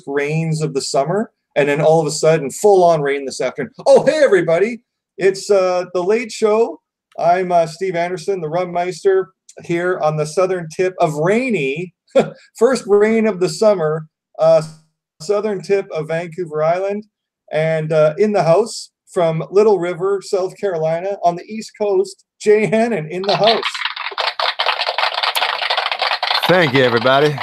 rains of the summer, and then all of a sudden, full-on rain this afternoon. Oh, hey, everybody. It's the Late Show. I'm Steve Andersen, the Rum Meister, here on the southern tip of rainy, first rain of the summer, southern tip of Vancouver Island, and in the house from Little River, South Carolina, on the East Coast, Jay Hannon in the house. Thank you, everybody.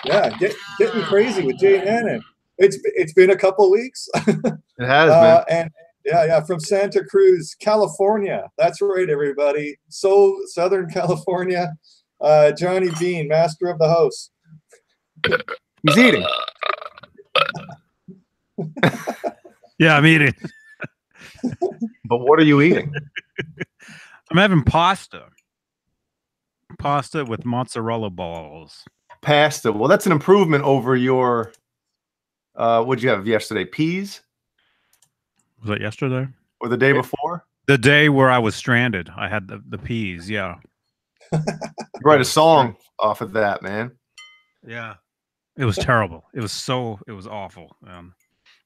Yeah, getting crazy with Jay Hannon. It's been a couple weeks. It has, man. And yeah, from Santa Cruz, California. That's right, everybody. So Southern California. Johnny Beane, master of the house. He's eating. Yeah, I'm eating. But what are you eating? I'm having pasta. Pasta with mozzarella balls. Pasta. Well, that's an improvement over your, what'd you have yesterday? Peas? Was that yesterday? Or the day before? The day where I was stranded. I had the peas, yeah. You write a song off of that, man. Yeah. It was terrible. It was awful.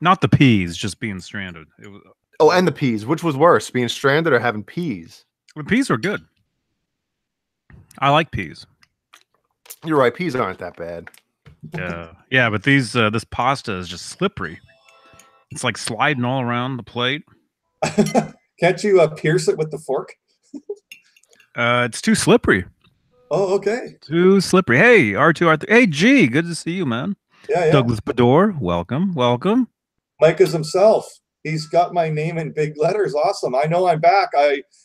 Not the peas, just being stranded. It was. Oh, and the peas. Which was worse, being stranded or having peas? The peas were good. I like peas. You're right. Peas aren't that bad. Yeah, but this pasta is just slippery. It's like sliding all around the plate. Can't you pierce it with the fork? It's too slippery. Oh, okay. Too slippery. Hey, R2, hey, G, good to see you, man. Yeah. Douglas Bador, welcome. Mike is himself. He's got my name in big letters. Awesome. I know I'm back.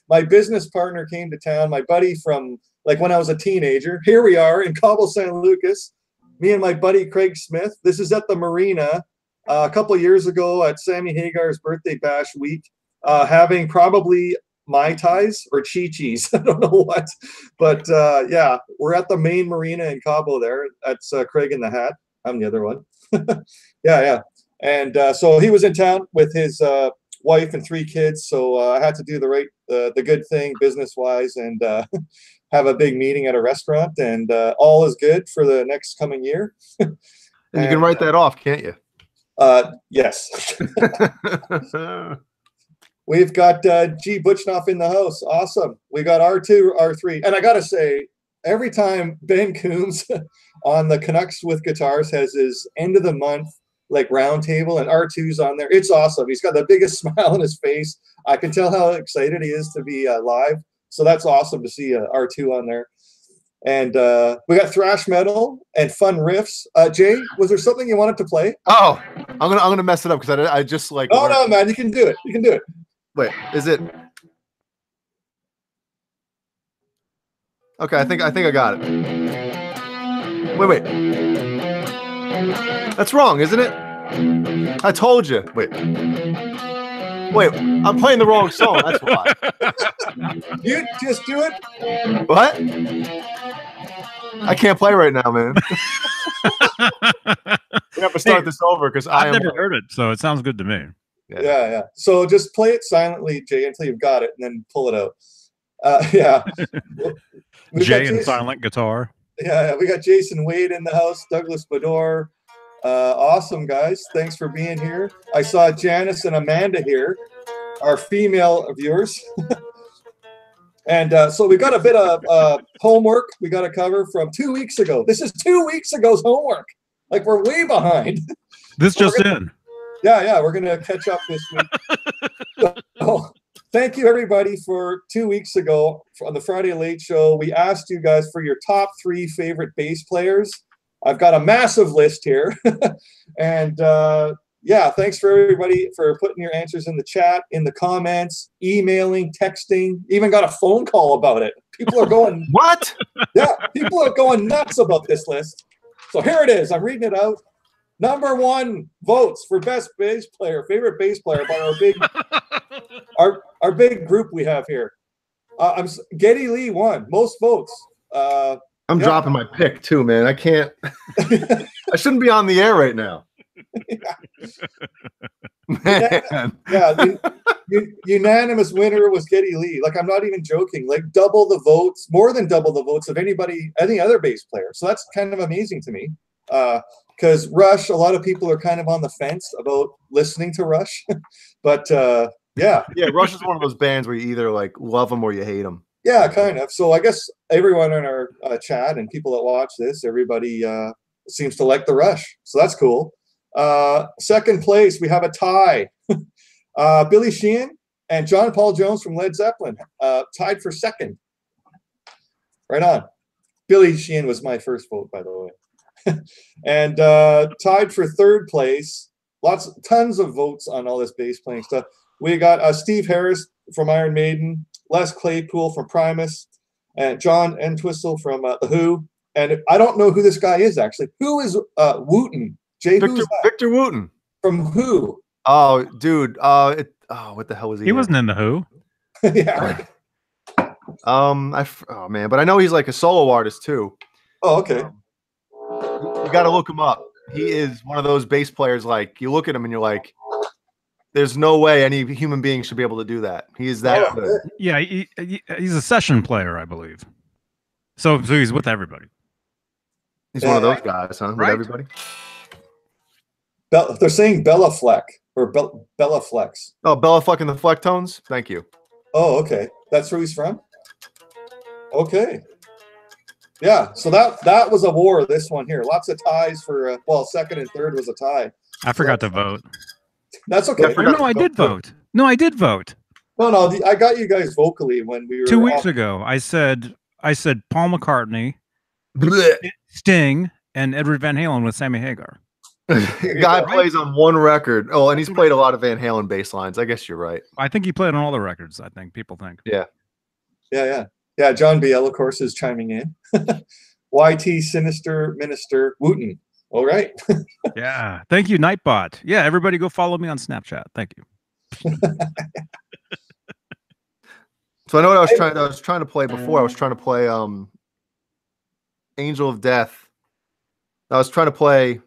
My business partner came to town, my buddy from like when I was a teenager. Here we are in Cabo San Lucas. Me and my buddy Craig Smith. This is at the marina a couple years ago at Sammy Hagar's birthday bash week, having probably Mai Tais or Chi-Chis. I don't know what. But yeah, we're at the main marina in Cabo there. That's Craig in the hat. I'm the other one. Yeah. And so he was in town with his wife and 3 kids. So I had to do the good thing business-wise and have a big meeting at a restaurant. And all is good for the next coming year. And you can write that off, can't you? Yes. We've got G. Butchnoff in the house. Awesome. We got R2, R3. And I got to say, every time Ben Coombs on the Canucks with Guitars has his end of the month like round table and R2's on there, it's awesome. He's got the biggest smile on his face. I can tell how excited he is to be live. So that's awesome to see R2 on there. And we got thrash metal and fun riffs. Jay, was there something you wanted to play? Oh, I'm gonna mess it up because I just like. Oh no, man, you can do it. You can do it. Wait, is it? Okay, I think I got it. Wait. That's wrong, isn't it? I told you. Wait, I'm playing the wrong song. That's why. You just do it. What? I can't play right now, man. We have to start this over because I've never heard it, so it sounds good to me. Yeah. So just play it silently, Jay, until you've got it, and then pull it out. Yeah. Jay and silent guitar. Yeah, we got Jason Wade in the house, Douglas Bador. Awesome, guys. Thanks for being here. I saw Janice and Amanda here, our female viewers. And so we got a bit of homework we got to cover from 2 weeks ago. This is 2 weeks ago's homework. Like, we're way behind. This just in. Yeah, we're going to catch up this week. So, thank you, everybody, for 2 weeks ago on the Friday Late Show. We asked you guys for your top 3 favorite bass players. I've got a massive list here. And yeah, thanks for everybody for putting your answers in the chat, in the comments, emailing, texting, even got a phone call about it. People are going, what? Yeah, people are going nuts about this list. So here it is. I'm reading it out. Number 1 votes for best bass player, favorite bass player by our big group we have here. Geddy Lee won most votes. I'm dropping my pick too, man. I can't. I shouldn't be on the air right now. Man. Yeah, the unanimous winner was Geddy Lee. Like, I'm not even joking. Like, double the votes, more than double the votes of any other bass player. So that's kind of amazing to me. because Rush, a lot of people are kind of on the fence about listening to Rush, but yeah. Yeah, Rush is one of those bands where you either like love them or you hate them. Yeah, kind of. So I guess everyone in our chat and people that watch this, everybody seems to like the Rush. So that's cool. Second place, we have a tie. Billy Sheehan and John Paul Jones from Led Zeppelin tied for second. Right on. Billy Sheehan was my first vote, by the way. And tied for third place, tons of votes on all this bass playing stuff. We got Steve Harris from Iron Maiden, Les Claypool from Primus, and John Entwistle from The Who. And I don't know who this guy is, actually. Who is Wooten? Jay, Victor Wooten. From Who? Oh, dude. What the hell was he? He wasn't in The Who. Yeah. Oh man, but I know he's like a solo artist too. Oh, okay. You got to look him up. He is one of those bass players. Like you look at him and you're like, there's no way any human being should be able to do that. He is that good. Yeah, he's a session player, I believe. So he's with everybody. He's one of those guys, huh? Right? With everybody. They're saying Bella Fleck or Bella Flex. Oh, Bella Fleck and the Flecktones. Thank you. Oh, okay. That's where he's from. Okay. Yeah. So that was a war. This one here. Lots of ties for second and third was a tie. I forgot to vote. That's okay. No, I did vote. No, I did vote. No, I got you guys vocally when we were 2 weeks ago. I said Paul McCartney, Sting, and Edward Van Halen with Sammy Hagar. Guy plays on one record. Oh, and he's played a lot of Van Halen bass lines. I guess you're right. I think he played on all the records. I think people think. Yeah. John BL, of course, is chiming in. YT Sinister Minister Wooten. All right. Yeah. Thank you, Nightbot. Yeah, everybody go follow me on Snapchat. Thank you. So I know what I was trying to play before. I was trying to play Angel of Death. I was trying to play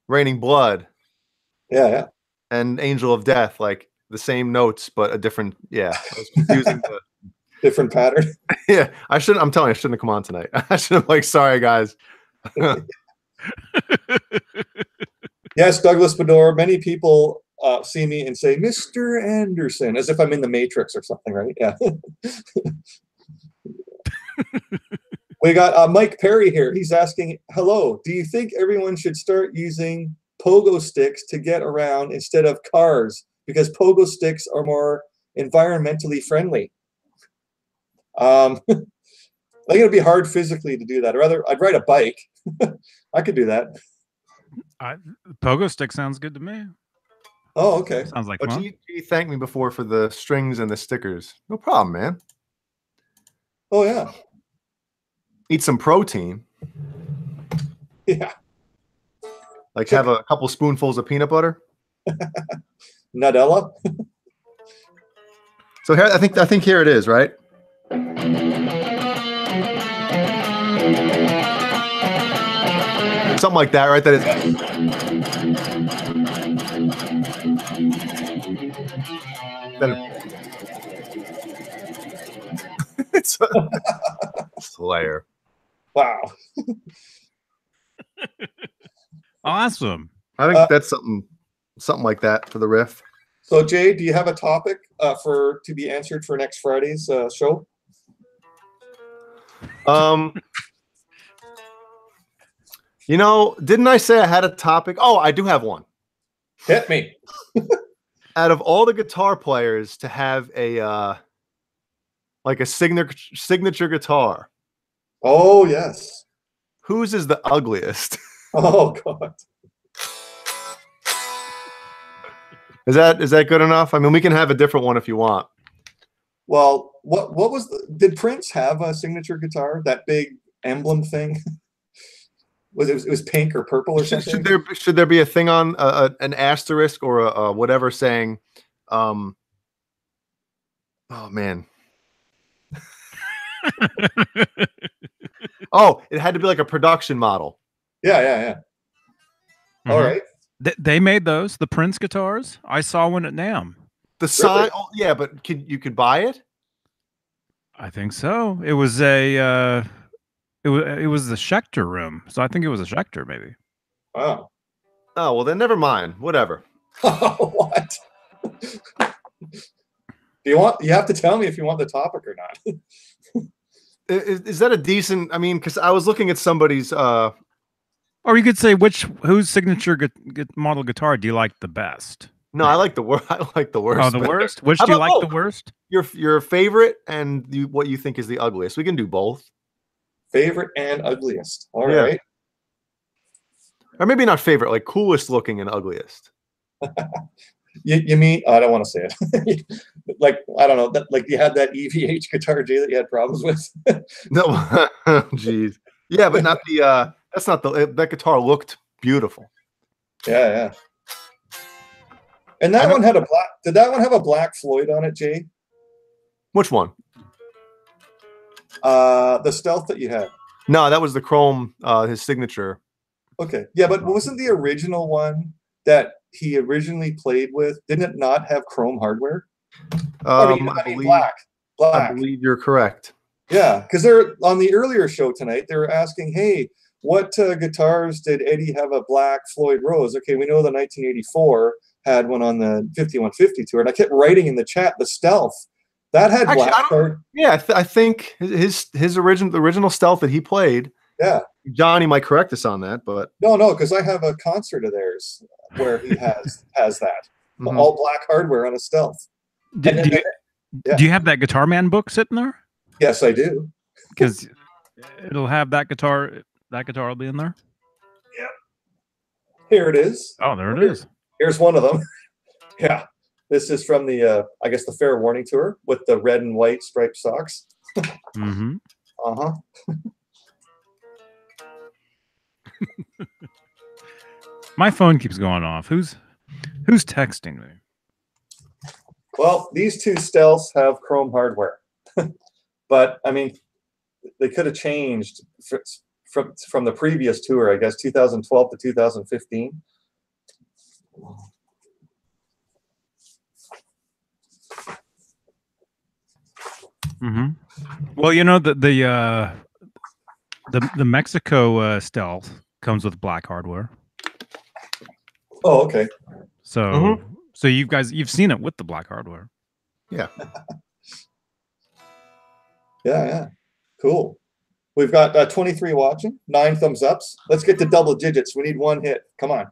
Raining Blood. Yeah. And Angel of Death, like the same notes, but a different. Yeah, I was confusing the different pattern. Yeah, I'm telling you, I shouldn't have come on tonight. I should have like, sorry guys. Yes, Douglas Bador. Many people see me and say, Mr. Andersen, as if I'm in the Matrix or something, right? Yeah. We got Mike Perry here. He's asking, hello, do you think everyone should start using pogo sticks to get around instead of cars? Because pogo sticks are more environmentally friendly. I think it'd be hard physically to do that. I'd ride a bike. I could do that. Pogo stick sounds good to me. Oh, okay. Sounds like fun. You thanked me before for the strings and the stickers. No problem, man. Oh, yeah. Eat some protein. Yeah. Like have a couple spoonfuls of peanut butter. Nutella. So here, I think here it is, right? Something like that, right? That is. It's Slayer. Wow. Awesome. I think that's something like that for the riff. So Jay, do you have a topic to be answered for next Friday's show? You know, didn't I say I had a topic? Oh, I do have one. Hit me. Out of all the guitar players to have a like a signature guitar. Oh, yes. Whose is the ugliest? Oh, God. Is that good enough? I mean, we can have a different one if you want. Well, what was did Prince have a signature guitar? That big emblem thing? It was pink or purple or something? Should there be a thing on an asterisk or a whatever saying, oh man. Oh, it had to be like a production model. Yeah. Mm-hmm. All right. They made those, the Prince guitars. I saw one at NAMM. The sign, really? Oh, yeah, but you could buy it? I think so. It was a it was the Schecter room, so I think it was a Schecter maybe. Wow. Oh, well then never mind. Whatever. What? You have to tell me if you want the topic or not. Is that a decent? I mean, because I was looking at somebody's. Or you could say whose signature model guitar do you like the best? No, I like the worst. I like the worst. Oh, the worst. Which do you like the worst? Your favorite and what you think is the ugliest. We can do both. Favorite and ugliest. All right. Or maybe not favorite, like coolest looking and ugliest. You mean, I don't want to say it. Like, I don't know, like you had that EVH guitar, Jay, that you had problems with? No, jeez. Yeah, but not the, that's not that guitar looked beautiful. Yeah. And that one had a black, did that one have a Black Floyd on it, Jay? Which one? The Stealth that you had. No, that was the Chrome, his signature. Okay. Yeah, but wasn't the original one that he originally played with, didn't it not have chrome hardware? I mean, black. I believe you're correct. Yeah, because they're on the earlier show tonight, they were asking, hey, what guitars did Eddie have a Black Floyd Rose? Okay, we know the 1984 had one on the 5150 tour, and I kept writing in the chat, the Stealth, that had actually, black card. Yeah, I think the original Stealth that he played. Yeah. Johnny might correct us on that, but no, because I have a concert of theirs where he has that. All black hardware on a Stealth. Do you have that Guitar Man book sitting there? Yes, I do. Because it'll have that guitar. That guitar will be in there. Yeah. Here it is. Oh, there it is. Here's one of them. Yeah. This is from the, I guess, the Fair Warning tour with the red and white striped socks. Mm-hmm. Uh-huh. My phone keeps going off. Who's texting me? Well, these two Stealths have chrome hardware, but I mean, they could have changed from the previous tour, I guess, 2012 to 2015. Mm-hmm. Well, you know the Mexico Stealth comes with black hardware. Oh, okay. So so you've seen it with the black hardware. Yeah. Yeah. Cool. We've got 23 watching, 9 thumbs ups. Let's get to double digits. We need one hit. Come on.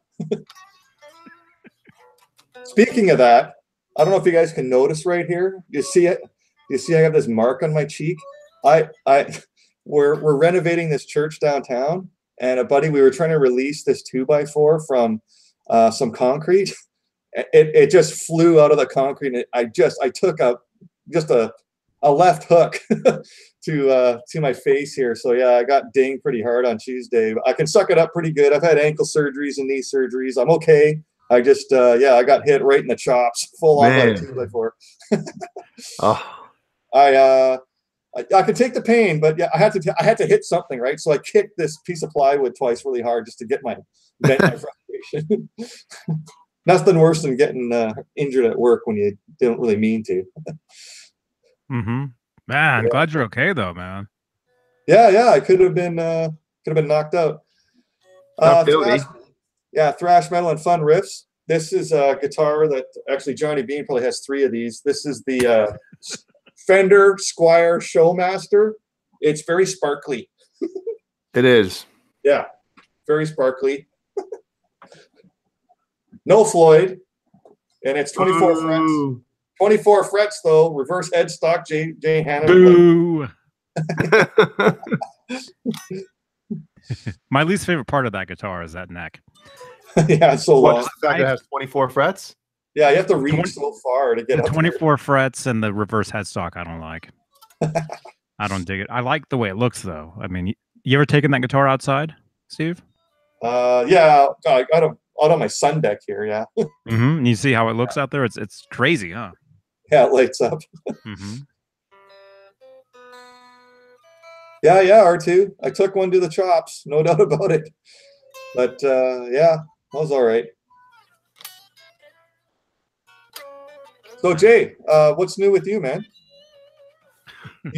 Speaking of that, I don't know if you guys can notice right here. You see it? You see I have this mark on my cheek? We're renovating this church downtown, and a buddy, we were trying to release this 2x4 from some concrete. It just flew out of the concrete, and I took a left hook to my face here. So yeah, I got dinged pretty hard on Tuesday. I can suck it up pretty good. I've had ankle surgeries and knee surgeries. I'm okay. I just I got hit right in the chops, full on by a 2x4. Oh. I could take the pain, but yeah, I had to hit something, right? So I kicked this piece of plywood twice really hard just to get my frustration. Nothing worse than getting injured at work when you didn't really mean to. Mm-hmm. Man, I'm glad you're okay though, man. Yeah, I could have been knocked out. Thrash metal and fun riffs. This is a guitar that actually Johnny Beane probably has 3 of these. This is the Fender Squire Showmaster. It's very sparkly. It is. Yeah, very sparkly. No Floyd, and it's 24 frets. 24 frets though. Reverse headstock. Jay Hannon. Boo. My least favorite part of that guitar is that neck. Yeah, it's so long. The fact it has 24 frets. Yeah, you have to reach so far to get the up 24 frets and the reverse headstock. I don't like. I don't dig it. I like the way it looks though. I mean, you ever taken that guitar outside, Steve? Yeah, I got it out on my sun deck here. Yeah. Mm-hmm. You see how it looks out there? It's crazy, huh? Yeah, it lights up. Mm-hmm. Yeah, R2. I took one to the chops, no doubt about it. But yeah, that was all right. So Jay, what's new with you, man?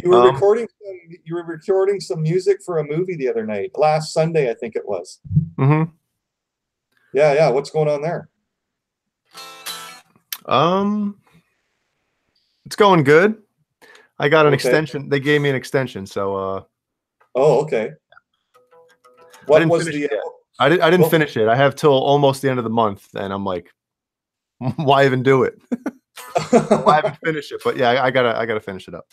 You were recording some music for a movie the other night, last Sunday, I think it was. Mm-hmm. Yeah, yeah. What's going on there? It's going good. I got an Okay. extension. They gave me an extension, so Oh, okay. I What didn't was finish the? it yet. I didn't well- finish it. I have till almost the end of the month, and I'm like, why even do it? Why even finish it? But yeah, I gotta finish it up.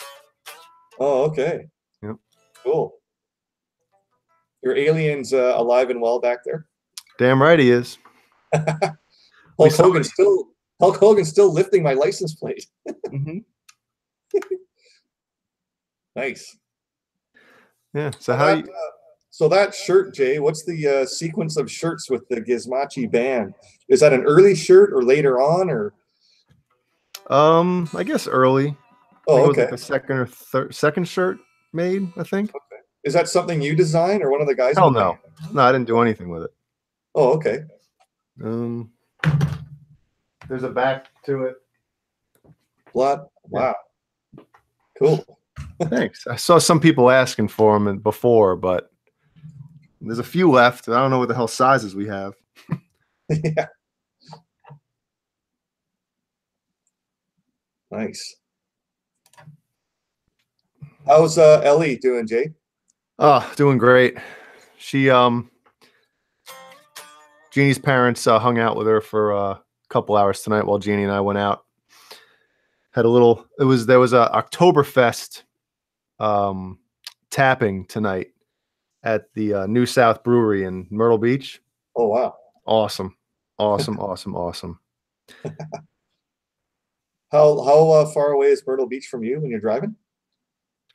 Oh, okay. Yep. Cool. Your alien's alive and well back there. Damn right he is. Hulk Hogan's still lifting my license plate. Mhm. Nice. Yeah. So how you? So that shirt, Jay, what's the sequence of shirts with the Gizmachi band? Is that an early shirt or later on, or? I guess early. Oh, I think it was okay. like the second shirt made, I think. Okay. Is that something you design or one of the guys? Hell in the no. band? No, I didn't do anything with it. Oh, okay. There's a back to it. Blood. Wow. Cool. Thanks. I saw some people asking for them before, but there's a few left. I don't know what the hell sizes we have. Yeah. Nice. How's Ellie doing, Jay? Oh, doing great. She Jeannie's parents hung out with her for a couple hours tonight while Jeannie and I went out. Had a little. There was a Oktoberfest tapping tonight at the New South Brewery in Myrtle Beach. Oh, wow. Awesome. Awesome. How far away is Myrtle Beach from you when you're driving?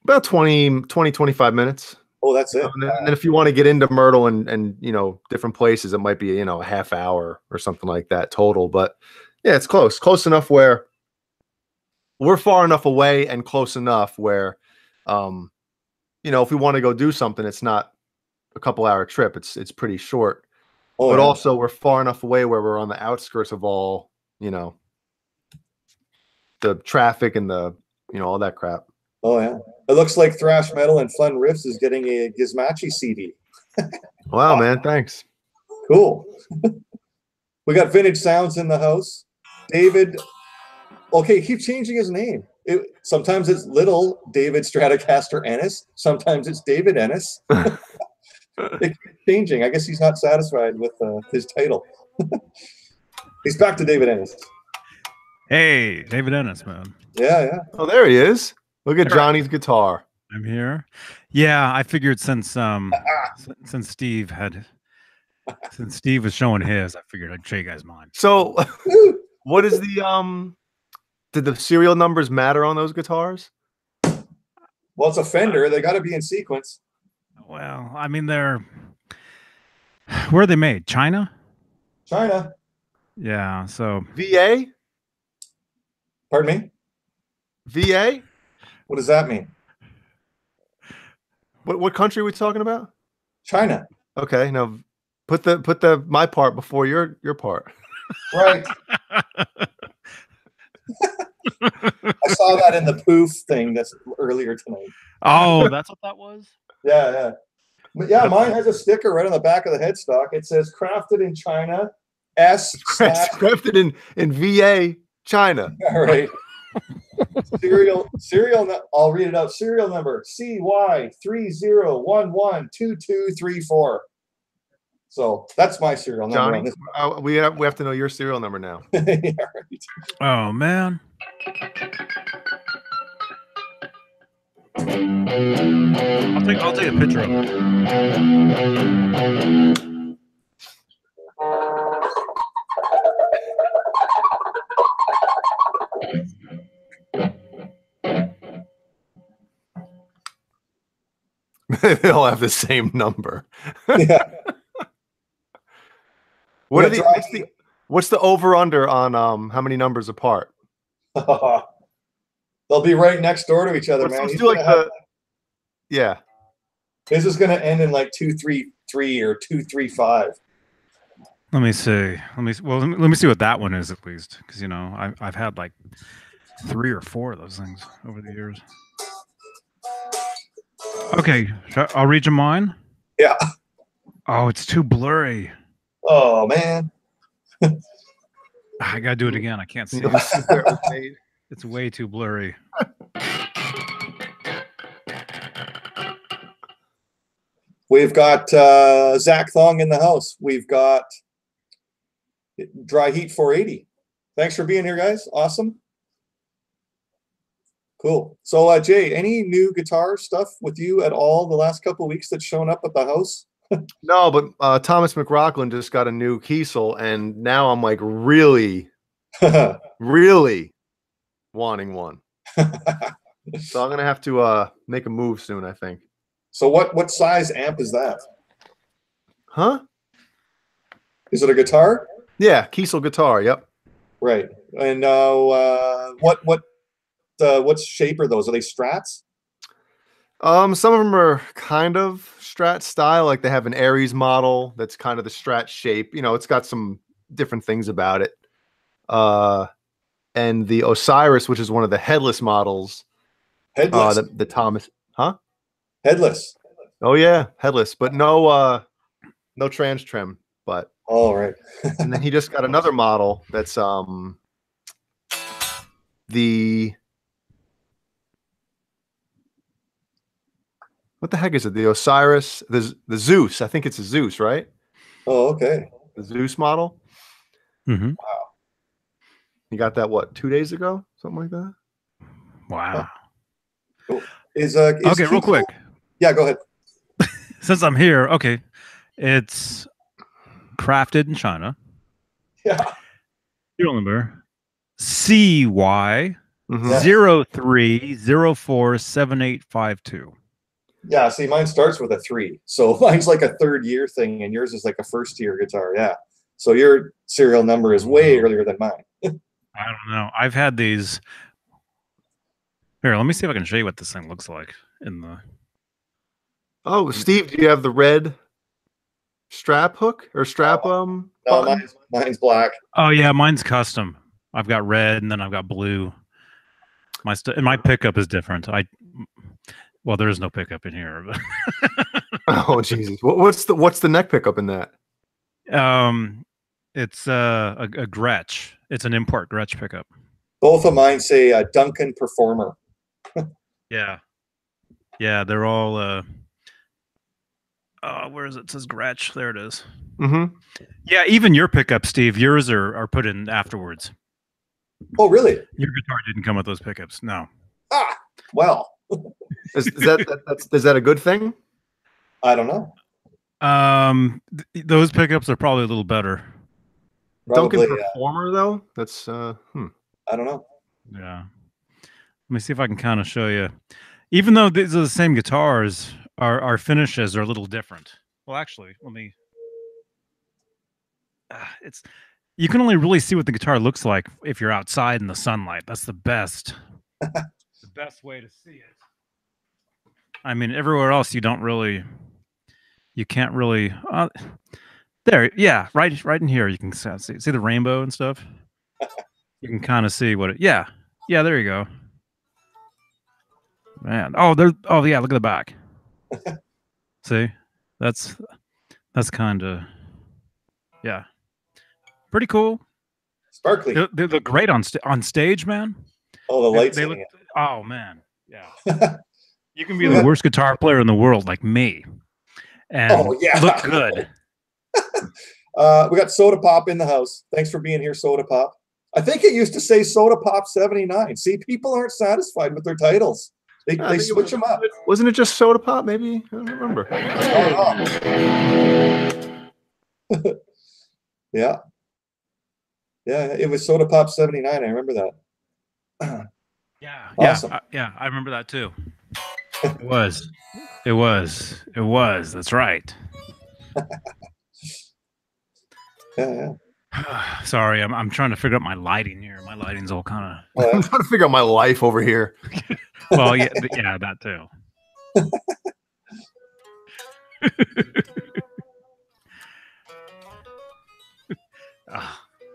About 25 minutes. Oh, that's it. And then if you want to get into Myrtle and different places, it might be a half hour or something like that total. But yeah, it's close enough where we're far enough away and close enough where if we want to go do something, it's not a couple hour trip. It's pretty short. Oh, but yeah. also we're far enough away where we're on the outskirts of all the traffic and the all that crap. Oh, yeah. It looks like thrash metal and fun riffs is getting a Gizmachi CD. Wow, man, thanks. Cool. We got Vintage Sounds in the house. David. Okay, keep changing his name. Sometimes it's little David Stratocaster Ennis. Sometimes it's David Ennis. It keeps changing. I guess he's not satisfied with his title. He's back to David Ennis. Hey, David Ennis, man. Yeah. Oh, there he is. Look at Johnny's guitar. I'm here. Yeah, I figured since Steve was showing his, I figured I'd show you guys mine. So, what is the did the serial numbers matter on those guitars? Well, it's a Fender. They got to be in sequence. Well, I mean, where are they made? China? China. Yeah. So VA? Pardon me? VA? What does that mean? What country are we talking about? China. Okay, now put my part before your part. Right. I saw that in the poof thing that's earlier tonight. oh, that's what that was? Yeah. But yeah, mine has a sticker right on the back of the headstock. It says crafted in China. It's crafted in VA, China. All right. Serial. I'll read it out. Serial number CY30112234. So that's my serial number. Johnny, we have to know your serial number now. Yeah, right. Oh man. I'll take a picture of it. They all have the same number. Yeah. What's the over under on how many numbers apart? They'll be right next door to each other, man. Yeah. This is going to end in like 233 or 235. Let me see. Let me see what that one is at least, because I've had like 3 or 4 of those things over the years. Okay, I'll read you mine. Yeah. Oh, it's too blurry. Oh man. I gotta do it again. I can't see. It's way too blurry. We've got Zach Thong in the house. We've got Dry Heat 480. Thanks for being here, guys. Awesome. Cool. So, Jay, any new guitar stuff with you at all the last couple of weeks that's shown up at the house? No, but Thomas McRockland just got a new Kiesel, and now I'm like really, really wanting one. So I'm gonna have to make a move soon, I think. So what size amp is that? Huh? Is it a guitar? Yeah, Kiesel guitar. Yep. Right. And what shape are those? Are they Strats? Some of them are kind of Strat style, like they have an Aries model that's kind of the Strat shape. You know, it's got some different things about it. And the Osiris, which is one of the headless models. Headless. The Thomas, huh? Headless. Oh yeah, headless, but no trans trim. But all right. And then he just got another model that's the what the heck is it? The Osiris, the Zeus. I think it's a Zeus, right? Oh, okay. The Zeus model. Mm-hmm. Wow. You got that what, 2 days ago, something like that? Wow. Cool. Is okay, real quick. Yeah, go ahead. Since I'm here, okay, it's crafted in China. Yeah. Serial number CY 03047852. Yeah, see, mine starts with a 3, so mine's like a third year thing, and yours is like a first year guitar. Yeah, so your serial number is way earlier than mine. I don't know. I've had these. Here, let me see if I can show you what this thing looks like in the. Oh, Steve, do you have the red strap hook or strap? No, mine's black. Oh yeah, mine's custom. I've got red and then I've got blue. My pickup is different. Well, there is no pickup in here. But oh Jesus! What's the neck pickup in that? It's a Gretsch. It's an import Gretsch pickup. Both of mine say Duncan Performer. Yeah, they're all. Where is it? It says Gretsch. There it is. Mm-hmm. Yeah, even your pickup, Steve. Yours are put in afterwards. Oh, really? Your guitar didn't come with those pickups. No. Ah, well. Is that a good thing? I don't know. Those pickups are probably a little better. Probably, Duncan Performer though. That's I don't know. Yeah. Let me see if I can kind of show you. Even though these are the same guitars, our finishes are a little different. Well, actually, let me. You can only really see what the guitar looks like if you're outside in the sunlight. That's the best. The best way to see it. I mean, everywhere else you can't really. There, yeah, right in here you can see the rainbow and stuff. You can kind of see what it. Yeah, there you go. Man, oh yeah, look at the back. See, that's kind of yeah, pretty cool. Sparkly. They look great on stage, man. Oh, the lights. They look, oh man, yeah. You can be the worst guitar player in the world, like me, and look good. We got Soda Pop in the house. Thanks for being here, Soda Pop. I think it used to say Soda Pop 79. See, people aren't satisfied with their titles. They switch them up. Wasn't it just Soda Pop? Maybe I don't remember. Yeah, it was Soda Pop 79. I remember that. Yeah, awesome. Yeah, I remember that too. It was. That's right. Yeah. Sorry, I'm trying to figure out my lighting here. My lighting's all kind of. I'm trying to figure out my life over here. Well, yeah, that too.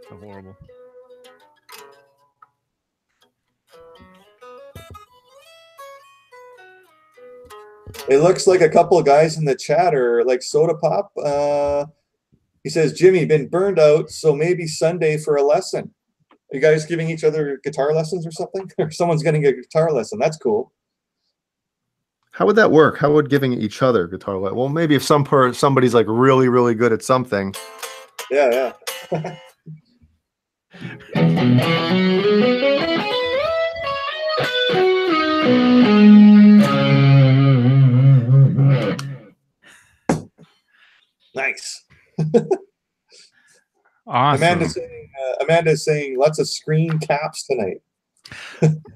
So horrible. It looks like a couple of guys in the chat are like Soda Pop. He says, Jimmy, been burned out, so maybe Sunday for a lesson. Are you guys giving each other guitar lessons or something? Or someone's getting a guitar lesson. That's cool. How would that work? How would giving each other guitar lesson? Well, maybe if somebody's like really, really good at something. Yeah, nice. Awesome. Amanda's saying lots of screen caps tonight.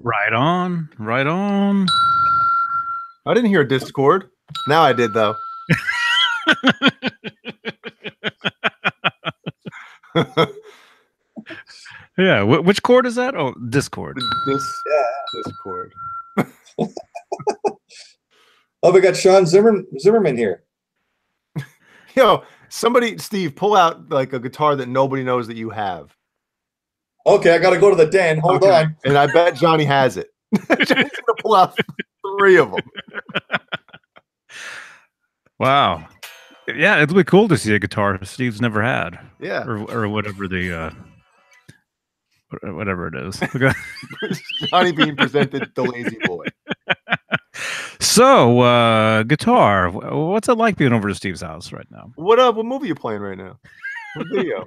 Right on. Right on. I didn't hear Discord. Now I did, though. Yeah. Which chord is that? Oh, Discord. Discord. Oh, we got Sean Zimmerman here. Yo, somebody, Steve, pull out like a guitar that nobody knows that you have. Okay, I got to go to the den. Hold on. And I bet Johnny has it. Johnny's going to pull out 3 of them. Wow. Yeah, it'll be cool to see a guitar Steve's never had. Yeah. Or whatever the whatever it is. Johnny Beane presented The Lazy Boy. So, guitar. What's it like being over to Steve's house right now? What movie are you playing right now? What video?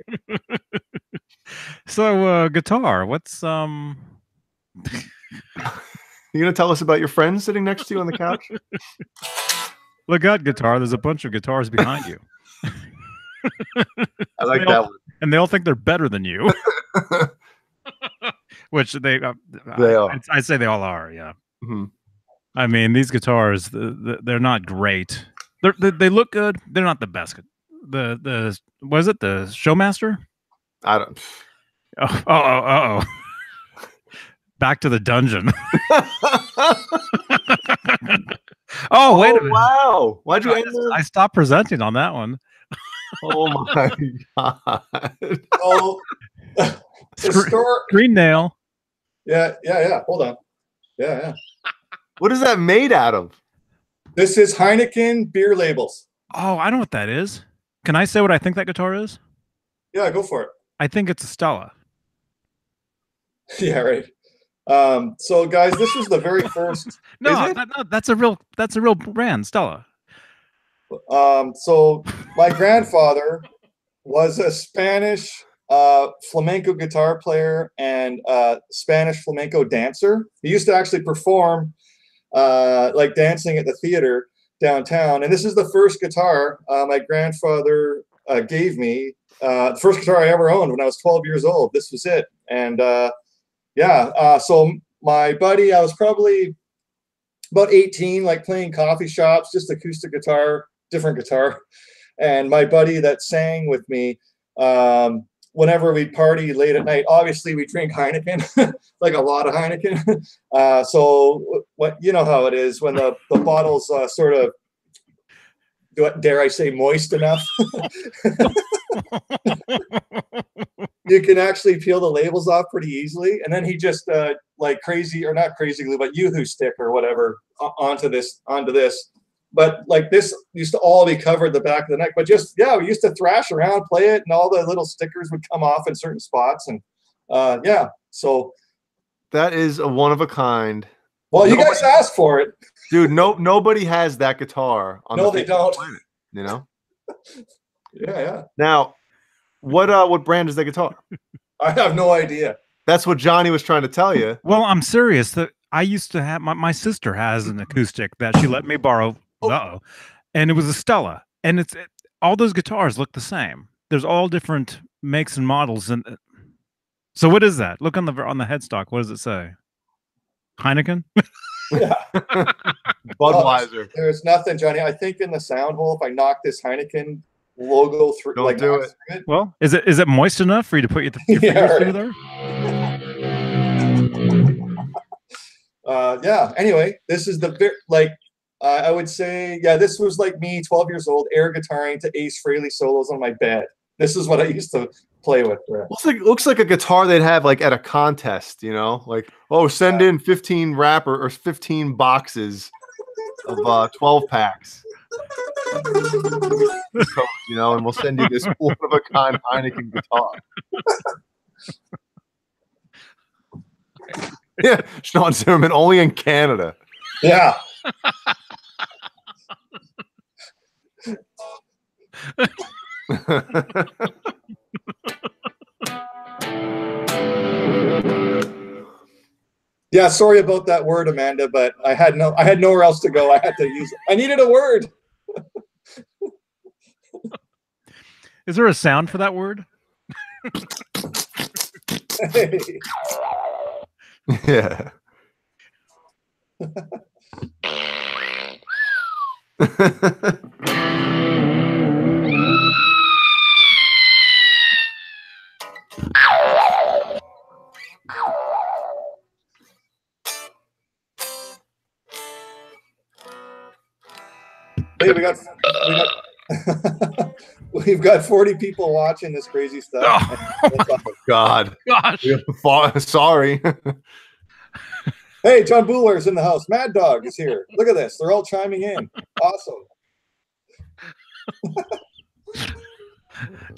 So, guitar. What's You gonna tell us about your friend sitting next to you on the couch? Look at guitar. There's a bunch of guitars behind you. I like that one. And they all think they're better than you. Which they are. I'd say they all are. Yeah. Mm-hmm. I mean, these guitars, they're not great. They look good. They're not the best. The was it the Showmaster? I don't. Oh. Back to the dungeon. Oh, wait a minute. Wow. Why'd you end I stopped presenting on that one. Oh my god. Oh, Green nail. Yeah. Hold on. Yeah. What is that made out of? This is Heineken beer labels. Oh, I know what that is. Can I say what I think that guitar is? Yeah, go for it. I think it's a Stella. Yeah, right. So guys, this was the very first. No, that's a real brand, Stella. So my grandfather was a Spanish flamenco guitar player and Spanish flamenco dancer. He used to actually perform like dancing at the theater downtown. And this is the first guitar my grandfather gave me. The first guitar I ever owned when I was 12 years old. This was it. And so my buddy, I was probably about 18, like playing coffee shops, just acoustic guitar, different guitar. And my buddy that sang with me, whenever we party late at night, obviously we drink Heineken, like a lot of Heineken. So what, you know how it is when the bottle's sort of, dare I say, moist enough. You can actually peel the labels off pretty easily. And then he just like crazy, or not crazy glue, but Yoo-hoo stick or whatever onto this. But like this used to all be covered the back of the neck. But just, yeah, we used to thrash around, play it, and all the little stickers would come off in certain spots. And yeah, so. That is a one of a kind. Well, you guys asked for it. Dude, nobody has that guitar on no, they don't. Planet, you know? Yeah. Now, what brand is that guitar? I have no idea. That's what Johnny was trying to tell you. Well, I'm serious. That I used to have my sister has an acoustic that she let me borrow. And it was a Stella. And all those guitars look the same. There's all different makes and models. And so what is that? Look on the headstock. What does it say? Heineken? Yeah. Budweiser. There's nothing, Johnny. I think in the sound hole, if I knock this Heineken logo through, don't do it. Well, is it moist enough for you to put your fingers through there? Yeah. Anyway, this is I would say, yeah, this was like me, 12 years old, air guitaring to Ace Frehley solos on my bed. This is what I used to play with. Looks like a guitar they'd have like at a contest, you know, like, oh, send in 15 wrapper or 15 boxes of 12 packs. You know, and we'll send you this one of a kind Heineken guitar. Yeah, Sean Zimmerman, only in Canada. Yeah. Yeah, sorry about that word, Amanda, but I had nowhere else to go. I had to use it. I needed a word. Is there a sound for that word? Hey. Yeah. Hey, we've got 40 people watching this crazy stuff. Oh, God. Gosh. Sorry. Hey, John Buehler's in the house. Mad Dog is here. Look at this. They're all chiming in. Awesome.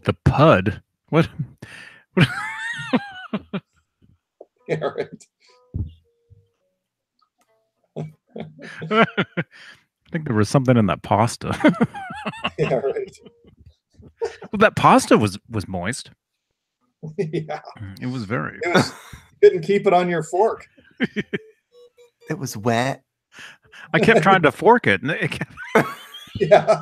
The Pud. What? Yeah, right. I think there was something in that pasta. Yeah, right. Well, that pasta was moist. Yeah. It was very. You couldn't keep it on your fork. It was wet. I kept trying to fork it, and it kept... Yeah.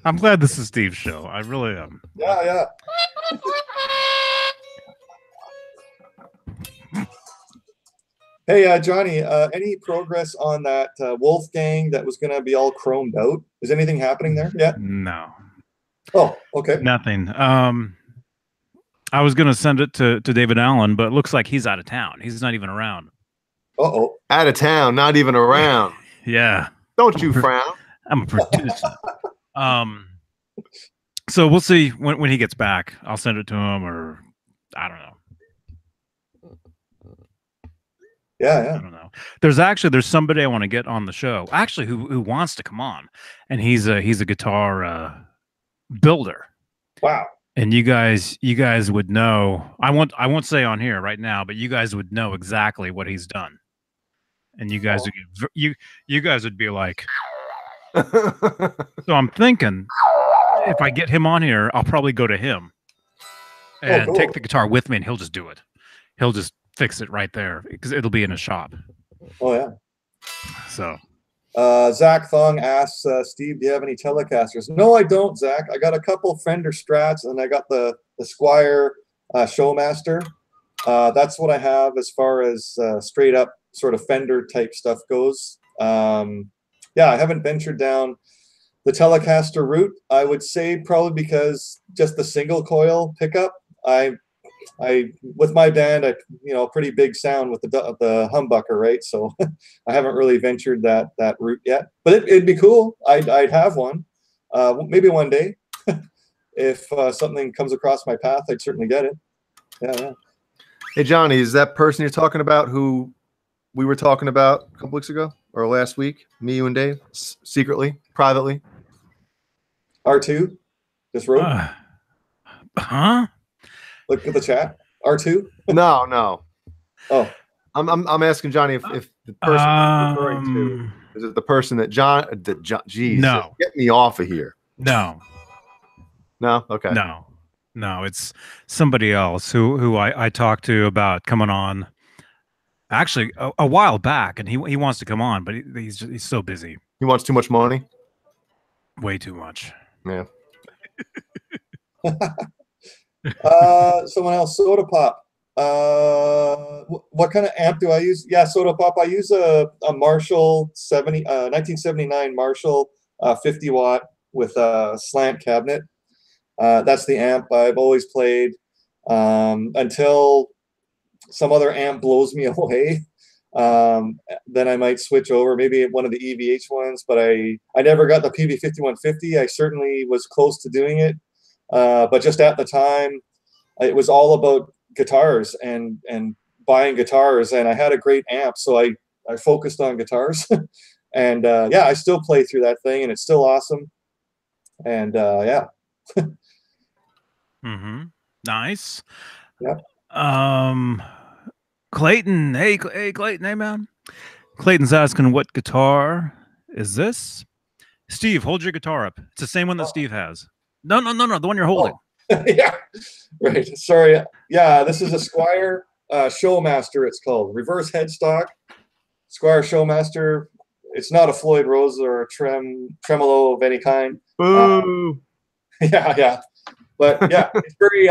I'm glad this is Steve's show. I really am. Yeah, yeah. Hey, Johnny, any progress on that Wolfgang that was going to be all chromed out? Is anything happening there yet? No. Oh, okay. Nothing. I was going to send it to David Allen, but it looks like he's out of town. He's not even around. Uh-oh. Out of town, not even around. Yeah. Don't you frown. I'm a producer. So we'll see when he gets back. I'll send it to him, or I don't know. Yeah, yeah. I don't know. There's somebody I want to get on the show. Actually, who wants to come on, and he's a guitar builder. Wow. And you guys would know. I won't say on here right now, but you guys would know exactly what he's done, and you guys you guys would be like. So I'm thinking, if I get him on here, I'll probably go to him and take the guitar with me, and he'll just do it. He'll just fix it right there because it'll be in a shop. Oh yeah. So Zach Thong asks, Steve, do you have any Telecasters? No, I don't, Zach. I got a couple Fender Strats, and I got the Squire Showmaster. That's what I have as far as straight up sort of Fender type stuff goes. Yeah, I haven't ventured down the Telecaster route. I would say probably because just the single coil pickup. I with my band, pretty big sound with the humbucker, right? So I haven't really ventured that route yet. But it'd be cool. I'd have one. Maybe one day, if something comes across my path, I'd certainly get it. Yeah. Hey Johnny, is that person you're talking about who we were talking about a couple weeks ago or last week? Me, you, and Dave, secretly, privately. R2 just wrote. Huh? Look at the chat. R2. No. Oh, I'm asking Johnny if the person you're referring to is it the person that John? Geez, no. Get me off of here. No. Okay. No. It's somebody else who I talked to about coming on. Actually, a while back, and he wants to come on, but he's so busy. He wants too much money. Way too much. Yeah. Someone else, Soda Pop. What kind of amp do I use? Yeah, Soda Pop. I use a Marshall 1979 Marshall 50 watt with a slant cabinet. That's the amp I've always played until some other amp blows me away. Then I might switch over, maybe one of the EVH ones, but I never got the PV5150. I certainly was close to doing it. But just at the time, it was all about guitars and buying guitars, and I had a great amp, so I focused on guitars. And yeah, I still play through that thing, and it's still awesome. And yeah. Nice. Yeah. Clayton, hey Clayton, hey man. Clayton's asking, what guitar is this? Steve, hold your guitar up. It's the same one that Steve has. No, the one you're holding. Yeah, right. Sorry. Yeah, this is a Squire Showmaster. It's called reverse headstock. Squire Showmaster. It's not a Floyd Rose or a tremolo of any kind. Boo. Yeah. But yeah, it's very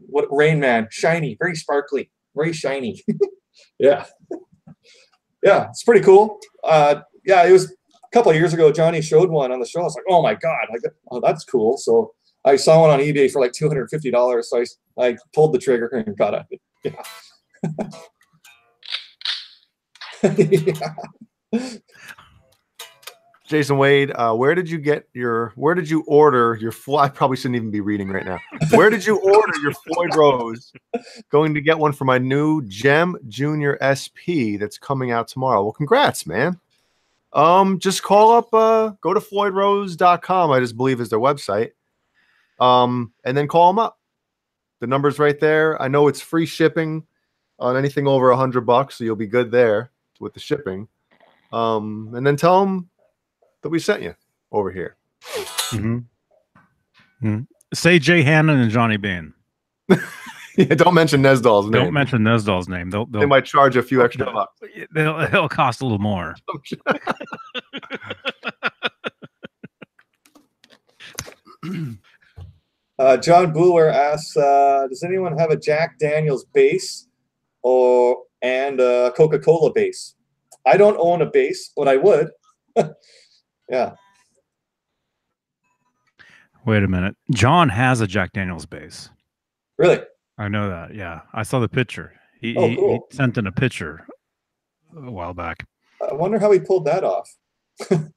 what Rain Man, shiny, very sparkly, very shiny. Yeah. Yeah, it's pretty cool. Yeah, it was a couple of years ago. Johnny showed one on the show. I was like, oh my god, oh that's cool. So I saw one on eBay for like $250. So I pulled the trigger and got it. Yeah. Yeah. Jason Wade, where did you order your I probably shouldn't even be reading right now. Where did you order your Floyd Rose? Going to get one for my new Gem Junior SP that's coming out tomorrow. Well, congrats, man. Just call up, go to floydrose.com, I just believe is their website. And then call them up. The number's right there. I know it's free shipping on anything over $100, so you'll be good there with the shipping. And then tell them that we sent you over here. Say Jay Hannon and Johnny Beane. Yeah, don't mention Nesdal's name. Don't mention Nesdal's name. They might charge you a few extra bucks. It'll cost a little more. John Buller asks, does anyone have a Jack Daniels bass and a Coca-Cola bass? I don't own a bass, but I would. Yeah. Wait a minute. John has a Jack Daniels bass. Really? I know that. Yeah. I saw the picture. He sent in a picture a while back. I wonder how he pulled that off. That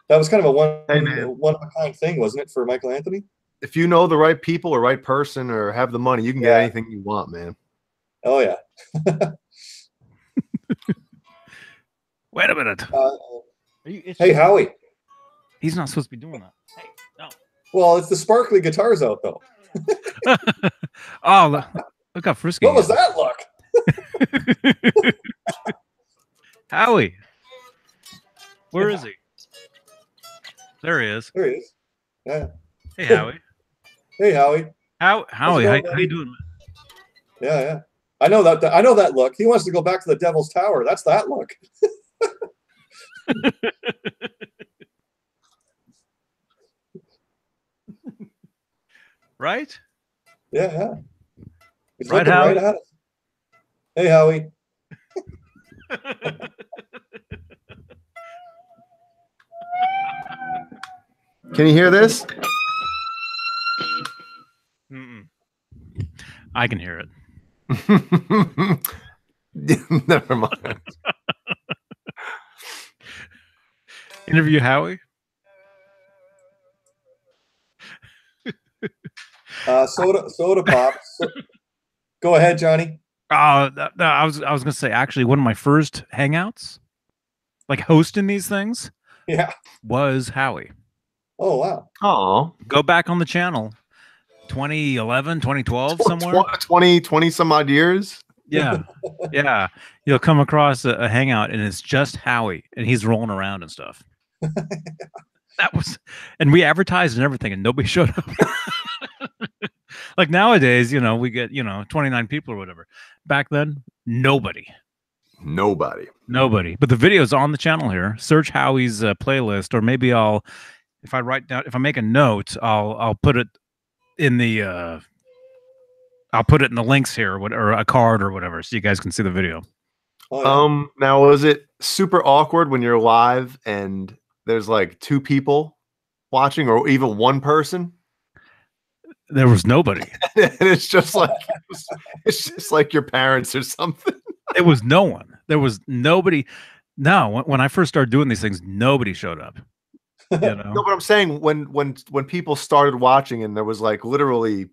was kind of a one-of-a-kind thing, wasn't it, for Michael Anthony? If you know the right people or right person or have the money, you can get anything you want, man. Oh, yeah. Wait a minute. Hey, Howie. He's not supposed to be doing that. Hey, no. Well, it's the sparkly guitars out, though. Oh, look how frisky. What was that look? Howie. Where is he? There he is. There he is. Yeah. Hey, Howie. Hey, Howie. Howie, how you doing, man? Yeah. I know that look. He wants to go back to the Devil's Tower. That's that look. Right? Yeah. He's right, looking Howie? right at us. Hey, Howie. Can you hear this? I can hear it. Never mind. Interview Howie. Soda pop. Go ahead, Johnny. I was gonna say, actually, one of my first hangouts, like hosting these things, was Howie. Oh wow. Oh, go back on the channel, 2011, 2012, somewhere. 20 some odd years. Yeah. You'll come across a hangout and it's just Howie and he's rolling around and stuff. And we advertised and everything and nobody showed up. Like nowadays, we get, 29 people or whatever. Back then, nobody. But the video's on the channel here. Search Howie's playlist, or maybe if I make a note, I'll put it in the links here, or a card or whatever, so you guys can see the video. Oh, yeah. Now, was it super awkward when you're live and there's like two people watching, or even one person? There was nobody. And it's just like your parents or something. It was no one. There was nobody. No, when I first started doing these things, nobody showed up. No, but I'm saying when people started watching and there was like literally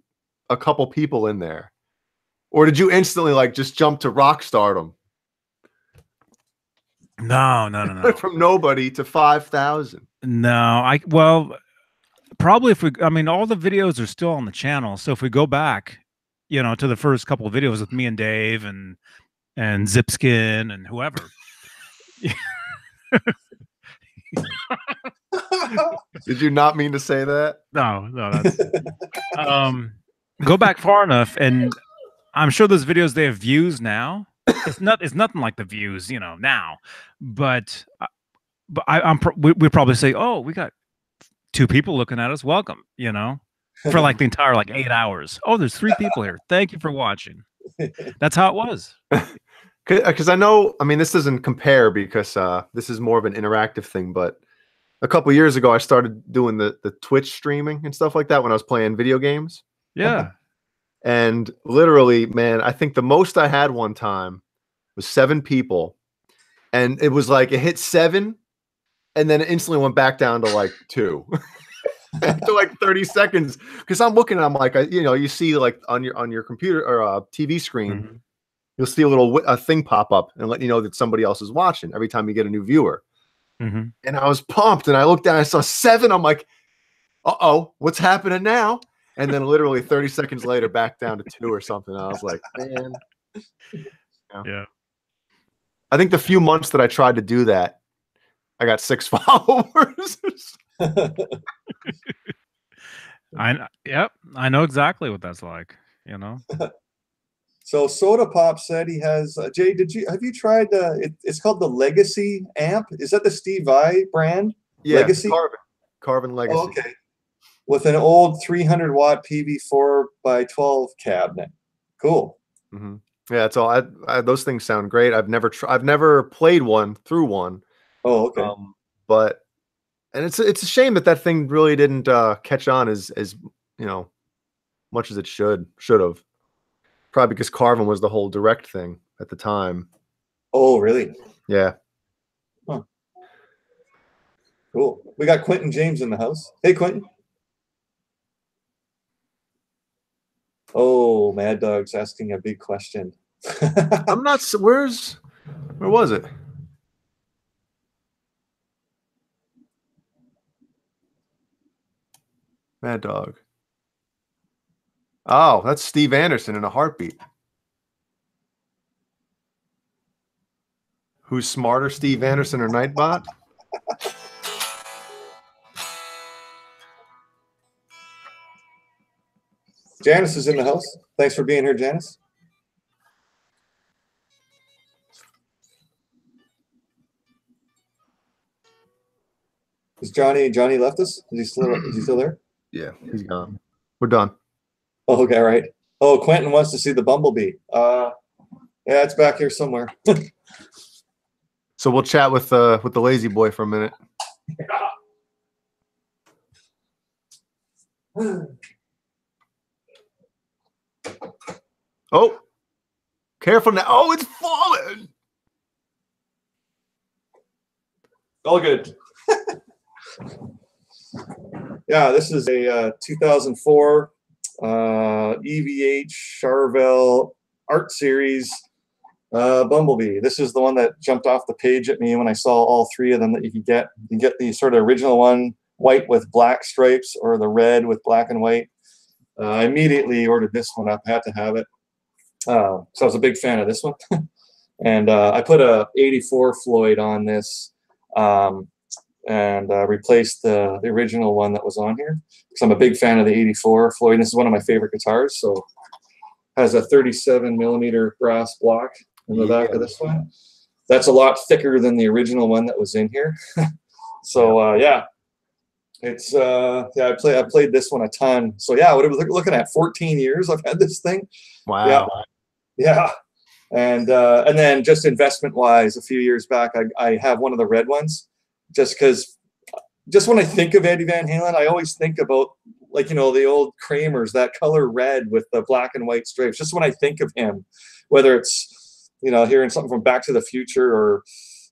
a couple people in there, or did you instantly like just jump to rock stardom? No, no, no, no. From nobody to 5,000. No, well, probably if we, I mean, all the videos are still on the channel. So if we go back, you know, to the first couple of videos with me and Dave and Zipskin and whoever. Did you not mean to say that? No, that's go back far enough, and I'm sure those videos, they have views now. It's nothing like the views, you know, now, but we probably say, oh, we got 2 people looking at us. Welcome, you know, for like the entire like 8 hours. Oh, there's 3 people here. Thank you for watching. That's how it was. Because I know, I mean, this doesn't compare because this is more of an interactive thing, but a couple years ago, I started doing the Twitch streaming and stuff like that when I was playing video games. Yeah. And literally, man, I think the most I had one time was 7 people. And it was like, it hit 7, and then it instantly went back down to like 2. After like 30 seconds. Because I'm looking and I'm like, you know, you see like on your computer or TV screen, you'll see a thing pop up and let you know that somebody else is watching every time you get a new viewer. And I was pumped, and I looked down, I saw 7. I'm like, uh-oh, what's happening now? And then literally 30 seconds later, back down to 2 or something. I was like, man. Yeah. I think the few months that I tried to do that, I got 6 followers. Yep, I know exactly what that's like, you know. So Soda Pop said he has Jay, have you tried it's called the Legacy amp? Is that the Steve Vai brand? Yeah, Legacy? Carbon Legacy. Oh, okay. With an old 300 watt PV4 by 12 cabinet. Cool. Yeah, that's all. Those things sound great. I've never played one through one. Oh, okay. But it's a shame that thing really didn't catch on as you know, much as it should have. Probably because Carvin was the whole direct thing at the time. Oh, really? Yeah. Huh. Cool. We got Quentin James in the house. Hey, Quentin. Oh, Mad Dog's asking a big question. I'm not. Where was it? Mad Dog. Oh, that's Steve Andersen in a heartbeat. Who's smarter, Steve Andersen or Nightbot? Janice is in the house. Thanks for being here, Janice. Is Johnny left us? Is he still there? Yeah, he's gone. We're done. Oh, okay, all right. Oh, Quentin wants to see the Bumblebee. Yeah, it's back here somewhere. So we'll chat with the lazy boy for a minute. Oh, careful now. Oh, it's falling. All good. Yeah, this is a 2004 EVH Charvel Art Series Bumblebee. This is the one that jumped off the page at me when I saw all 3 of them that you could get. You can get the sort of original one, white with black stripes, or the red with black and white. I immediately ordered this one up. I had to have it. So I was a big fan of this one. And I put a 84 Floyd on this and replaced the original one that was on here, because I'm a big fan of the 84 Floyd. This is one of my favorite guitars. So has a 37 millimeter brass block in the back of this one. That's a lot thicker than the original one that was in here. So yeah, it's yeah, I played this one a ton. So yeah, what are we looking at? 14 years I've had this thing. Wow. Yeah. And then just investment wise, a few years back, I have one of the red ones, just because when I think of Eddie Van Halen, I always think about, like, you know, the old Kramers, that color red with the black and white stripes. Just when I think of him, whether it's, you know, hearing something from Back to the Future, or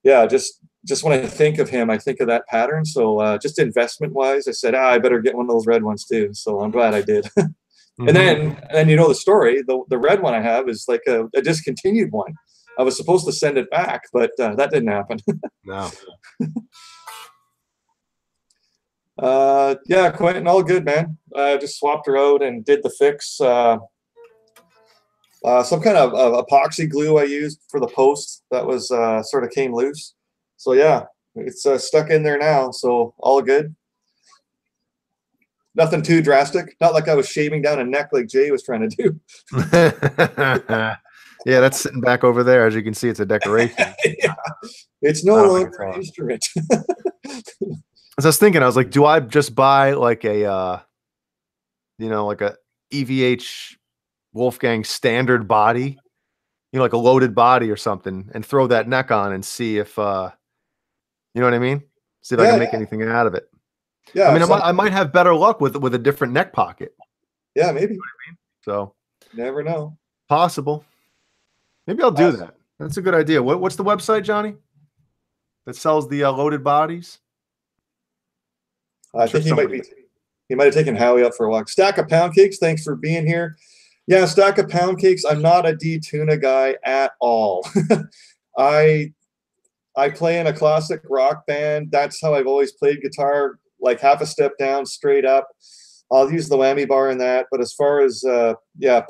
yeah, just when I think of him, I think of that pattern. So just investment wise, I said, I better get one of those red ones too. So I'm glad I did. And then you know the story, the red one I have is like a discontinued one. I was supposed to send it back, but that didn't happen. No. Yeah, Quentin, all good, man. Just swapped her out and did the fix. Some kind of epoxy glue I used for the post that was sort of came loose. So yeah, it's stuck in there now. So all good. Nothing too drastic. Not like I was shaving down a neck like Jay was trying to do. Yeah, that's sitting back over there. As you can see, it's a decoration. Yeah. It's no longer an instrument. As I was thinking, I was like, do I just buy like a, like a EVH Wolfgang standard body, like a loaded body or something, and throw that neck on and see if, you know what I mean? See if I can make anything out of it. Yeah, I mean, I might have better luck with a different neck pocket. Yeah, maybe. You know what I mean? So never know. Possible. Maybe I'll do that. That's a good idea. What's the website, Johnny, that sells the loaded bodies? I think he might have taken Howie up for a walk. Stack of Pound Cakes, thanks for being here. Yeah, Stack of Pound Cakes. I'm not a D-Tuna guy at all. I play in a classic rock band. That's how I've always played guitar, like half a step down, straight up. I'll use the whammy bar in that. But as far as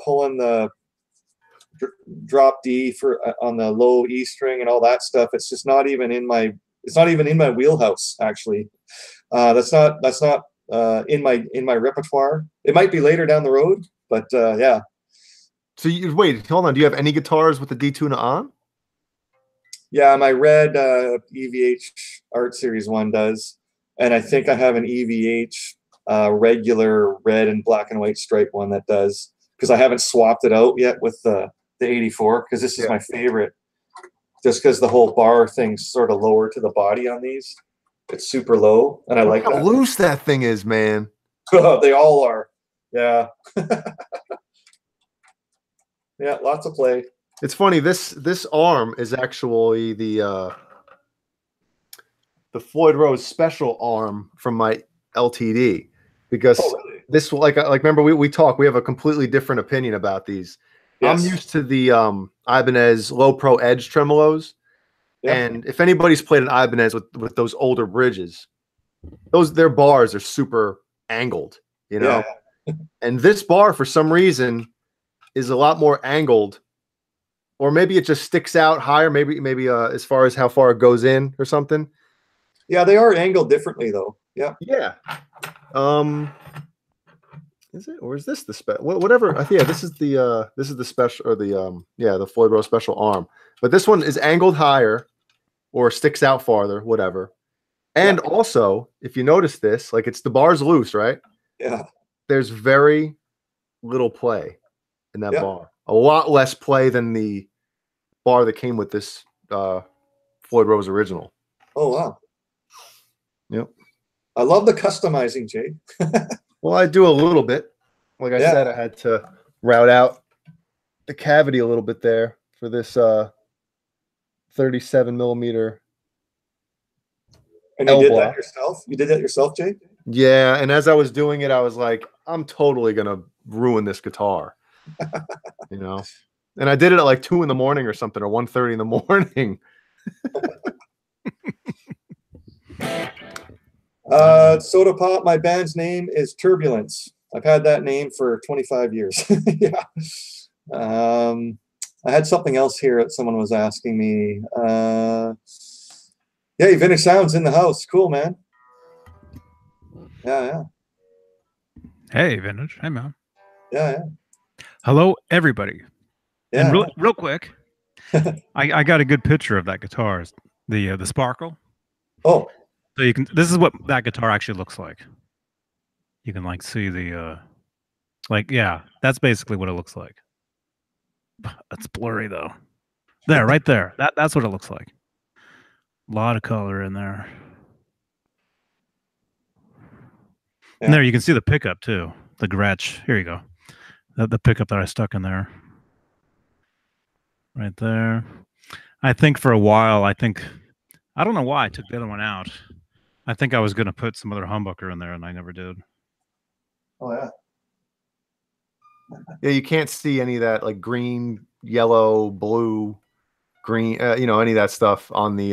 pulling the drop D for on the low E string and all that stuff, it's just not even in my wheelhouse, actually. That's not in my repertoire. It might be later down the road, but yeah. So wait, hold on. Do you have any guitars with the D-Tuna on? Yeah, my red EVH Art Series 1 does, and I think I have an EVH regular red and black and white stripe one that does, because I haven't swapped it out yet with the 84, because this is my favorite, just because the whole bar thing's sort of lower to the body on these. It's super low, and I like how loose that thing is, man. They all are. Yeah. Yeah, lots of play. It's funny, this arm is actually the Floyd Rose special arm from my LTD, because this, like remember we talk, we have a completely different opinion about these. Yes. I'm used to the Ibanez Low Pro Edge tremolos. Yeah. And if anybody's played an Ibanez with those older bridges, their bars are super angled, Yeah. And this bar, for some reason, is a lot more angled, or maybe it just sticks out higher. Maybe as far as how far it goes in or something. Yeah, they are angled differently though. Yeah. Yeah. Is it, or is this the special? Whatever. Yeah, this is the special, or the Floyd Rose special arm. But this one is angled higher, or sticks out farther, whatever. And also, if you notice this, like the bar's loose, right? Yeah. There's very little play in that bar. A lot less play than the bar that came with this Floyd Rose original. Oh, wow. Yep. I love the customizing, Jay. Well, I do a little bit. Like I said, I had to route out the cavity a little bit there for this 37 millimeter. And you did that yourself? You did that yourself, Jay? Yeah, and as I was doing it, I was like, I'm totally gonna ruin this guitar. And I did it at like 2 in the morning or something, or 1:30 in the morning. Soda Pop, my band's name is Turbulence. I've had that name for 25 years. Yeah. I had something else here that someone was asking me. Yeah, Vintage Sound's in the house. Cool, man. Yeah. Hey, Vintage. Hey, man. Yeah. Hello, everybody. Yeah. And real quick, I got a good picture of that guitar, the Sparkle. Oh. So you can. This is what that guitar actually looks like. You can see the, that's basically what it looks like. It's blurry though. There, right there. That's what it looks like. A lot of color in there. Yeah. And there you can see the pickup too. The Gretsch. Here you go. The pickup that I stuck in there. Right there. I think for a while, I don't know why I took the other one out. I think I was going to put some other humbucker in there, and I never did. Oh, yeah. Yeah, you can't see any of that green, yellow, blue green, you know, any of that stuff on the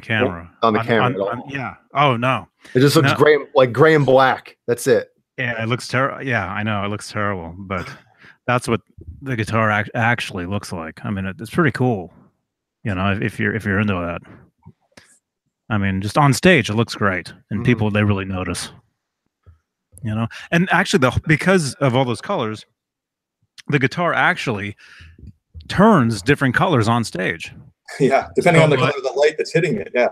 camera. On the camera at all. Yeah. Oh no. It just looks gray, like gray and black. That's it. Yeah, it looks terrible. Yeah, I know it looks terrible, but that's what the guitar actually looks like. I mean, it's pretty cool. You know, if you're into that. I mean, just on stage, it looks great, and people, they really notice. You know, and actually, because of all those colors, the guitar actually turns different colors on stage. Yeah, depending on the color of the light that's hitting it. Yeah.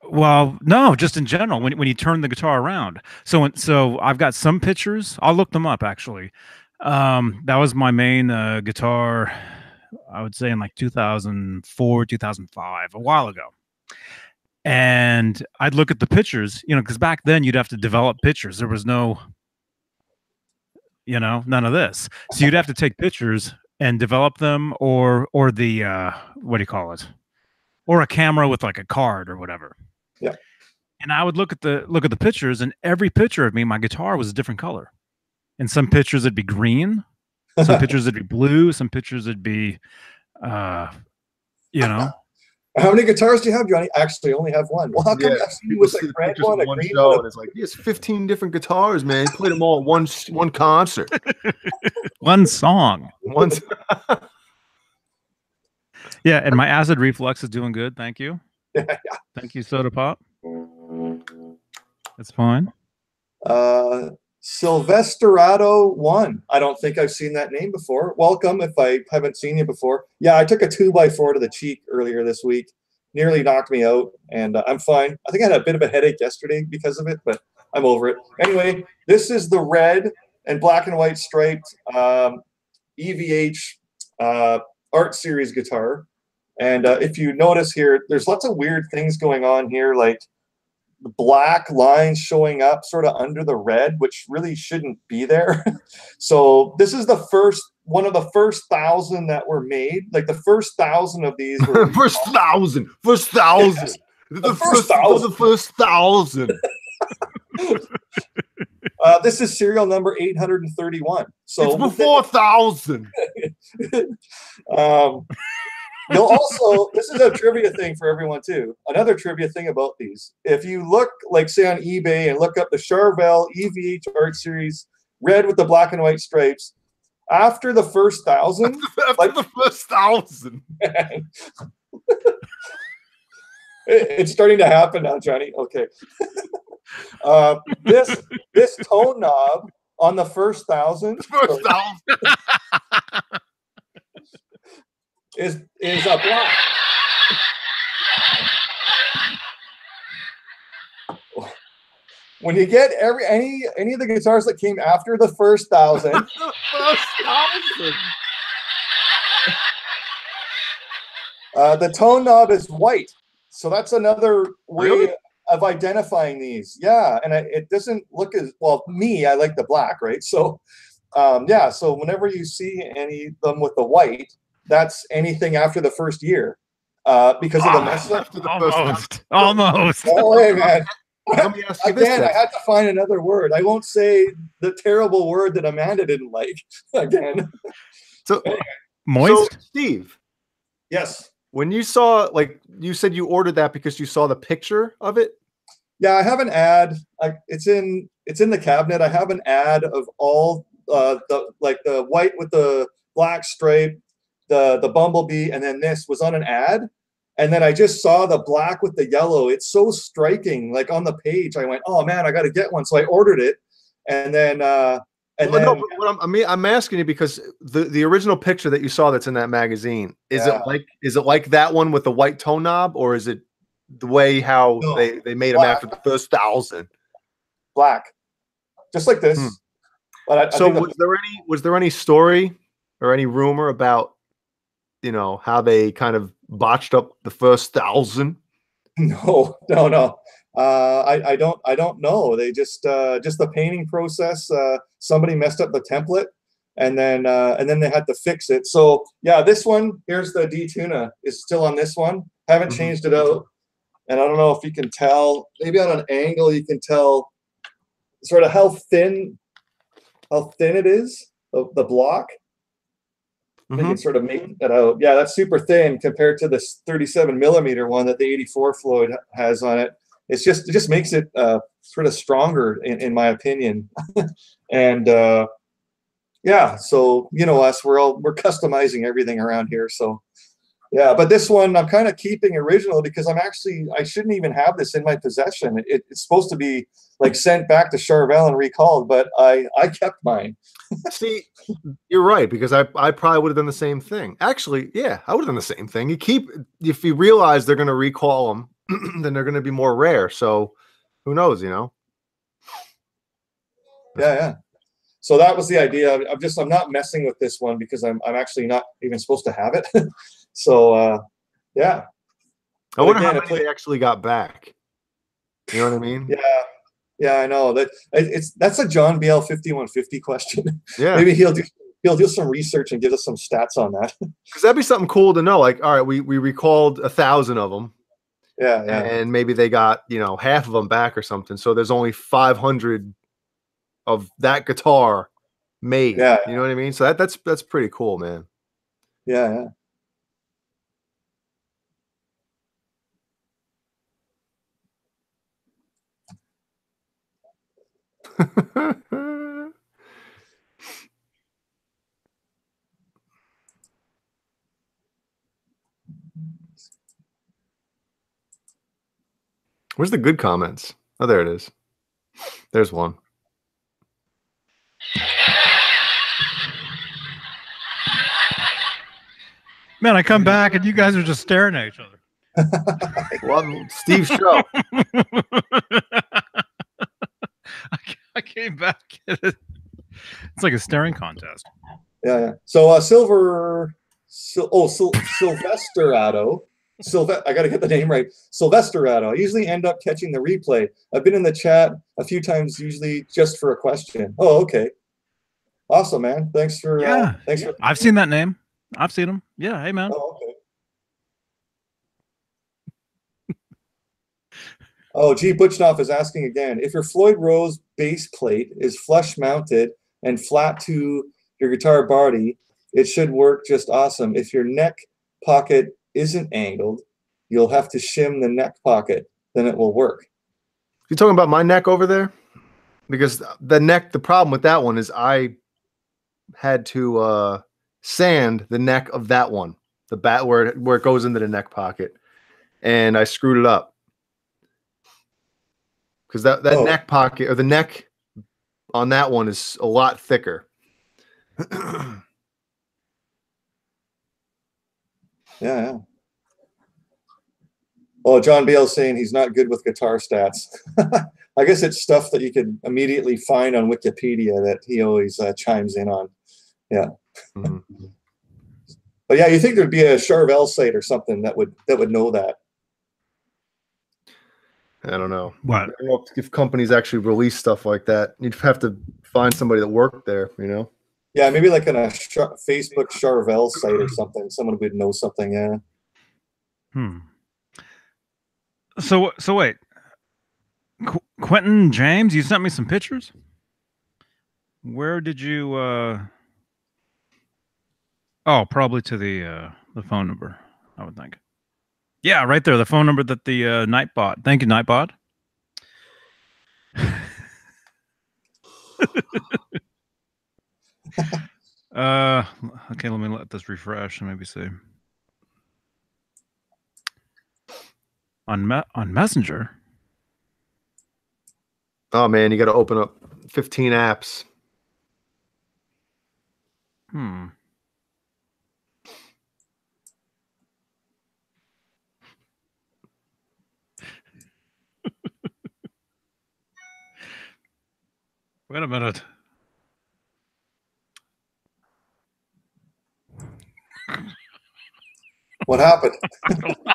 Well, no, just in general, when you turn the guitar around. So I've got some pictures. I'll look them up actually. That was my main guitar, I would say in like 2004, 2005, a while ago. And I'd look at the pictures, you know, because back then you'd have to develop pictures. There was no, you know, none of this. So you'd have to take pictures and develop them, or the what do you call it? Or a camera with like a card or whatever. Yeah. And I would look at the pictures, and every picture of me, my guitar was a different color. In some pictures it'd be green, some pictures it'd be blue, some pictures it'd be you know. How many guitars do you have, Johnny? Actually, I only have one. Well, how come I've seen you with a red one, a green one? And it's like, he has 15 different guitars, man. He played them all at one concert. One song. One. Yeah, and my acid reflux is doing good. Thank you. Yeah. Thank you, Soda Pop. That's fine. Silvesterado 1. I don't think I've seen that name before. Welcome if I haven't seen you before. Yeah, I took a 2x4 to the cheek earlier this week. Nearly knocked me out, and I'm fine. I think I had a bit of a headache yesterday because of it, but I'm over it. Anyway, this is the red and black and white striped EVH Art Series guitar. And if you notice here, there's lots of weird things going on here, like the black lines showing up sort of under the red, which really shouldn't be there. So this is one of the first 1,000 that were made. Like the first 1,000 of these were first 1,000. Yes. The first 1,000. This is serial number 831. So it's before 1,000. You'll also, this is a trivia thing for everyone too. Another trivia thing about these. If you look, like say on eBay and look up the Charvel EVH Art Series red with the black and white stripes, after the first 1,000, after the first 1,000, it's starting to happen now, Johnny. Okay. This tone knob on the first 1,000. Is a black. When you get any of the guitars that came after the first 1,000, the tone knob is white. So that's another way of identifying these. Yeah, and it doesn't look as well. Me, I like the black, right? So, yeah. So whenever you see any of them with the white, that's anything after the first year, because of the mess up. Almost. Oh, hey, man. Let me ask you Again, I had to find another word. I won't say the terrible word that Amanda didn't like again. So, moist? So, Steve. Yes. When you saw, like, you said you ordered that because you saw the picture of it? Yeah, I have an ad. It's in the cabinet. I have an ad of all the white with the black stripe, the bumblebee, and then this was on an ad. And then I just saw the black with the yellow. It's so striking. Like on the page, I went, "Oh man, I got to get one." So I ordered it, and then I'm asking you because the original picture that you saw that's in that magazine, is it like that one with the white tone knob, or is it the way how they made them after the first 1,000? Black, just like this. But was there any story or any rumor about, you know, how they kind of botched up the first 1,000? No. I don't know. They just the painting process. Somebody messed up the template, and then they had to fix it. So yeah, this one here's the D tuna is still on this one. Haven't changed it out, and I don't know if you can tell. Maybe on an angle you can tell sort of how thin it is, the block. They can sort of make that out. Yeah, that's super thin compared to this 37 millimeter one that the 84 Floyd has on it. It just makes it sort of stronger in my opinion. And yeah, so you know us, we're customizing everything around here. So yeah, but this one I'm kind of keeping original because I shouldn't even have this in my possession. It's supposed to be like sent back to Charvel and recalled, but I kept mine. See, you're right, because I probably would have done the same thing. Actually, yeah, I would have done the same thing. If you realize they're going to recall them, then they're going to be more rare. So who knows, you know? Yeah. So that was the idea. I'm not messing with this one because I'm actually not even supposed to have it. So yeah. I wonder how many they actually got back. You know what I mean? Yeah, I know that's a John BL 5150 question. Yeah, maybe he'll do some research and give us some stats on that. Because that'd be something cool to know. Like, all right, we recalled 1,000 of them. Yeah, and maybe they got half of them back or something. So there's only 500 of that guitar made. Yeah, you know what I mean. So that's pretty cool, man. Yeah. Where's the good comments? Oh, there it is. There's one. Man, I come back and you guys are just staring at each other. Well, Steve's show. I came back. It's like a staring contest. Yeah. So Silvesterado. I got to get the name right. Silvesterado. I usually end up catching the replay. I've been in the chat a few times, usually just for a question. Oh, okay. Awesome, man. Thanks for. I've seen that name. I've seen him. Yeah. Hey, man. Oh, okay. Oh, G. Butchnoff is asking again, if your Floyd Rose base plate is flush mounted and flat to your guitar body, it should work just awesome. If your neck pocket isn't angled, you'll have to shim the neck pocket, then it will work. You talking about my neck over there? Because the problem with that one is I had to sand the neck of that one, the bat where it goes into the neck pocket, and I screwed it up. Because that neck pocket, or the neck on that one, is a lot thicker. Yeah. Oh, John Bale's saying he's not good with guitar stats. I guess it's stuff that you can immediately find on Wikipedia that he always chimes in on. Yeah. Mm-hmm. But yeah, you think there'd be a Charvel site or something that would know that. I don't know. What? I don't know if companies actually release stuff like that. You'd have to find somebody that worked there, Yeah, maybe like on a Facebook Charvel site or something. Someone would know something, yeah. So wait. Quentin James, you sent me some pictures? Where did you Oh, probably to the phone number, I would think. Yeah, right there, the phone number that the Nightbot. Thank you, Nightbot. Okay, let me let this refresh and maybe see. On Messenger. Oh man, you got to open up 15 apps. Wait a minute. What happened? I don't know.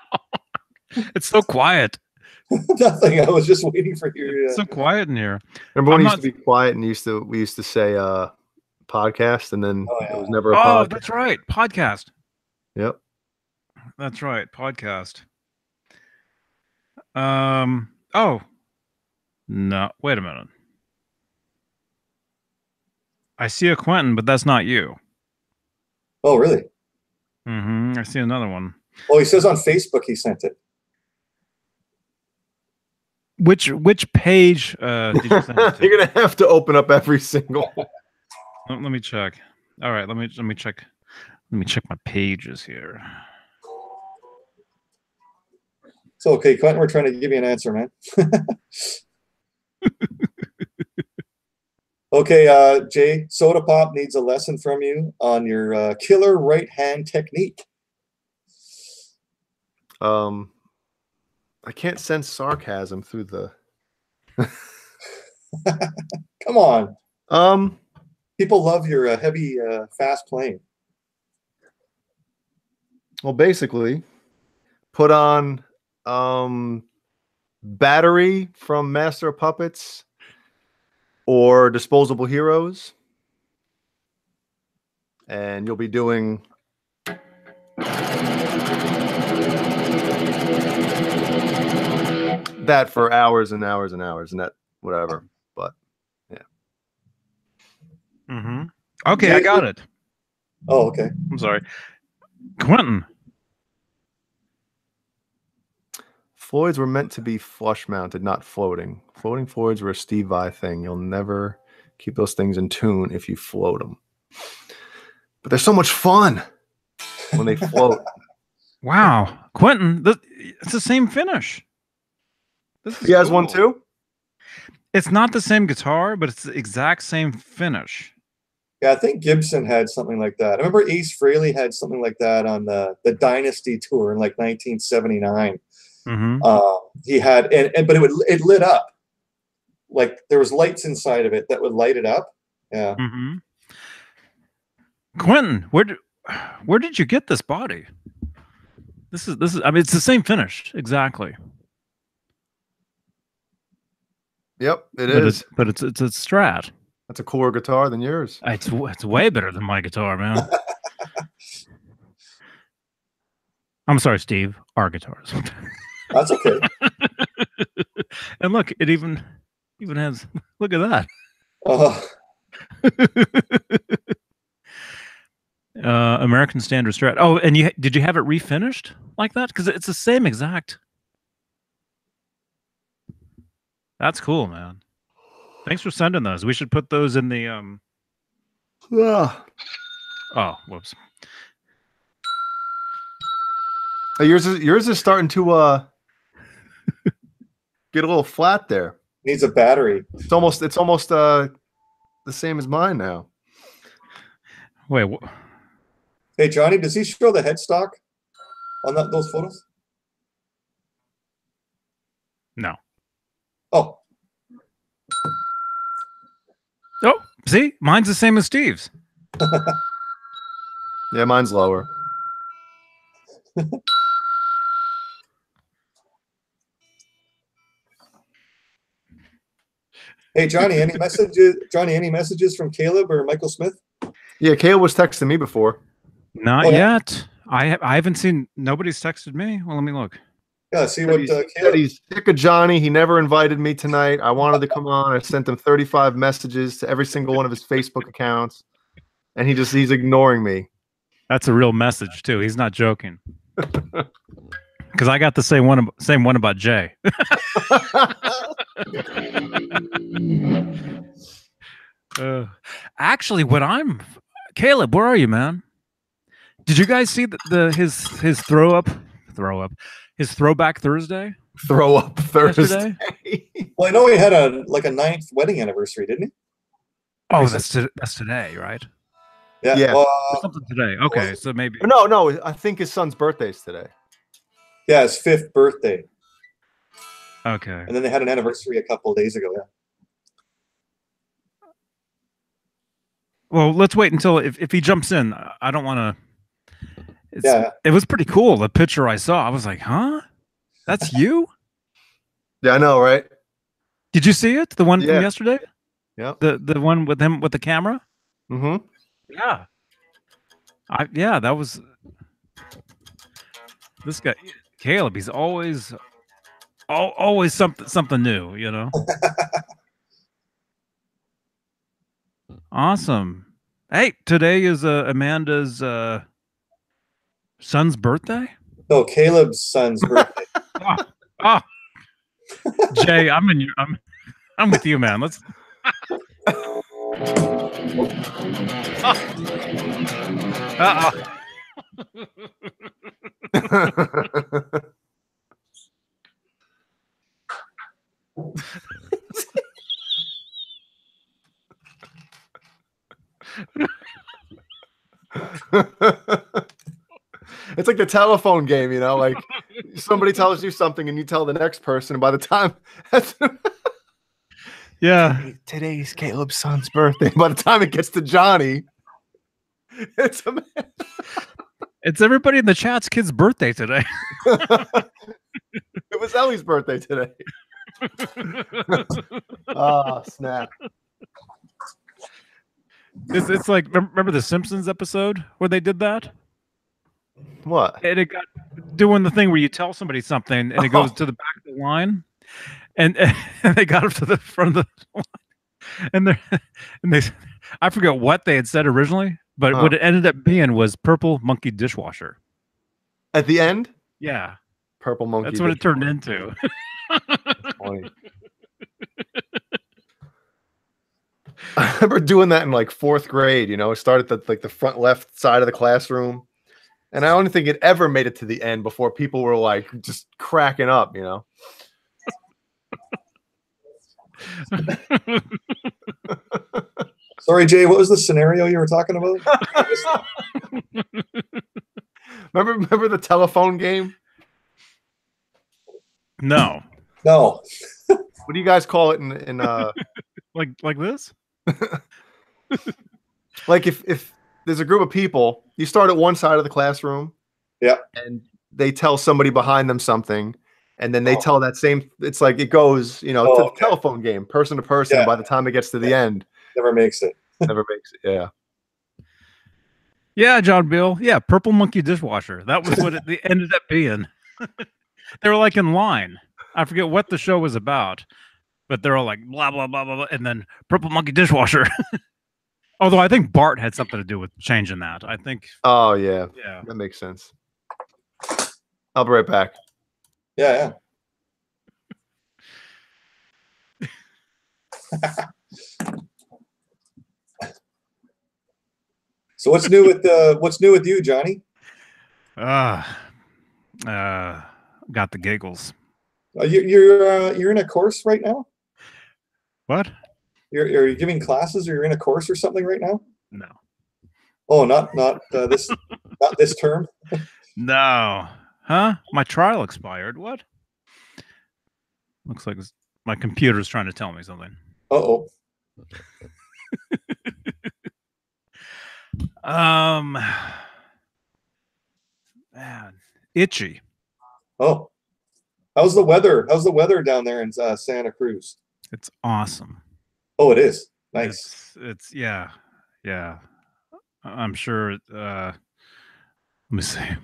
It's so quiet. Nothing. I was just waiting for you. It's so quiet in here. Remember when it used to be quiet and we used to say podcast, and then it was never a podcast? Oh, that's right. Podcast. Yep. That's right. Podcast. Oh. No. Wait a minute. I see a Quentin, but that's not you. Oh, really? I see another one. Oh, he says on Facebook he sent it. Which page did you send it to? You're gonna have to open up every single. Let me check. All right, let me check. Let me check my pages here. It's okay, Quentin. We're trying to give you an answer, man. Okay, Jay, Soda Pop needs a lesson from you on your killer right hand technique. I can't sense sarcasm through the. Come on. People love your heavy, fast playing. Well, basically, put on Battery from Master of Puppets or Disposable Heroes, and you'll be doing that for hours and hours and hours, and that whatever. But yeah. Okay, I got it. Oh, okay. I'm sorry, Quentin. Floyds were meant to be flush mounted, not floating. Floating Floyds were a Steve Vai thing. You'll never keep those things in tune if you float them. But they're so much fun when they float. Wow, Quentin, it's the same finish. He has one too? It's not the same guitar, but it's the exact same finish. Yeah, I think Gibson had something like that. I remember Ace Frehley had something like that on the Dynasty tour in like 1979. He had, but it lit up. Like there was lights inside of it that would light it up. Yeah. Quentin, where did you get this body? This is. I mean, it's the same finish exactly. Yep, it is. But it's a Strat. That's a cooler guitar than yours. It's way better than my guitar, man. I'm sorry, Steve. Our guitars. That's okay. And look, it even has. Look at that. American Standard Strat. Oh, and did you have it refinished like that? Because it's the same exact. That's cool, man. Thanks for sending those. We should put those in the Oh, whoops. Yours is starting to get a little flat there. Needs a battery. It's almost the same as mine now. Wait. Hey, Johnny, does he show the headstock on those photos? No. Oh. Oh, see? Mine's the same as Steve's. Yeah, mine's lower. Hey, Johnny, any messages? Johnny, any messages from Caleb or Michael Smith? Yeah, Caleb was texting me before. Not yet. I haven't seen. Nobody's texted me. Well, let me look. Yeah, see what Caleb. He's sick of Johnny. He never invited me tonight. I wanted to come on. I sent him 35 messages to every single one of his Facebook accounts, and he's ignoring me. That's a real message too. He's not joking. Because I got the same one about Jay. Actually, Caleb, where are you, man? Did you guys see his his throwback Thursday? Throw up Thursday. Well, I know he had a 9th wedding anniversary, didn't he? Oh, that's today, right? Yeah. Yeah. Something today. Okay, so maybe. No. I think his son's birthday's today. Yeah, his 5th birthday. Okay. And then they had an anniversary a couple of days ago. Yeah. Well, let's wait until if he jumps in. I don't want to. Yeah. It was pretty cool. The picture I saw, I was like, "Huh? That's you?" Yeah, I know, right? Did you see it? The one from yesterday? Yeah. The one with him with the camera? Mm-hmm. Yeah. That was this guy, Caleb. He's always something new, you know. Awesome. Hey, today is Amanda's son's birthday. No, Caleb's son's birthday. Oh, Jay, I'm with you, man. Let's. It's like the telephone game, you know, like somebody tells you something and you tell the next person, and by the time Yeah, today's Caleb's son's birthday, by the time it gets to Johnny, it's everybody in the chat's kid's birthday today. It was Ellie's birthday today. Oh, snap. It's like, remember the Simpsons episode where they did that? What? And it got doing the thing where you tell somebody something and it goes to the back of the line, and they got up to the front of the line, and they I forget what they had said originally, but what it ended up being was Purple Monkey Dishwasher. At the end? Yeah. Purple Monkey. That's what it turned into. I remember doing that in like 4th grade, you know. It started at the front left side of the classroom. And I don't think it ever made it to the end before people were like just cracking up, you know. Sorry, Jay, what was the scenario you were talking about? Remember the telephone game? No. No. What do you guys call it in like this? Like if there's a group of people, you start at one side of the classroom, yeah, and they tell somebody behind them something, and then they tell that same. It's like it goes, you know, to the telephone game, person to person. And by the time it gets to the end, never makes it. Never makes it. Yeah. Yeah, John Bill. Yeah, Purple Monkey Dishwasher. That was what it ended up being. They were like in line. I forget what the show was about, but they're all like blah blah blah blah, blah and then Purple Monkey Dishwasher. Although I think Bart had something to do with changing that. I think. Oh yeah, yeah, that makes sense. I'll be right back. Yeah, yeah. So what's new with you, Johnny? Got the giggles. You're in a course right now? What? Are you giving classes, or you're in a course or something right now? No. Oh, not this not this term? No. Huh? My trial expired. What? Looks like my computer's trying to tell me something. Uh-oh. Man, itchy. Oh. How's the weather? How's the weather down there in Santa Cruz? It's awesome. Oh, it is. Nice. It's yeah. I'm sure. Let me see. I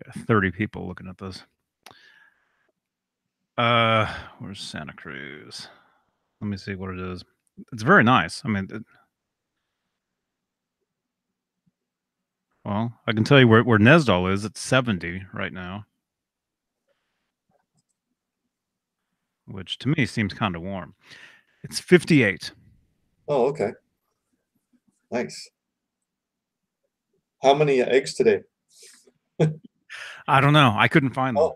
got 30 people looking at this. Where's Santa Cruz? Let me see what it is. It's very nice. I mean, well, I can tell you where Nesdal is. It's 70 right now, which to me seems kind of warm. It's 58. Oh, okay. Nice. How many eggs today? I don't know. I couldn't find them. Oh.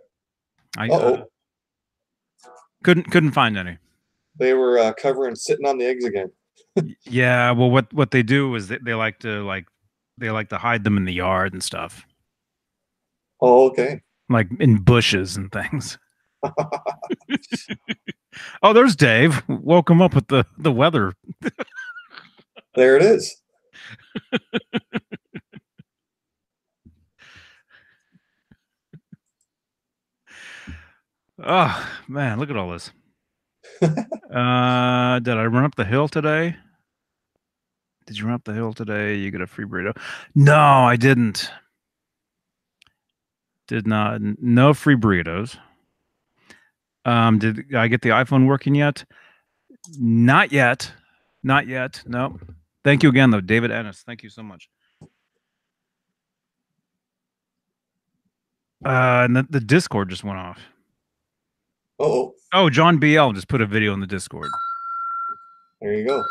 I couldn't find any. They were sitting on the eggs again. Yeah. Well, what they do is they like to hide them in the yard and stuff. Oh, okay. Like in bushes and things. Oh, there's Dave. Woke him up with the weather. There it is. Oh man, look at all this. Did I run up the hill today? Did you run up the hill today? You get a free burrito? No, I didn't. Did not. No free burritos. Did I get the iPhone working yet? Not yet. Not yet. Nope. Thank you again, though, David Ennis. Thank you so much. And the Discord just went off. Oh, Oh, John BL just put a video in the Discord. there you go.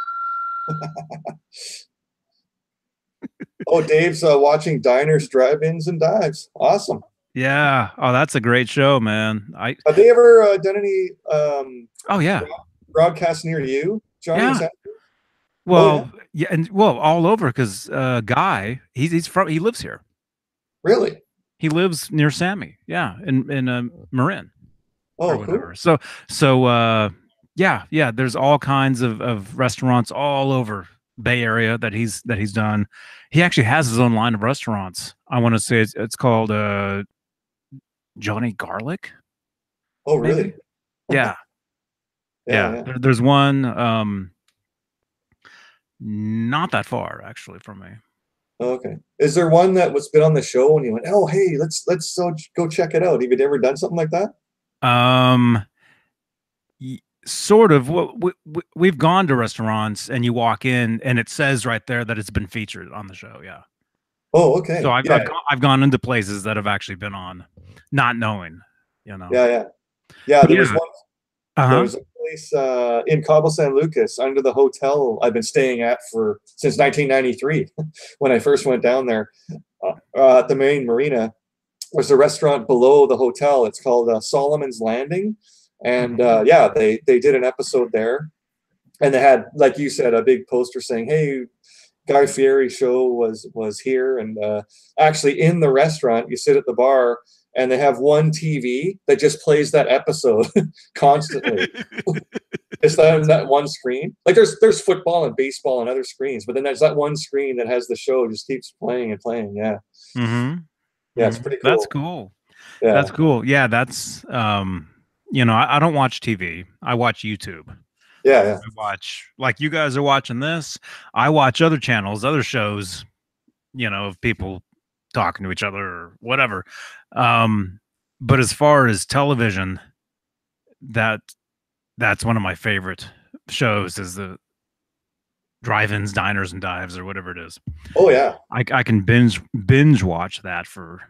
Oh, Dave's watching Diners, Drive-Ins, and Dives. Awesome. Yeah. Oh, that's a great show, man. Have they ever done any Oh yeah. broadcasts near you, Johnny? Yeah. Well, yeah, and well, all over because Guy, he lives here. Really? He lives near Sammy. Yeah, in Marin. Oh, or whatever. cool. So yeah. There's all kinds of restaurants all over Bay Area that he's done. He actually has his own line of restaurants. I want to say it's called Johnny Garlic. Oh, really? Maybe? Yeah. Yeah. There's one not that far actually from me. Okay. Is there one that was been on the show and you went, oh, hey, let's go check it out? Have you ever done something like that? Sort of. Well, we've gone to restaurants and you walk in and it says right there that it's been featured on the show. Yeah. Oh, okay. So I've gone into places that have actually been on, not knowing, you know. Yeah. There was one. There was a place in Cabo San Lucas under the hotel I've been staying at since 1993 when I first went down there at the main marina. There's a restaurant below the hotel. It's called Solomon's Landing. And they did an episode there. And they had, like you said, a big poster saying, hey, Guy Fieri show was here. And actually in the restaurant, you sit at the bar and they have one TV that just plays that episode constantly. It's that one screen. Like there's football and baseball and other screens, but then there's that one screen that has the show, just keeps playing and playing. Yeah. Mm-hmm. Yeah, it's pretty cool. That's cool. Yeah. That's cool. Yeah, that's you know, I don't watch TV. I watch YouTube. Yeah. I watch, like you guys are watching this. I watch other channels, other shows, you know, of people talking to each other or whatever. But as far as television, that's one of my favorite shows is the drive-ins, diners, and dives, or whatever it is. Oh yeah. I can binge watch that for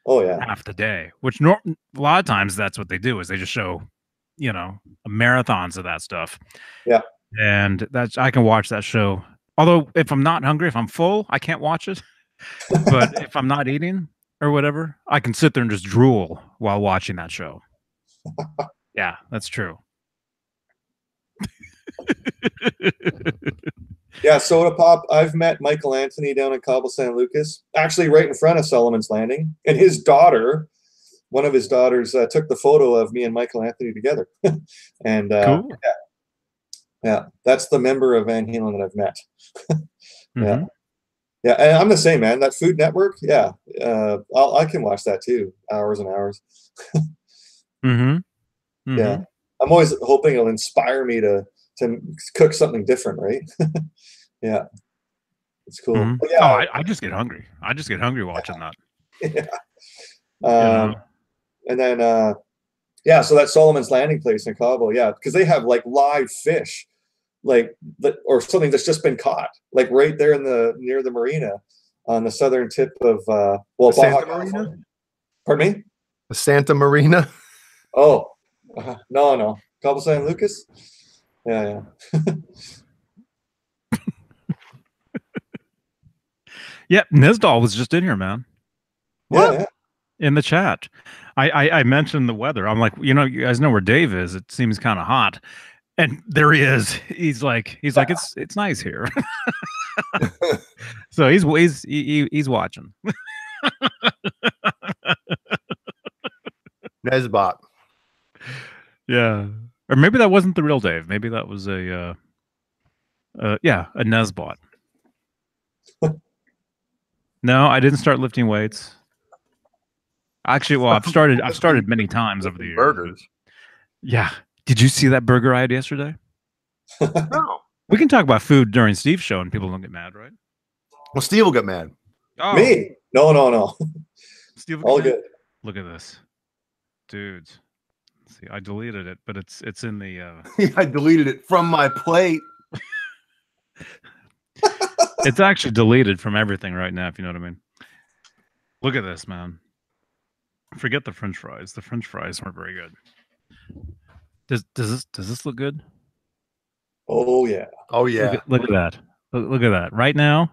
half the day, which a lot of times that's what they do is they just show, you know, marathons of that stuff. Yeah. And I can watch that show. Although if I'm not hungry, if I'm full, I can't watch it. But if I'm not eating or whatever, I can sit there and just drool while watching that show. Yeah, that's true. Yeah, Soda Pop. I've met Michael Anthony down in Cabo San Lucas, actually right in front of Solomon's Landing. And his daughter, one of his daughters, took the photo of me and Michael Anthony together. And cool. Yeah, that's the member of Van Halen that I've met. Yeah, and I'm the same, man. That Food Network, yeah, I can watch that too, hours and hours. Yeah, I'm always hoping it'll inspire me to cook something different, right? Yeah, it's cool. Yeah, oh, I just get hungry. I just get hungry watching that. Yeah. And then so that's Solomon's Landing place in Cabo, yeah, because they have like live fish, like or something that's just been caught, like right there near the marina on the southern tip of Baja California. Pardon me? The Santa Marina? Oh, no, Cabo San Lucas. Yeah. Yep, Nizdal was just in here, man. Yeah. In the chat. I mentioned the weather. I'm like, you know, you guys know where Dave is. It seems kind of hot. And there he is. He's like, it's nice here. So he's watching. Nesbot. Yeah. Or maybe that wasn't the real Dave. Maybe that was a Nesbot. No, I didn't start lifting weights. Actually, well, I've started many times over the years. Burgers. Yeah. Did you see that burger I had yesterday? No. We can talk about food during Steve's show and people don't get mad, right? Well, Steve will get mad. Oh. Me? No. Steve all good. Look at this. Dudes. See, I deleted it, but it's in the I deleted it from my plate. It's actually deleted from everything right now, if you know what I mean. Look at this, man. Forget the French fries. The French fries weren't very good. Does this look good? Oh yeah. Oh yeah. Look at that. Look at that. Right now,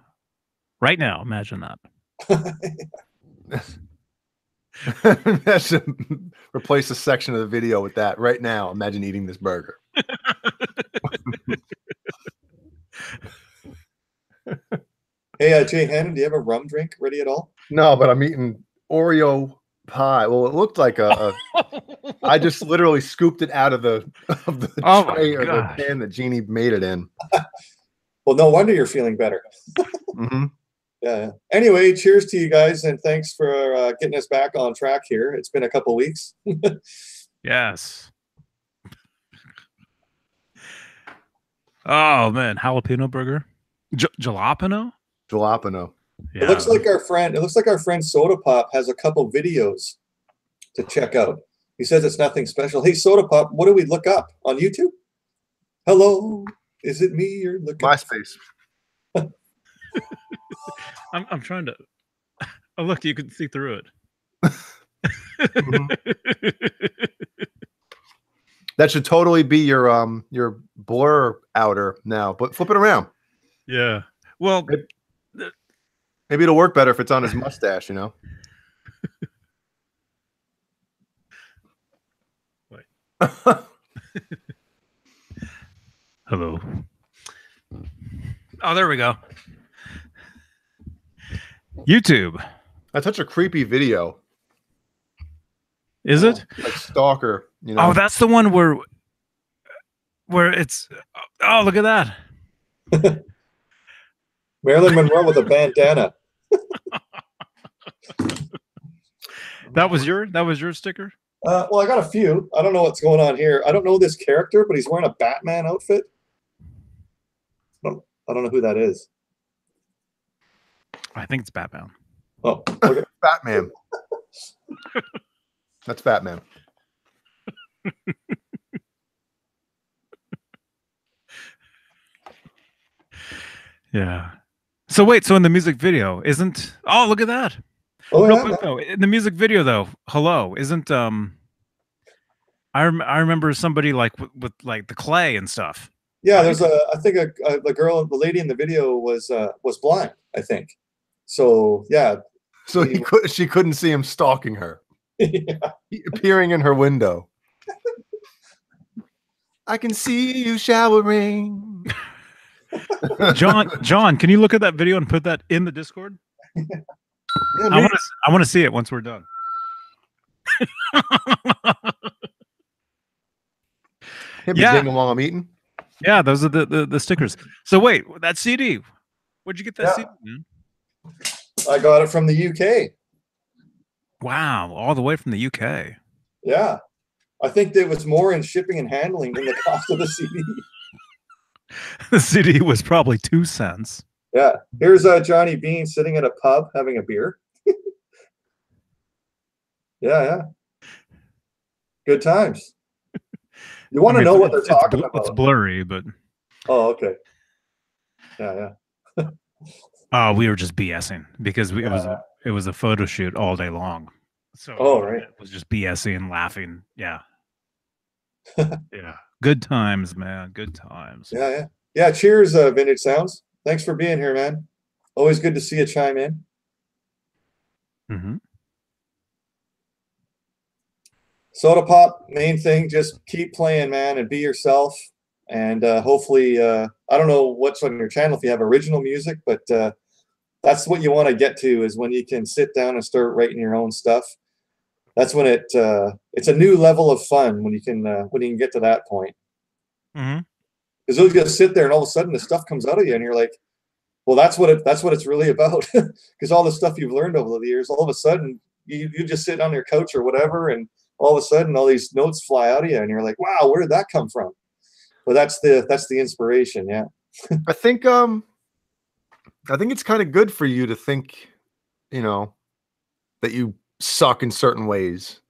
imagine that. Replace a section of the video with that right now. Imagine eating this burger. Hey, Jay Hannon, do you have a rum drink ready at all? No, but I'm eating Oreo pie. Well, it looked like a I just literally scooped it out of the tray or the pan that Jeannie made it in. Well, no wonder you're feeling better. Mm-hmm. Yeah. Anyway, cheers to you guys, and thanks for getting us back on track here. It's been a couple weeks. Yes. Oh man, jalapeno burger, jalapeno. Jalapeno. Yeah. It looks like our friend Soda Pop has a couple videos to check out. He says it's nothing special. Hey, Soda Pop, what do we look up on YouTube? Hello, is it me you're looking? MySpace. I'm trying to. Oh look, you can see through it. That should totally be your blur outer now, but flip it around. Yeah. Well, maybe it'll work better if it's on his mustache, you know. Wait. Hello. Oh, there we go. YouTube. That's such a creepy video. Is it? Like stalker, you know. Oh, that's the one where it's. Oh, look at that. Marilyn Monroe with a bandana. That was your sticker? Well, I got a few. I don't know what's going on here. I don't know this character, but he's wearing a Batman outfit. I don't know who that is. I think it's Batman. Oh, okay. Batman. That's Batman. Yeah. So wait, so in the music video, isn't oh look at that. Oh, Real yeah, quick though, in the music video though, hello, isn't I remember somebody like with like the clay and stuff. yeah. There's I think the lady in the video was blind, I think. So yeah. So she couldn't see him stalking her. Yeah. Appearing in her window. I can see you showering. John, can you look at that video and put that in the Discord? Yeah, I want to see it once we're done. Yeah, while I'm eating. Yeah, those are the stickers. So wait, that CD. Where'd you get that CD, man? I got it from the UK. Wow, all the way from the UK. Yeah. I think there was more in shipping and handling than the cost of the CD. The CD was probably 2 cents. Yeah. Here's Johnny Beane sitting at a pub having a beer. Yeah. Good times. You want to know what they're talking about. It's blurry, but... Oh, okay. Yeah. Oh, we were just BSing because it was a photo shoot all day long. So right. It was just BSing and laughing. Yeah. Yeah. Good times, man. Good times. Yeah. Cheers, Vintage Sounds. Thanks for being here, man. Always good to see you chime in. Mm-hmm. Soda Pop, main thing, just keep playing, man, and be yourself. And hopefully, I don't know what's on your channel if you have original music, but that's what you want to get to, is when you can sit down and start writing your own stuff. That's when it's a new level of fun when you can get to that point. Mm-hmm. Because you'll just sit there and all of a sudden the stuff comes out of you and you're like, well, that's what it's really about. Because all the stuff you've learned over the years, all of a sudden you just sit on your couch or whatever, and all of a sudden all these notes fly out of you and you're like, wow, where did that come from? But that's the inspiration. Yeah. I think it's kind of good for you to think, that you suck in certain ways,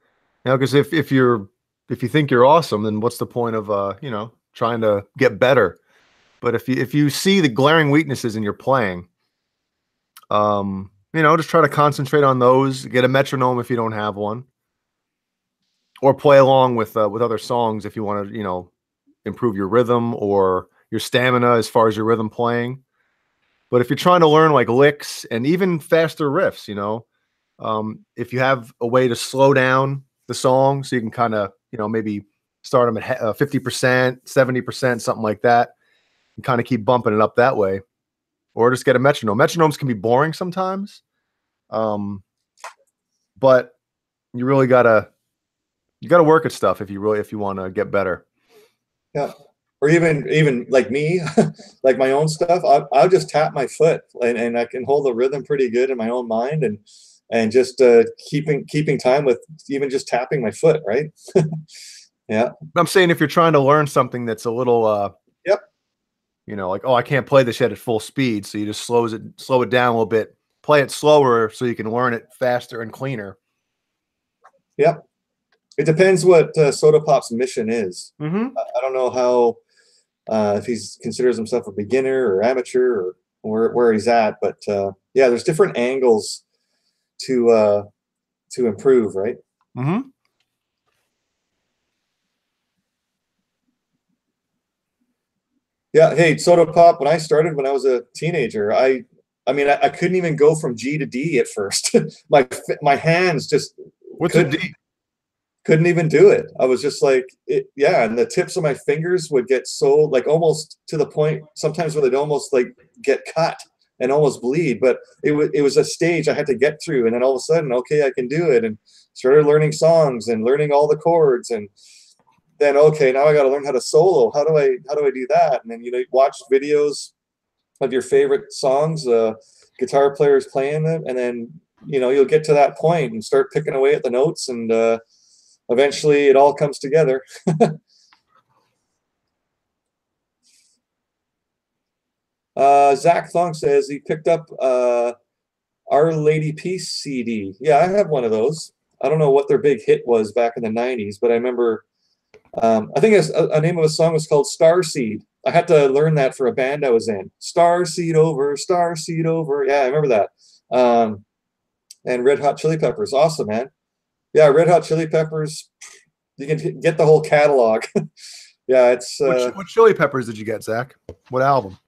because if you think you're awesome, then what's the point of trying to get better? But if you see the glaring weaknesses in your playing, You know, just try to concentrate on those. Get a metronome if you don't have one, or play along with other songs if you want to, you know, improve your rhythm or your stamina as far as your rhythm playing. But if you're trying to learn like licks and even faster riffs, you know, if you have a way to slow down the song so you can kind of, you know, maybe start them at 50%, 70%, something like that, and kind of keep bumping it up that way, or just get a metronome. Metronomes can be boring sometimes, but you really gotta work at stuff if you want to get better. Yeah. Or even like me, like my own stuff, I'll just tap my foot and I can hold the rhythm pretty good in my own mind, and just keeping time with even just tapping my foot, right? Yeah. I'm saying if you're trying to learn something that's a little yep, you know, like, oh, I can't play this yet at full speed, so you just slow it down a little bit, play it slower so you can learn it faster and cleaner. Yep. It depends what Soda Pop's mission is. Mm-hmm. I don't know how if he considers himself a beginner or amateur or where he's at, but yeah, there's different angles to improve, right? Mm-hmm. Yeah. Hey, Soda Pop, when I started when I was a teenager, I mean, I couldn't even go from G to D at first. my hands just What's a D? couldn't even do it. I was just like, yeah, and the tips of my fingers would get so like almost to the point sometimes where they'd almost like get cut and almost bleed. But it was a stage I had to get through, and then all of a sudden, okay, I can do it, and started learning songs and learning all the chords, and then okay, now I got to learn how to solo. How do I do that? And then, you know, watch videos of your favorite songs, guitar players playing them, and then, you know, you'll get to that point and start picking away at the notes, and eventually it all comes together. Zach Thong says he picked up Our Lady Peace CD. Yeah, I have one of those. I don't know what their big hit was back in the 90s, but I remember I think a name of a song was called Starseed. I had to learn that for a band I was in. Starseed over, Starseed over. Yeah, I remember that. And Red Hot Chili Peppers. Awesome, man. Yeah, Red Hot Chili Peppers. You can get the whole catalog. Yeah, it's. What Chili Peppers did you get, Zach? What album?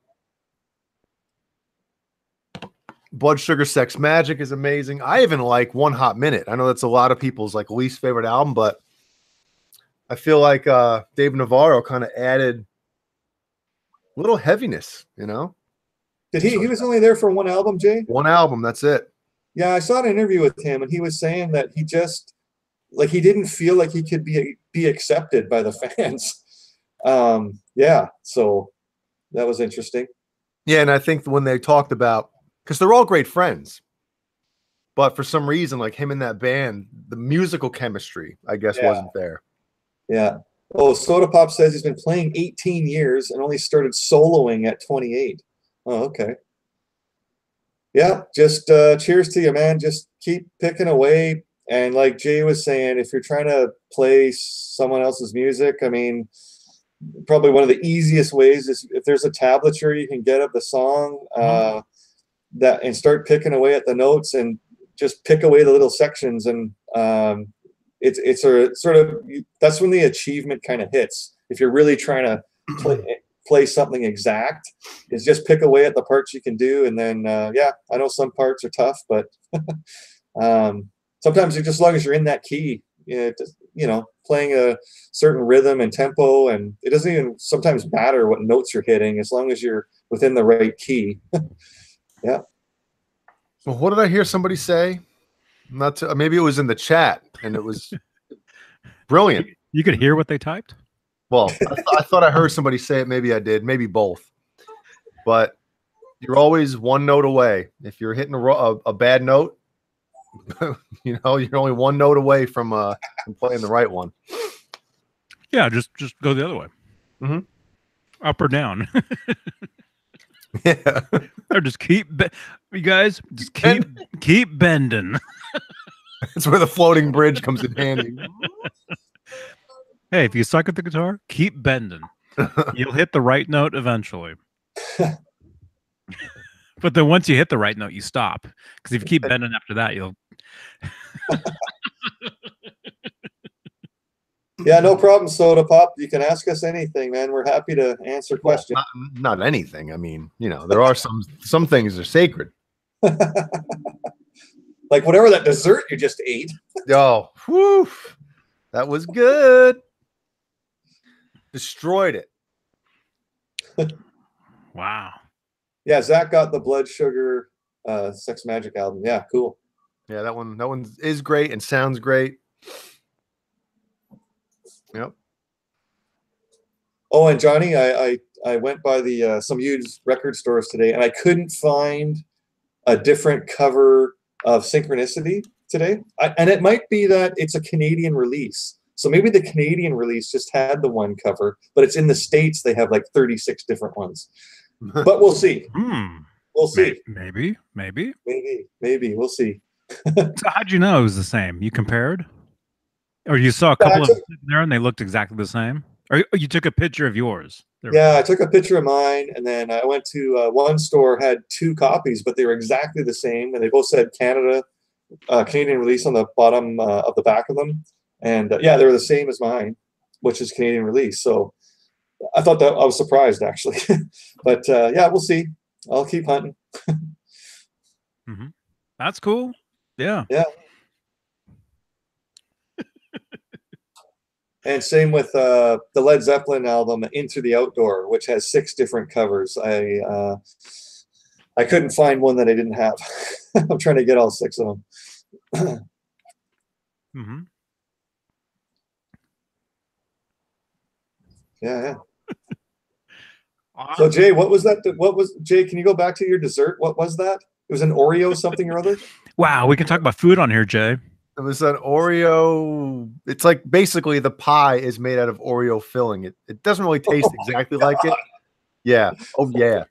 Blood Sugar Sex Magic is amazing. I even like One Hot Minute. I know that's a lot of people's like least favorite album, but I feel like Dave Navarro kind of added a little heaviness, you know? Did he was only there for one album, Jay? One album, that's it. Yeah, I saw an interview with him, and he was saying that he just like he didn't feel like he could be accepted by the fans. Yeah, so that was interesting. Yeah, and I think when they talked about, because they're all great friends, but for some reason, like him in that band, the musical chemistry, I guess, wasn't there. Yeah. Oh, Soda Pop says he's been playing 18 years and only started soloing at 28. Oh, okay. Yeah, just cheers to you, man. Just keep picking away. And like Jay was saying, if you're trying to play someone else's music, I mean, probably one of the easiest ways is if there's a tablature you can get of the song, and start picking away at the notes and just pick away the little sections, and it's a sort of, that's when the achievement kind of hits. If you're really trying to play something exact, is just pick away at the parts you can do, and then yeah, I know some parts are tough, but sometimes just as long as you're in that key, you know, playing a certain rhythm and tempo, and it doesn't even sometimes matter what notes you're hitting as long as you're within the right key. Yeah. Well, what did I hear somebody say? Maybe it was in the chat, and it was brilliant. You could hear what they typed? Well, I thought I heard somebody say it. Maybe I did. Maybe both. But you're always one note away. If you're hitting a bad note, you know, you're only one note away from playing the right one. Yeah, just go the other way. Mm-hmm. Up or down. Yeah. Or just you guys just keep bending. That's where the floating bridge comes in handy. Hey, if you suck at the guitar, keep bending. You'll hit the right note eventually. But then once you hit the right note, you stop. Because if you keep bending after that, you'll. Yeah, no problem, Soda Pop. You can ask us anything, man. We're happy to answer questions. Not anything. I mean, there are some things are sacred. Like whatever that dessert you just ate. Oh, whew, that was good. Destroyed it. Wow. Yeah, Zach got the Blood Sugar Sex Magic album. Yeah, cool. Yeah, that one is great and sounds great. Yep. Oh, and Johnny, I went by the some used record stores today, and I couldn't find a different cover of Synchronicity today. And it might be that it's a Canadian release. So maybe the Canadian release just had the one cover, but it's in the States. They have like 36 different ones. But we'll see. We'll see. Maybe. We'll see. So how'd you know it was the same? You compared? Or you saw a couple of them there and they looked exactly the same? Or you took a picture of yours? Yeah, I took a picture of mine, and then I went to one store, had 2 copies, but they were exactly the same, and they both said Canadian release on the bottom of the back of them. And yeah, they were the same as mine, which is Canadian release. So I thought that I was surprised, actually. But yeah, we'll see. I'll keep hunting. That's cool. Yeah. Yeah. And same with the Led Zeppelin album, Into the Outdoor, which has 6 different covers. I couldn't find one that I didn't have. I'm trying to get all 6 of them. Yeah. So Jay, what was that? Jay? Can you go back to your dessert? What was that? It was an Oreo something or other. Wow, we can talk about food on here, Jay. It was an Oreo. It's like basically the pie is made out of Oreo filling. It doesn't really taste exactly like it. Yeah. Oh yeah.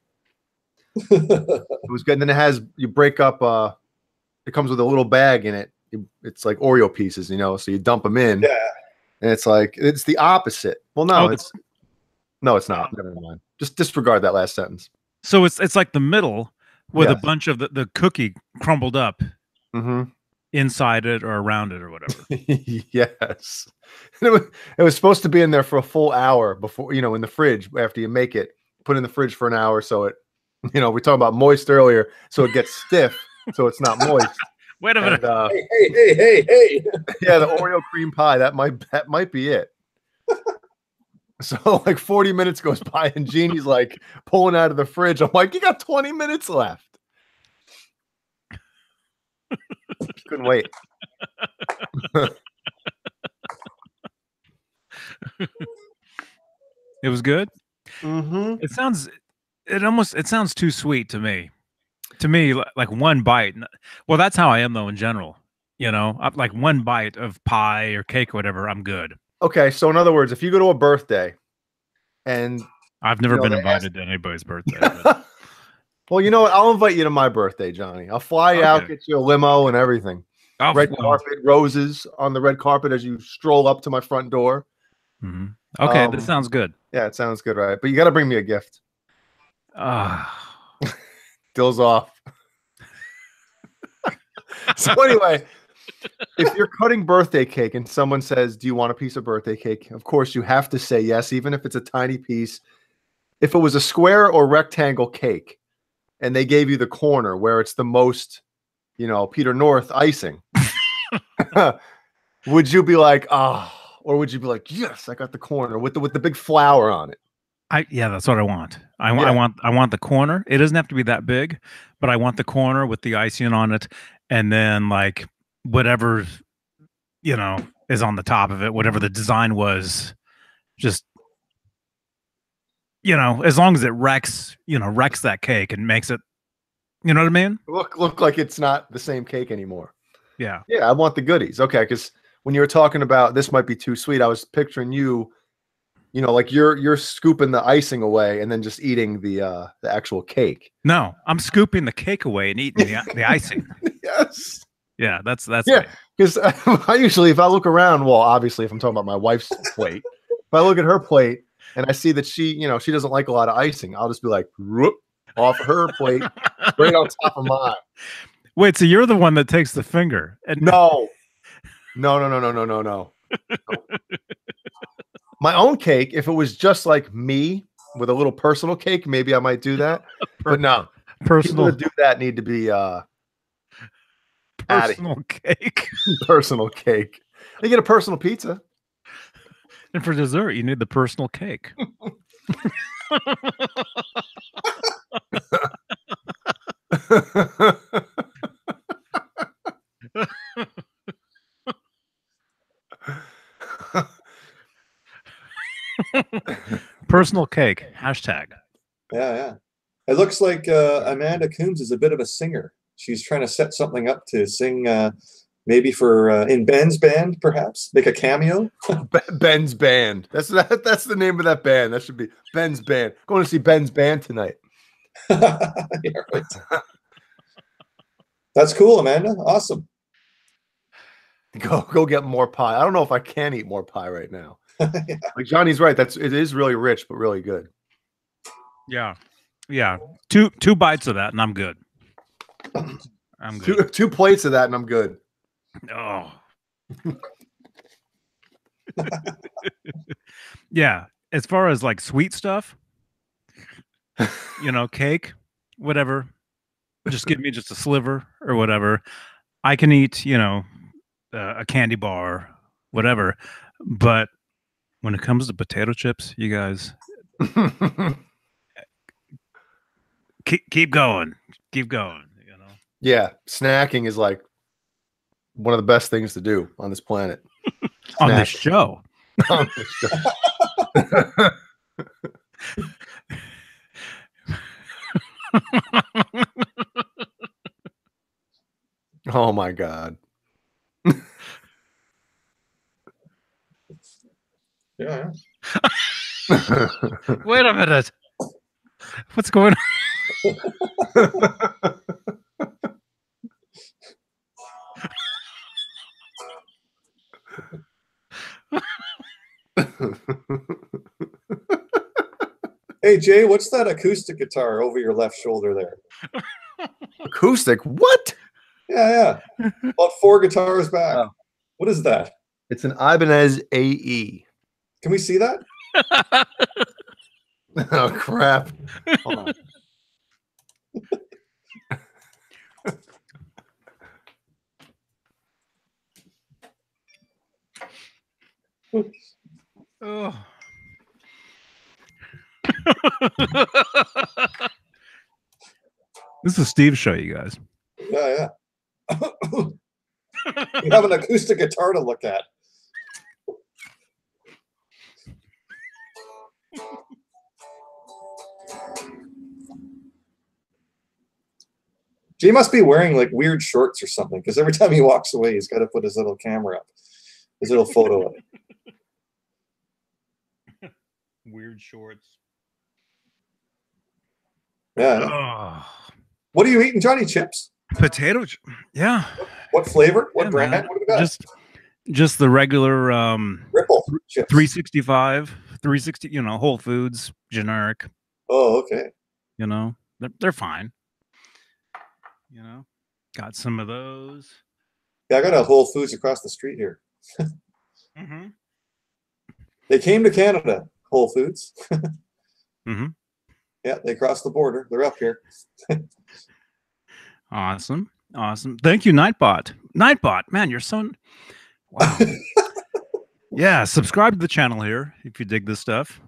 It was good. And then you break up. It comes with a little bag in it. It's like Oreo pieces, so you dump them in. Yeah. And it's like it's the opposite. Well, no, it's not. Never mind. Just disregard that last sentence. So it's like the middle with a bunch of the cookie crumbled up. Inside it or around it or whatever. Yes. It was supposed to be in there for a full hour before, in the fridge after you make it. Put it in the fridge for an hour so it, we talked about moist earlier, so it gets stiff, so it's not moist. Wait a minute. Hey. Yeah, the Oreo cream pie, that might be it. So like 40 minutes goes by and Jeannie's like pulling out of the fridge. I'm like, you got 20 minutes left. Couldn't wait. It was good. It sounds too sweet to me. To me, like one bite. Well, that's how I am though in general. Like one bite of pie or cake or whatever, I'm good. Okay, so in other words, if you go to a birthday, and I've never been invited to anybody's birthday. Well, you know what? I'll invite you to my birthday, Johnny. I'll fly you out, get you a limo and everything. Red carpet, roses on the red carpet as you stroll up to my front door. Okay, this sounds good. Yeah, it sounds good, right? But you got to bring me a gift. Deal's off. So anyway, if you're cutting birthday cake and someone says, do you want a piece of birthday cake? Of course, you have to say yes, even if it's a tiny piece. If it was a square or rectangle cake, and they gave you the corner where it's the most, Peter North icing, would you be like, or would you be like, yes, I got the corner with the big flower on it? Yeah, that's what I want. I want the corner. It doesn't have to be that big, but I want the corner with the icing on it, and then like whatever is on the top of it, whatever the design was, just as long as it wrecks that cake and makes it, you know what I mean? Look like it's not the same cake anymore. Yeah. Yeah, I want the goodies. Okay, because when you were talking about this might be too sweet, I was picturing you, like you're scooping the icing away and then just eating the actual cake. No, I'm scooping the cake away and eating the icing. Yes. Yeah, that's yeah. Because I usually, if I look around, well, obviously, if I'm talking about my wife's plate, if I look at her plate and I see that she doesn't like a lot of icing, I'll just be like, whoop. off her plate, right on top of mine. Wait, so you're the one that takes the finger? And No. My own cake, if it was just like me with a little personal cake, maybe I might do that. But no, people that do that need to be personal cake. Personal cake. You get a personal pizza. And for dessert, you need the personal cake. Personal cake. Hashtag. Yeah. It looks like Amanda Coombs is a bit of a singer. She's trying to set something up to sing, maybe for in Ben's band, perhaps make a cameo. Ben's band. That's the name of that band. That should be Ben's band. Going to see Ben's band tonight. Yeah, right. That's cool, Amanda. Awesome. Go get more pie. I don't know if I can eat more pie right now. Yeah. Like Johnny's right. It is really rich, but really good. Yeah. Two bites of that, and I'm good. I'm good. Two plates of that, and I'm good. Oh. Yeah. As far as like sweet stuff, cake, whatever. Just give me just a sliver or whatever. I can eat, a candy bar, whatever. But when it comes to potato chips, you guys keep going. Keep going. Yeah. Snacking is like one of the best things to do on this planet. On this show. On this show. Oh my God. Yeah. Wait a minute. What's going on? Hey Jay, what's that acoustic guitar over your left shoulder there? Acoustic? What? Yeah. About 4 guitars back. Oh. What is that? It's an Ibanez AE. Can we see that? Oh crap. Hold on. Oh. This is Steve's show, you guys. Yeah. You have an acoustic guitar to look at. Jay must be wearing like weird shorts or something, because every time he walks away, he's got to put his little camera up, his little photo up. Weird shorts. Yeah. Oh. What are you eating, Johnny? Chips? Potato. Yeah. What flavor? What brand? Man. What do we got? Just the regular Ripple chips. 365, 360. Whole Foods, generic. Oh, okay. They're fine. Got some of those. Yeah, I got a Whole Foods across the street here. Mm-hmm. They came to Canada, Whole Foods. Mm-hmm. Yeah, they crossed the border. They're up here. Awesome. Thank you, Nightbot. Nightbot, man, you're so... Wow. Yeah, subscribe to the channel here if you dig this stuff.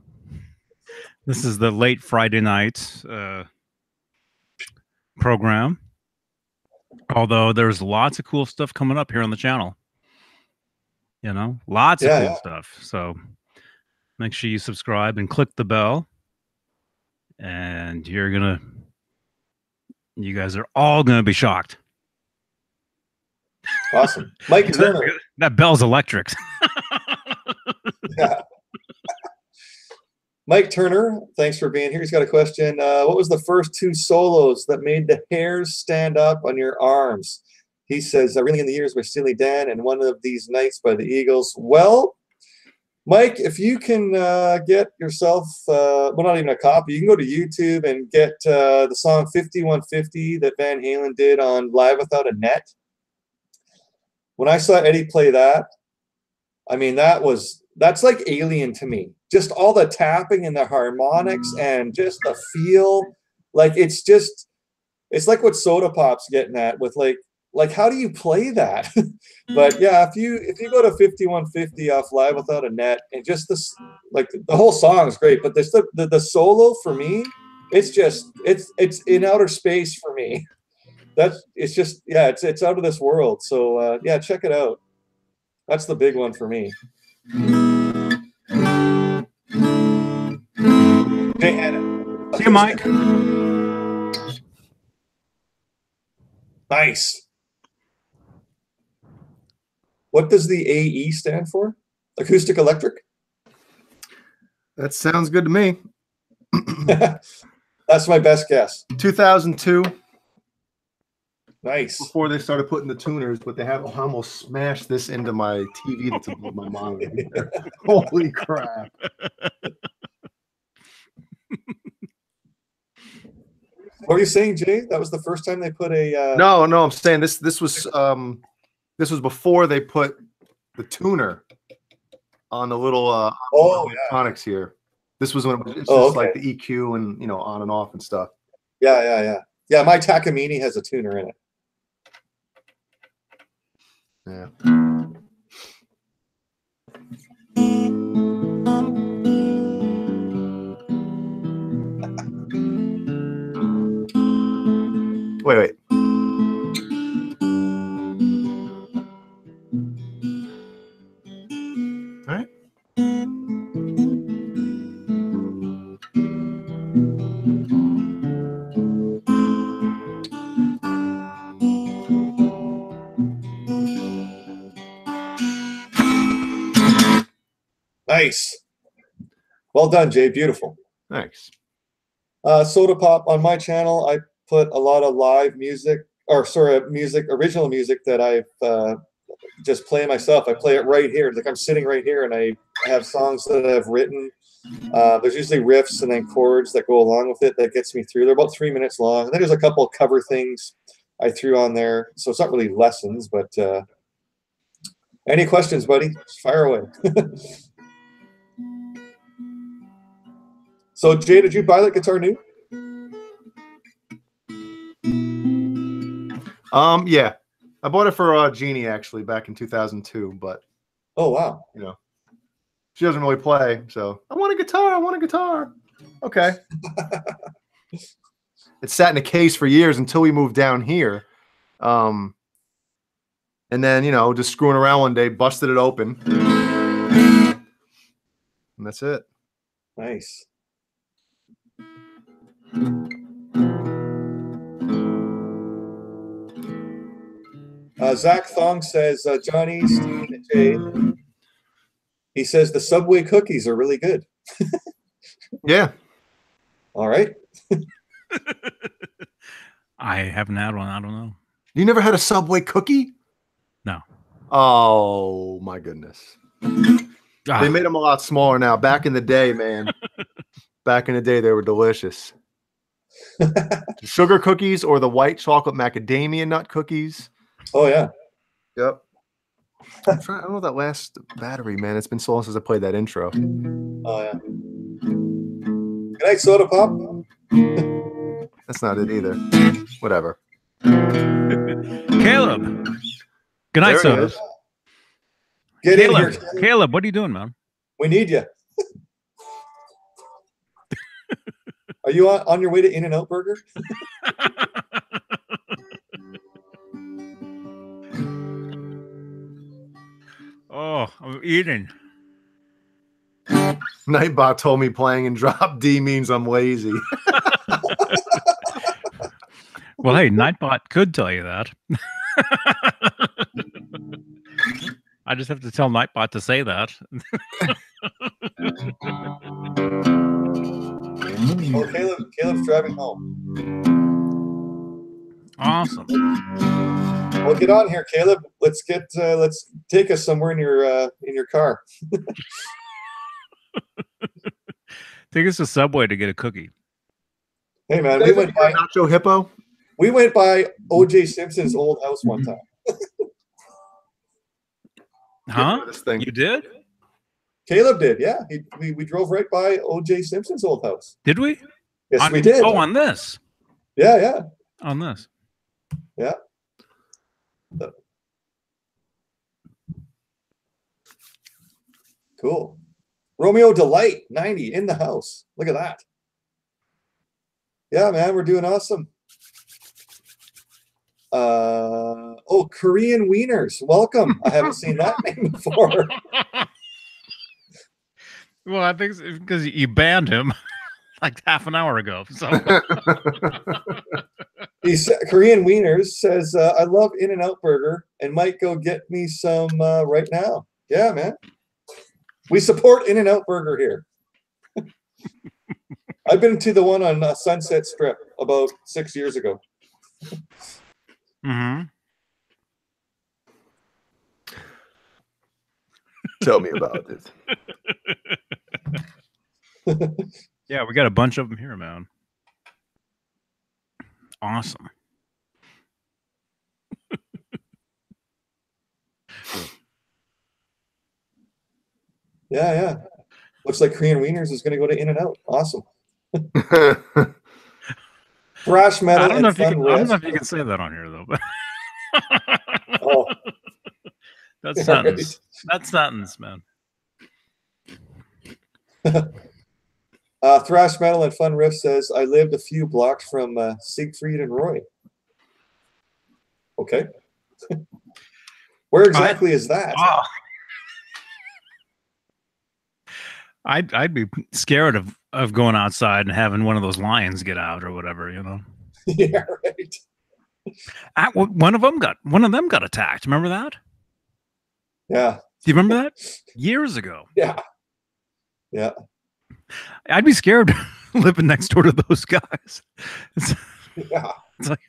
This is the late Friday night program. Although there's lots of cool stuff coming up here on the channel. Lots of cool stuff. So make sure you subscribe and click the bell. And you guys are all going to be shocked. Awesome. Mike Turner. That bell's electric. Yeah. Mike Turner, thanks for being here. He's got a question. What was the first 2 solos that made the hairs stand up on your arms? He says, Ringing in the Years by Steely Dan and One of These Nights by the Eagles. Well, Mike, if you can get yourself, well, not even a copy, you can go to YouTube and get the song 5150 that Van Halen did on Live Without a Net. When I saw Eddie play that, I mean, that's like alien to me. Just all the tapping and the harmonics and just the feel. Like, it's like what Soda Pop's getting at with like how do you play that? But yeah, if you go to 5150 off Live Without a Net, and just this, like, the whole song is great, but the solo for me, it's in outer space for me. It's out of this world. So yeah, check it out. That's the big one for me. See you, Mike. Nice. What does the AE stand for? Acoustic electric? That sounds good to me. That's my best guess. 2002. Nice. Before they started putting the tuners, but they have almost smashed this into my TV that's above my monitor. Holy crap. What were you saying, Jay? That was the first time they put a No, I'm saying this was before they put the tuner on the little electronics here. This was when it was just like the EQ and, you know, on and off and stuff. Yeah, my Takamine has a tuner in it. Yeah. Wait. All right. Nice. Well done, Jay. Beautiful. Thanks. Soda Pop, on my channel, I put a lot of live music, original music that I've just play myself. I play it right here. Like, I'm sitting right here, and I have songs that I've written. There's usually riffs and then chords that go along with it that gets me through. They're about 3 minutes long. And then there's a couple of cover things I threw on there. So it's not really lessons, but any questions, buddy? Fire away. So, Jay, did you buy that guitar new? Yeah. I bought it for Jeannie, actually, back in 2002, but oh, wow. You know, she doesn't really play, so I want a guitar. Okay. It sat in a case for years until we moved down here. And then, you know, just screwing around one day, busted it open. And that's it. Nice. Zach Thong says, Johnny, Steve, and Jay, he says the Subway cookies are really good. Yeah. All right. I haven't had one. I don't know. You never had a Subway cookie? No. Oh, my goodness. They made them a lot smaller now. Back in the day, man. Back in the day, they were delicious. Sugar cookies or the white chocolate macadamia nut cookies. Oh, yeah. Yep. I don't know that last battery, man. It's been so long since I played that intro. Oh, yeah. Good night, Soda Pop. That's not it either. Whatever. Caleb. Good night, Soda. Get in here. Caleb, what are you doing, man? We need you. Are you on your way to In-N-Out Burger? Oh, I'm eating. Nightbot told me playing in drop D means I'm lazy. Well, hey, Nightbot could tell you that. I just have to tell Nightbot to say that. Oh, Caleb's driving home. Awesome. Well, get on here, Caleb. Let's take us somewhere in your car. Take us to Subway to get a cookie. Hey man, we went by Nacho Hippo. We went by O.J. Simpson's old house one time. Huh? You did? Caleb did, yeah. We drove right by O.J. Simpson's old house. Did we? Yes, we did. Oh, on this. Yeah, yeah. On this. Yeah. Cool. Romeo Delight, 90, in the house. Look at that. Yeah, man, we're doing awesome. Oh, Korean Wieners. Welcome. I haven't seen that name before. Well, I think it's because you banned him like half an hour ago. So. Korean Wieners says, I love In-N-Out Burger and might go get me some right now. Yeah, man. We support In-N-Out Burger here. I've been to the one on Sunset Strip about 6 years ago. Mm-hmm. Tell me about it. Yeah, we got a bunch of them here, man. Awesome. Yeah, yeah. Looks like Korean Wieners is going to go to In-N-Out. Awesome. Thrash metal. I don't know if you can say that on here though. But oh, that's sentence. That's sentence, man. Thrash metal and fun riff says, I lived a few blocks from Siegfried and Roy. Okay. Where exactly is that? Oh. I'd be scared of going outside and having one of those lions get out or whatever, you know. Yeah, right. One of them got attacked. Remember that? Yeah. Do you remember that? Years ago. Yeah. Yeah. I'd be scared living next door to those guys. Yeah. It's like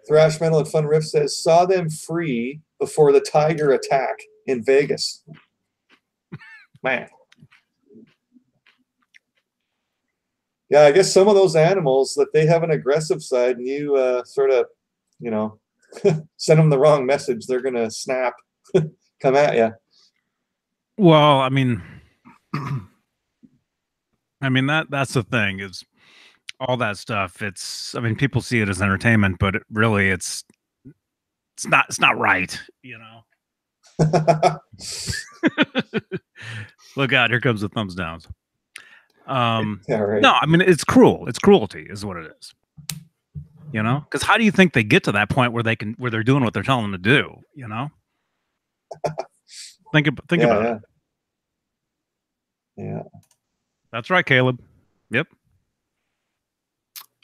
Thrash metal and fun riff says, saw them free before the tiger attack in Vegas. Man. Yeah, I guess some of those animals that they have an aggressive side, and you sort of, you know, send them the wrong message, they're gonna snap, come at you. Well, I mean, that's the thing is all that stuff. I mean, people see it as entertainment, but it's not right, you know. Look out! Here comes the thumbs downs. Yeah, right. No, I mean it's cruel. It's cruelty, is what it is. You know, because how do you think they get to that point where they're doing what they're telling them to do? You know, think about it. Yeah, that's right, Caleb. Yep.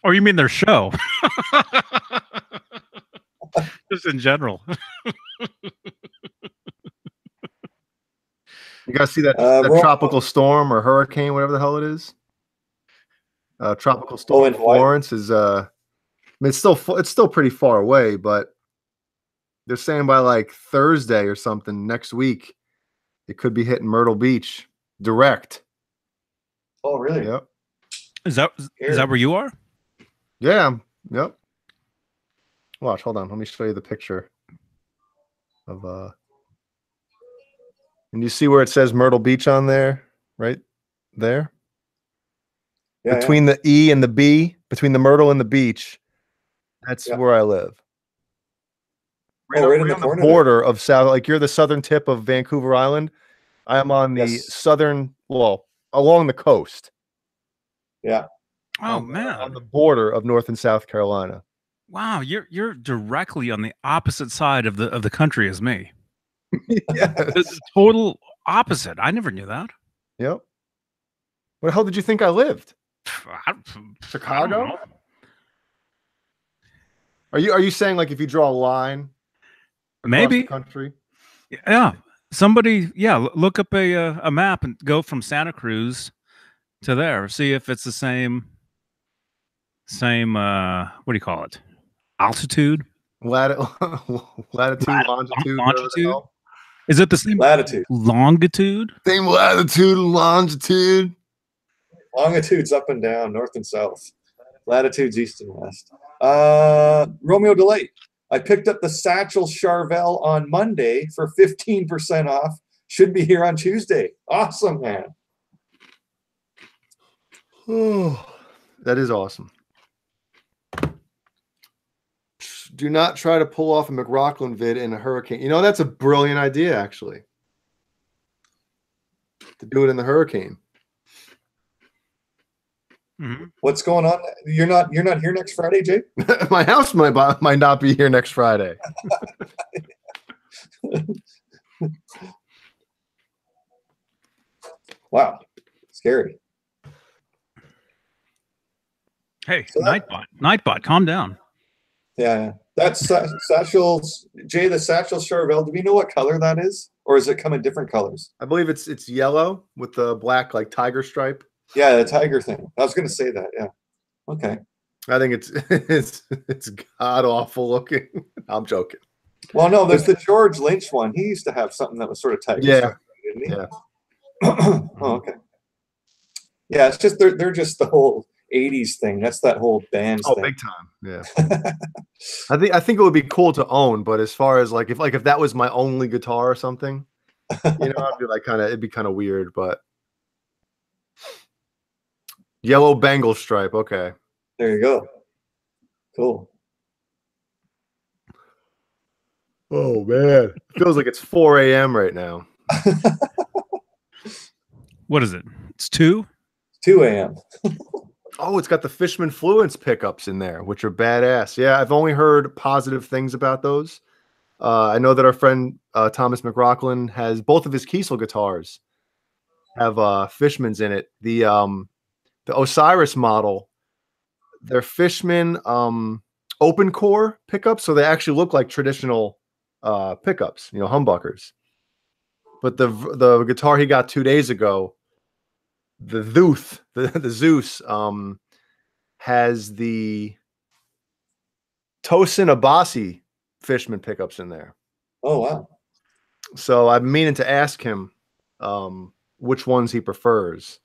Or you mean their show? Just in general. You guys see that, tropical storm or hurricane, whatever the hell it is? Tropical storm Florence is I mean, it's still pretty far away, but they're saying by like Thursday or something next week, it could be hitting Myrtle Beach direct. Oh, really? Yep. Is that where you are? Yeah. Yep. Watch. Hold on. Let me show you the picture of and you see where it says Myrtle Beach on there, right there? Yeah, between the E and the B, between the Myrtle and the beach, that's where I live. Right on the border of South, like you're the southern tip of Vancouver Island. I am on the southern, well, along the coast. Yeah. Oh man, on the border of North and South Carolina. Wow, you're directly on the opposite side of the country as me. Yeah, it's total opposite. I never knew that. Yep. Where the hell did you think I lived? Chicago? Are you saying like if you draw a line maybe the country? Yeah. Somebody, look up a map and go from Santa Cruz to there. See if it's the same what do you call it? Altitude? Latitude, longitude, whatever the hell. Is it the same Latitude. longitude? Same latitude, longitude. Longitude's up and down, north and south. Latitude's east and west. Romeo Delight. I picked up the Satchel Charvel on Monday for 15% off. Should be here on Tuesday. Awesome, man. Oh, that is awesome. Do not try to pull off a McLaughlin vid in a hurricane. You know, that's a brilliant idea, actually. To do it in the hurricane. Mm-hmm. What's going on? You're not here next Friday, Jay? My house might not be here next Friday. Wow, scary. Hey, so Nightbot, calm down. Yeah, that's Satchel's Jay. The Satchel Charvel. Do we know what color that is, or is it come in different colors? I believe it's yellow with the black like tiger stripe. Yeah, the tiger thing. I was going to say that. Yeah. Okay. I think it's god awful looking. I'm joking. Well, no, there's the George Lynch one. He used to have something that was sort of tiger. Yeah. Stripe, didn't he? Yeah. Oh, okay. Yeah, it's just they're just the whole 80s thing. That's that whole band thing. Big time. Yeah. I think it would be cool to own, but as far as if that was my only guitar or something, you know, I'd be like it'd be kind of weird, but yellow Bengal stripe, okay. There you go. Cool. Oh man. It feels like it's 4 a.m. right now. What is it? It's 2? 2 a.m. Oh, it's got the Fishman Fluence pickups in there, which are badass. Yeah, I've only heard positive things about those. I know that our friend Thomas McLaughlin has both of his Kiesel guitars have Fishmans in it. The Osiris model, they're Fishman open core pickups, so they actually look like traditional pickups, you know, humbuckers. But the guitar he got 2 days ago, the Zeus, has the Tosin Abasi Fishman pickups in there. Oh wow! So I'm meaning to ask him which ones he prefers.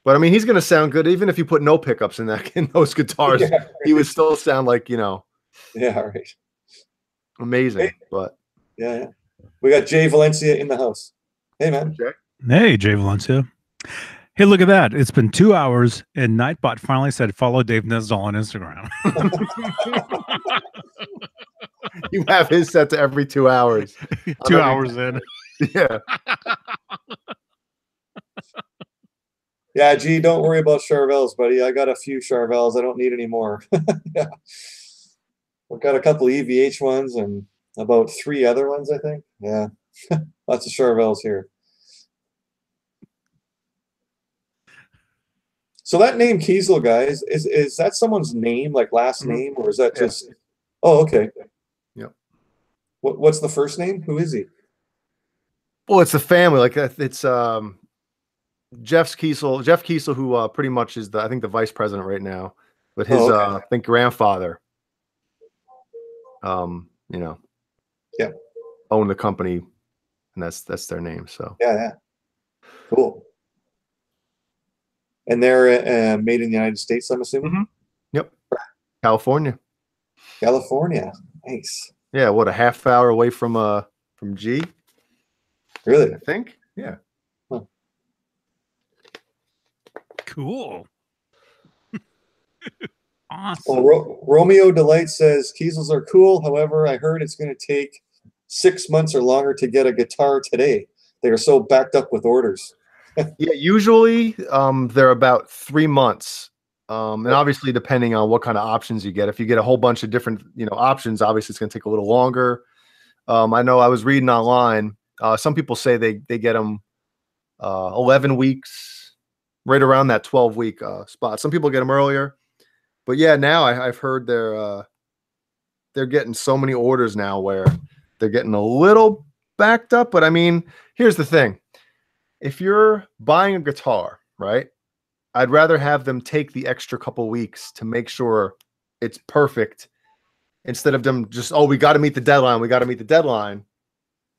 But I mean, he's going to sound good even if you put no pickups in those guitars. Yeah, right. He would still sound like, you know. Yeah, right. Amazing. Hey. But yeah. We got Jay Valencia in the house. Hey, man. Hey, Jay Valencia. Hey, look at that. It's been 2 hours, and Nightbot finally said, follow Dave Nesdall on Instagram. You have his set to every 2 hours. 2 hours in. Yeah. Yeah, gee, don't worry about Charvels, buddy. I got a few Charvels. I don't need any more. Yeah. We've got a couple EVH ones and about 3 other ones, I think. Yeah. Lots of Charvels here. So that name Kiesel, guys, is that someone's name, like last name, or is that just? Yeah. Oh, okay. Yep. What's the first name? Who is he? Well, it's the family. Like it's Jeff Kiesel, who pretty much is I think the vice president right now, but his I think grandfather, you know, yeah, owned the company, and that's their name. So yeah, cool. And they're made in the United States, I'm assuming. Mm-hmm. Yep, California. Nice. Yeah, what, a half hour away from G? Really? I think. Yeah. Huh. Cool. Awesome. Well, Romeo Delight says Kiesels are cool. However, I heard it's going to take 6 months or longer to get a guitar today. They are so backed up with orders. Yeah, usually they're about 3 months. And obviously depending on what kind of options you get. If you get a whole bunch of different, you know, options, obviously it's going to take a little longer. I know I was reading online. Some people say they get them 11 weeks, right around that 12-week spot. Some people get them earlier. But yeah, now I've heard they're getting so many orders now where they're getting a little backed up. But I mean, here's the thing. If you're buying a guitar, right, I'd rather have them take the extra couple weeks to make sure it's perfect instead of them just, oh, we got to meet the deadline. We got to meet the deadline.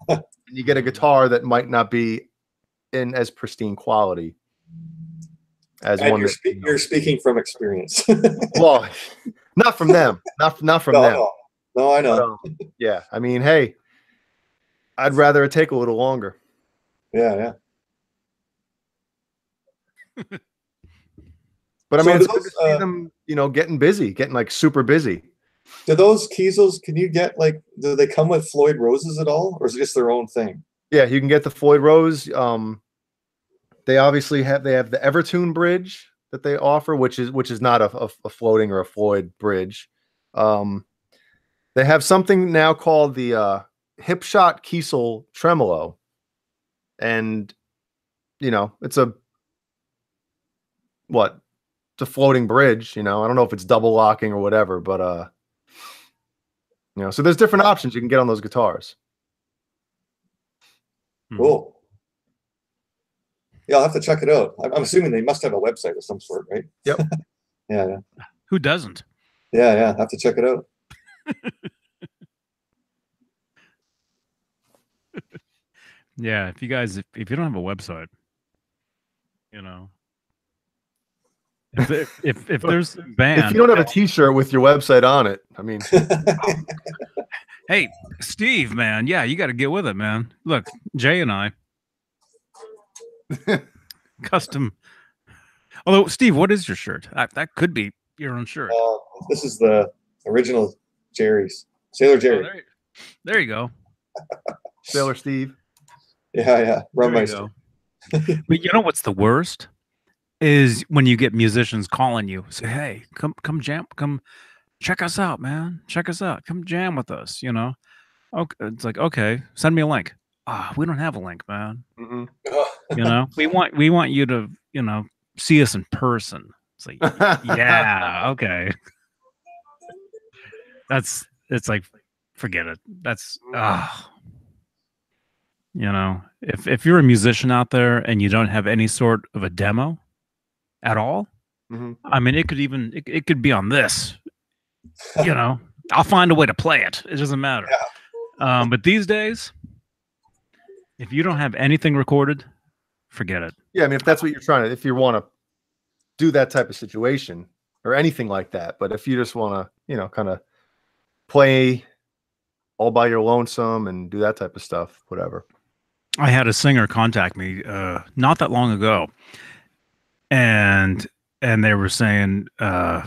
And you get a guitar that might not be in as pristine quality as And one. You're speaking from experience. Well, not from them. Not from them. No, I know. But, yeah. I mean, hey, I'd rather it take a little longer. Yeah. But I So mean, do it's good those, to see them, you know, getting busy, getting like super busy. Do those Kiesels, can you get like, do they come with Floyd Roses at all? Or is it just their own thing? Yeah, you can get the Floyd Rose. They obviously have the Evertune bridge that they offer, which is not a floating or a Floyd bridge. They have something now called the Hipshot Kiesel Tremolo, and you know it's a floating bridge. You know, I don't know if it's double locking or whatever, but you know, so there's different options you can get on those guitars. Cool. Yeah, I'll have to check it out. I'm assuming they must have a website of some sort, right? Yep. Yeah. Who doesn't? Yeah. Have to check it out. Yeah, if you guys, if you don't have a website, you know, if there's a band, if you don't have a T-shirt with your website on it, I mean, hey, Steve, man, yeah, you got to get with it, man. Look, Jay and I, custom. Although, Steve, what is your shirt? That could be your own shirt. This is the original Jerry's. Sailor Jerry. Oh, there you go. Sailor Steve. Yeah. Run my go. But you know what's the worst is when you get musicians calling you, say, "Hey, come jam, come check us out, man. Check us out. Come jam with us." You know, okay, it's like, okay, send me a link. We don't have a link, man. Mm-hmm. You know, we want you to, you know, see us in person. It's like, yeah, okay. It's like, forget it. That's you know, if you're a musician out there and you don't have any sort of a demo at all, I mean, it could be on this. You know, I'll find a way to play it. It doesn't matter. Yeah. But these days, if you don't have anything recorded, forget it. Yeah, I mean, if that's what you're trying to, if you want to do that type of situation or anything like that, but if you just want to, you know, kind of play all by your lonesome and do that type of stuff, whatever. I had a singer contact me not that long ago, and they were saying, I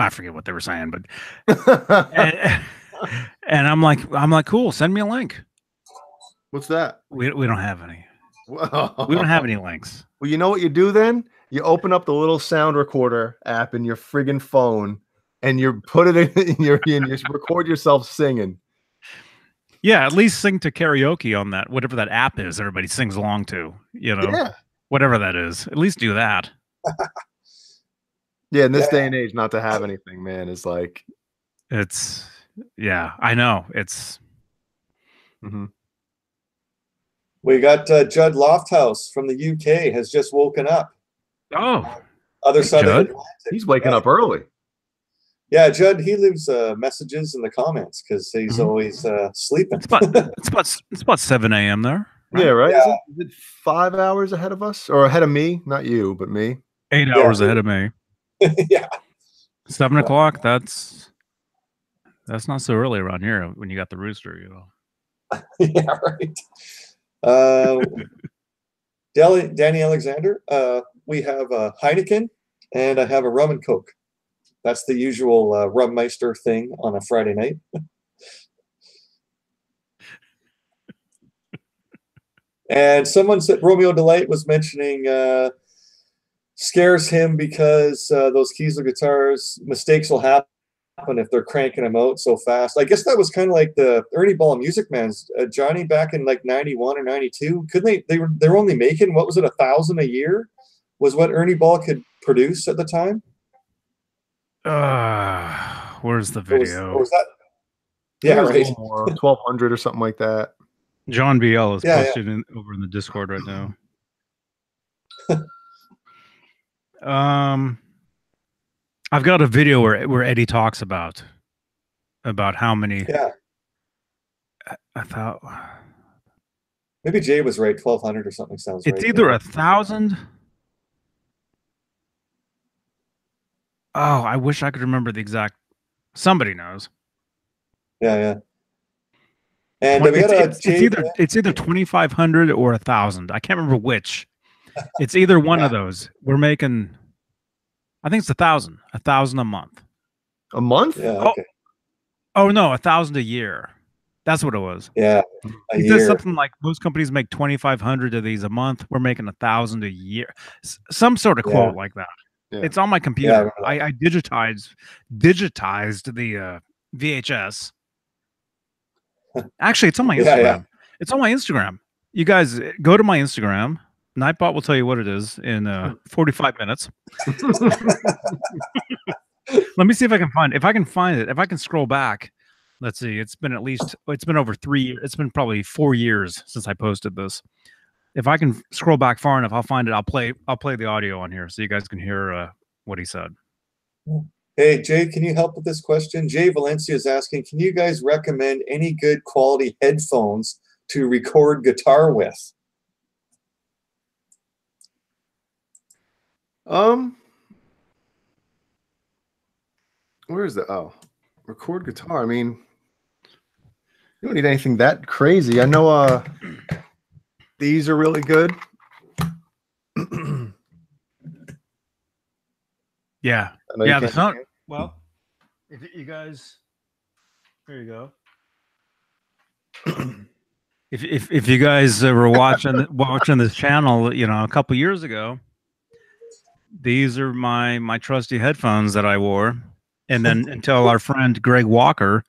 forget what they were saying, but and I'm like, cool, send me a link. What's that? We don't have any. Whoa. We don't have any links. Well, you know what you do then? You open up the little sound recorder app in your friggin' phone, and you put it in your and you record yourself singing. Yeah, at least sing to karaoke on that, whatever that app is everybody sings along to, you know. Yeah. Whatever that is. At least do that. Yeah, in this day and age, not to have anything, man, is like, it's, yeah, I know. It's We got Judd Lofthouse from the UK has just woken up. Oh, other side Judd? of the Atlantic. He's waking up early. Yeah, Judd, he leaves messages in the comments because he's always sleeping. It's about 7 a.m. there. Right? Yeah, right. Yeah. Is it 5 hours ahead of us, or ahead of me? Not you, but me. 8 hours ahead of me. Yeah. 7 o'clock. That's not so early around here when you got the rooster, you know. Yeah, right. Danny Alexander. We have a Heineken, and I have a rum and Coke. That's the usual Rum Meister thing on a Friday night. And someone said Romeo Delight was mentioning scares him because those Kiesler guitars, mistakes will happen if they're cranking them out so fast. I guess that was kind of like the Ernie Ball Music Man's Johnny back in like 91 or 92. Couldn't they were only making, what was it, 1,000 a year was what Ernie Ball could produce at the time? Where's the video? Was that? Yeah, right. 1,200 or something like that. John BL is posted over in the Discord right now. I've got a video where Eddie talks about about how many. Yeah. I thought Maybe Jay was right. 1,200 or something sounds right. it's either 1,000. Oh, I wish I could remember the exact. Somebody knows. Yeah, yeah. And we got it's either 2,500 or 1,000. I can't remember which. It's either one of those. We're making. I think it's 1,000. 1,000 a month. A month? Yeah. Okay. Oh no, 1,000 a year. That's what it was. Yeah. He said something like most companies make 2,500 of these a month. We're making 1,000 a year. Some sort of quote like that. Yeah. It's on my computer. Yeah, I digitized the VHS. Actually, it's on my Instagram. Yeah. It's on my Instagram. You guys go to my Instagram. Nightbot will tell you what it is in 45 minutes. Let me see if I can find it. If I can find it, if I can scroll back, let's see. It's been over 3 years. It's been probably 4 years since I posted this. If I can scroll back far enough, I'll find it. I'll play the audio on here so you guys can hear what he said. Hey, Jay, can you help with this question? Jay Valencia is asking, can you guys recommend any good quality headphones to record guitar with? Where is the record guitar? I mean, you don't need anything that crazy. I know these are really good. Yeah. Yeah, the sound. Well, if you guys, here you go. If you guys were watching this channel, you know, a couple years ago, these are my trusty headphones that I wore, and then until our friend Greg Walker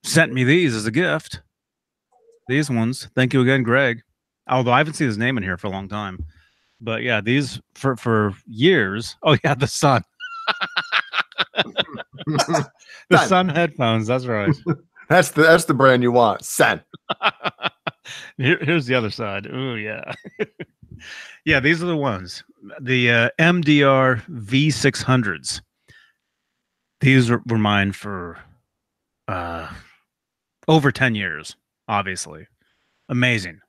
sent me these as a gift. These ones. Thank you again, Greg. Although I haven't seen his name in here for a long time. But yeah, these for years. Oh yeah, the Sun. The Sun headphones, that's right. That's the brand you want. Sun. Here's the other side. Oh yeah. Yeah, these are the ones. The MDR V600s. These were mine for over 10 years, obviously. Amazing.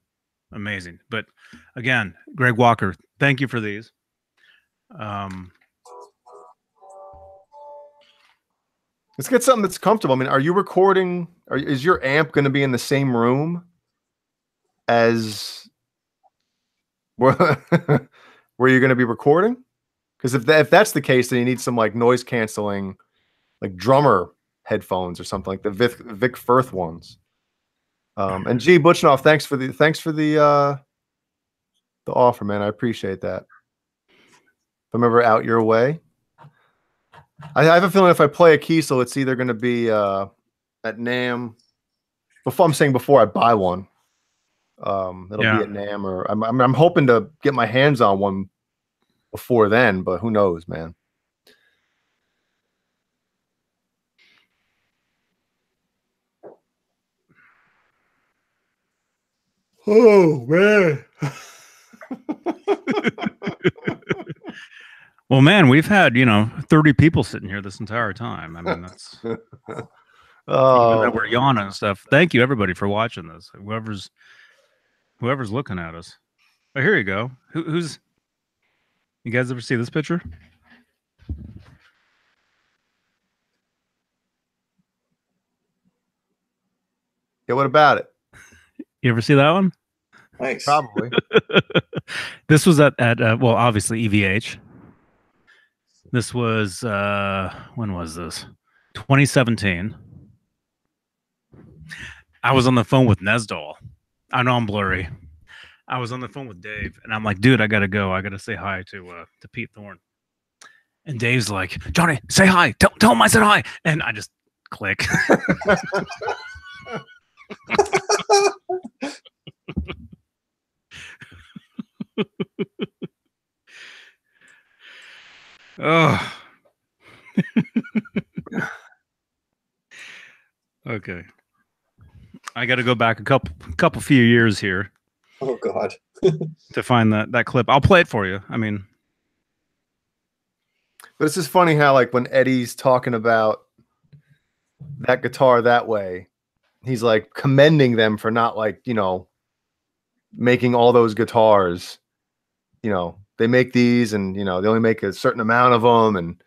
But again, Greg Walker, thank you for these. Let's get something that's comfortable. I mean, are you recording? Is your amp going to be in the same room as where you're going to be recording? Because if that's the case, then you need some like noise canceling, like drummer headphones or something like the Vic Firth ones. And G Butchnoff, thanks for the offer, man. I appreciate that. If I'm ever out your way, I have a feeling if I play a Kiesel, it's either going to be at NAMM. Before I buy one, it'll be at NAMM, or I'm hoping to get my hands on one before then, but who knows, man. Oh man. Well, man, we've had 30 people sitting here this entire time. I mean, that's even though we're yawning and stuff. Thank you, everybody, for watching this. Whoever's looking at us. Oh, here you go. Who's? You guys ever see this picture? Yeah. What about it? You ever see that one? Nice. Probably. This was at well, obviously EVH. This was when was this? 2017. I was on the phone with Nesdal. I know I'm blurry. I was on the phone with Dave, and I'm like, dude, I gotta go. I gotta say hi to Pete Thorne. And Dave's like, Johnny, say hi. Tell him I said hi. And I just click. Oh. Okay. I got to go back a couple few years here. Oh God. To find that clip. I'll play it for you. I mean, but it's just funny how like when Eddie's talking about that guitar that way. He's like commending them for not like, you know, making all those guitars. You know, they make these and, you know, they only make a certain amount of them and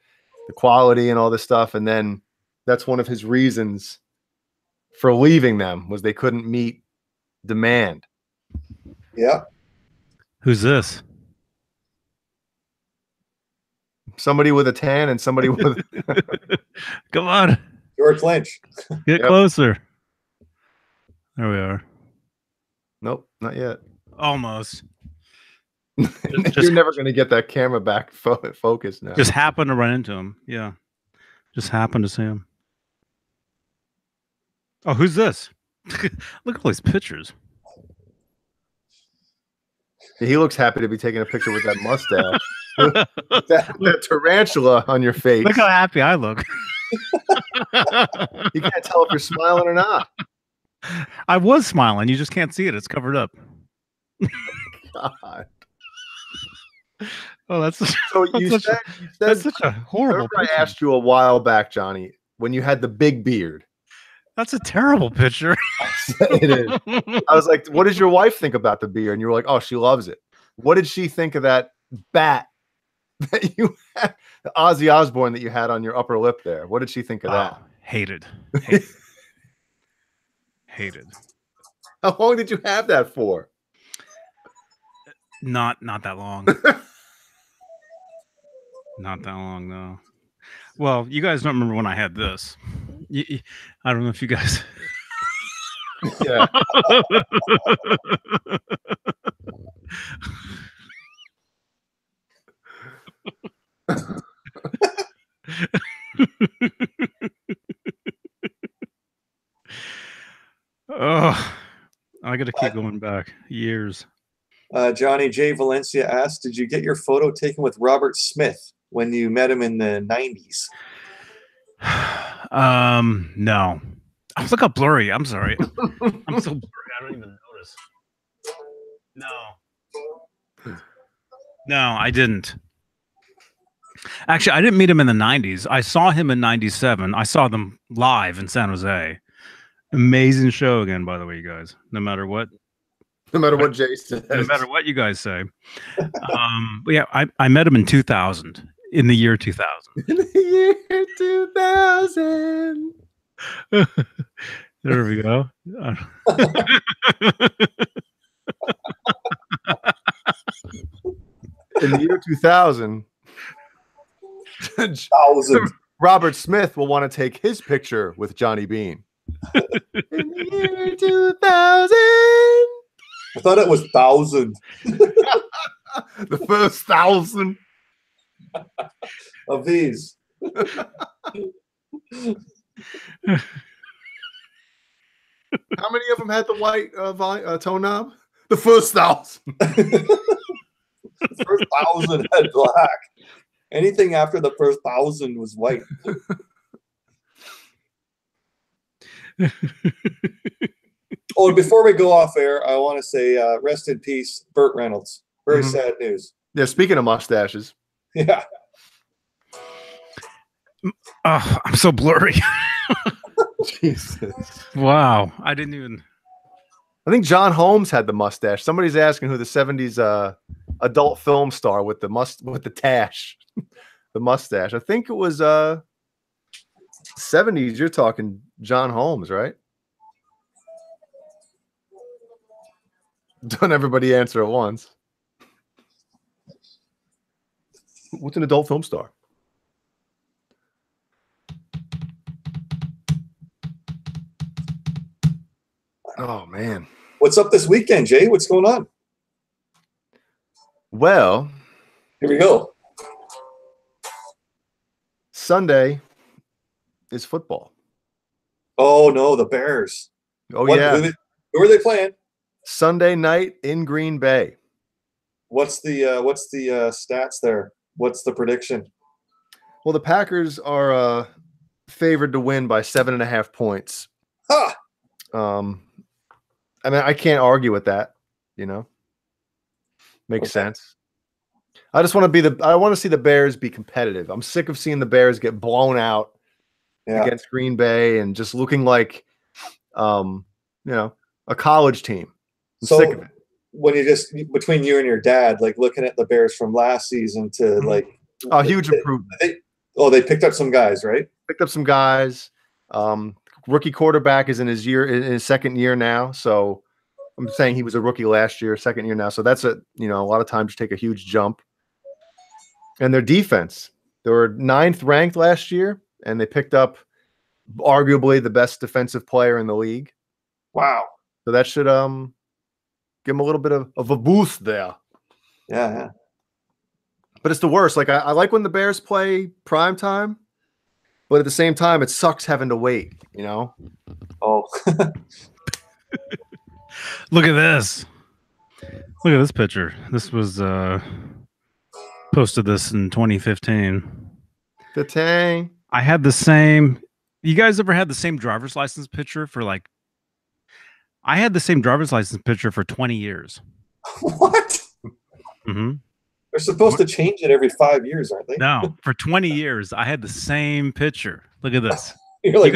the quality and all this stuff. And then that's one of his reasons for leaving them was they couldn't meet demand. Yeah. Who's this? Somebody with a tan and somebody with Come on. George Lynch. Get closer. There we are. Nope, not yet. Almost. You're never going to get that camera back focused now. Just happened to run into him. Yeah. Just happened to see him. Oh, who's this? Look at all these pictures. He looks happy to be taking a picture with that mustache. that tarantula on your face. Look how happy I look. You can't tell if you're smiling or not. I was smiling. You just can't see it. It's covered up. God. Oh, that's so that's such a horrible I asked you a while back, Johnny, when you had the big beard. That's a terrible picture. It is. I was like, what does your wife think about the beard? And you were like, oh, she loves it. What did she think of that bat that you had, the Ozzy Osbourne that you had on your upper lip there? What did she think of that? Hated. Hated. How long did you have that for? Not that long. Not that long, no. Well, you guys don't remember when I had this. I don't know if you guys. Yeah. Oh, I got to keep going back years. Johnny J. Valencia asked, did you get your photo taken with Robert Smith when you met him in the 90s? No. Oh, look how blurry. I'm sorry. I'm so blurry. I don't even notice. No, I didn't. Actually, I didn't meet him in the 90s. I saw him in 97. I saw them live in San Jose. Amazing show again, by the way, you guys. No matter what. No matter what Jay says. No matter what you guys say. But yeah, I met him in 2000. In the year 2000. In the year 2000. There we go. In the year 2000, Robert Smith will want to take his picture with Johnny Beane. In the year 2000. I thought it was 1,000. The first 1,000 of these. How many of them had the white tone knob? The first 1,000. The first 1,000 had black. Anything after the first 1,000 was white. Oh, and before we go off air, I want to say rest in peace, Burt Reynolds. Very sad news. Yeah, speaking of mustaches. Yeah. Oh, I'm so blurry. Jesus. Wow. I didn't even. I think John Holmes had the mustache. Somebody's asking who the 70s adult film star with the tash, the mustache. I think it was 70s. You're talking John Holmes, right? Don't everybody answer at once. What's an adult film star? Oh, man. What's up this weekend, Jay? What's going on? Well, here we go. Sunday is football. Oh, no, the Bears. Oh, yeah. Who are they playing? Sunday night in Green Bay. What's the stats there? What's the prediction? Well, the Packers are favored to win by 7.5 points. Ha! I mean, I can't argue with that. You know, makes sense. I just want to I want to see the Bears be competitive. I'm sick of seeing the Bears get blown out against Green Bay and just looking like, you know, a college team. I'm sick of it. When you just between you and your dad, like looking at the Bears from last season to like a huge improvement. They picked up some guys, right? Picked up some guys. Rookie quarterback is in his second year now. So I'm saying he was a rookie last year, second year now. So that's a lot of times you take a huge jump. And their defense, they were 9th ranked last year, and they picked up arguably the best defensive player in the league. Wow. So that should give them a little bit of a boost there. Yeah. But it's the worst. Like I like when the Bears play prime time, but at the same time, it sucks having to wait, you know? Oh. Look at this. Look at this picture. This was posted this in 2015. The Tang. I had the same. You guys ever had the same driver's license picture for like? I had the same driver's license picture for 20 years. What? Mm-hmm. They're supposed to change it every 5 years, aren't they? No, for 20 years, I had the same picture. Look at this. You're like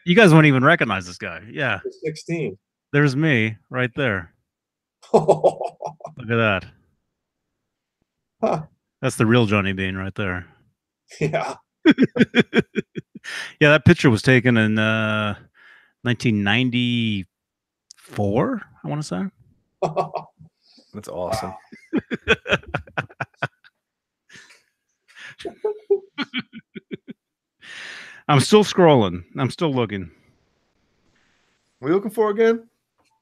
you guys won't even recognize this guy. Yeah. 16. There's me right there. Look at that. Huh. That's the real Johnny Beane right there. Yeah. Yeah, that picture was taken in 1994, I want to say. That's awesome. I'm still scrolling. I'm still looking. What are you looking for again?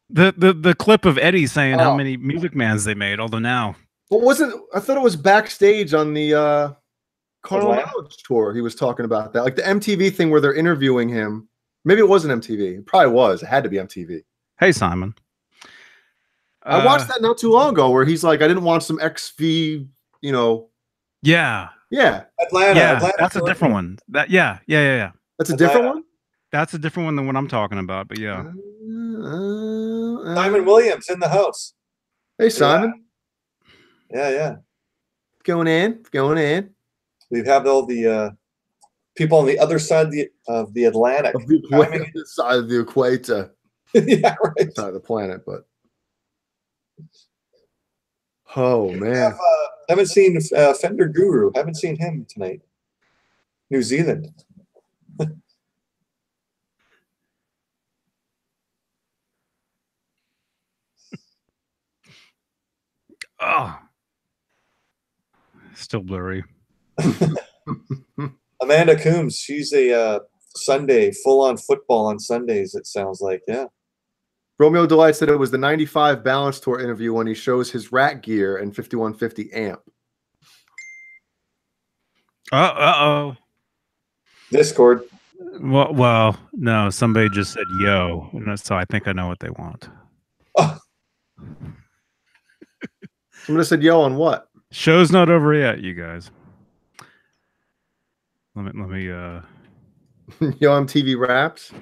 The clip of Eddie saying how many Music Mans they made, although now. Well, I thought it was backstage on the Carnal Knowledge tour. He was talking about that. Like the MTV thing where they're interviewing him. Maybe it wasn't MTV. It probably was. It had to be MTV. Hey, Simon. I watched that not too long ago where he's like, I didn't want some XV, you know. Yeah. Yeah. Atlanta, that's a different one. Yeah. That's a different one? That's a different one than what I'm talking about, but yeah. Simon Williams in the house. Hey, Simon. Yeah. Going in. We have all the people on the other side of the Atlantic. Of the side of the equator. Yeah, right. Side of the planet, but. Oh, man. Haven't seen Fender Guru. Haven't seen him tonight. New Zealand. Oh. Still blurry. Amanda Coombs. She's a Sunday, full-on football on Sundays, it sounds like. Yeah. Romeo Delight said it was the 95 Balance Tour interview when he shows his rat gear and 5150 amp. Uh-oh. Discord. Well, no, somebody just said yo, so I think I know what they want. Oh. Somebody said yo on what? Show's not over yet, you guys. Let me Yo MTV Raps.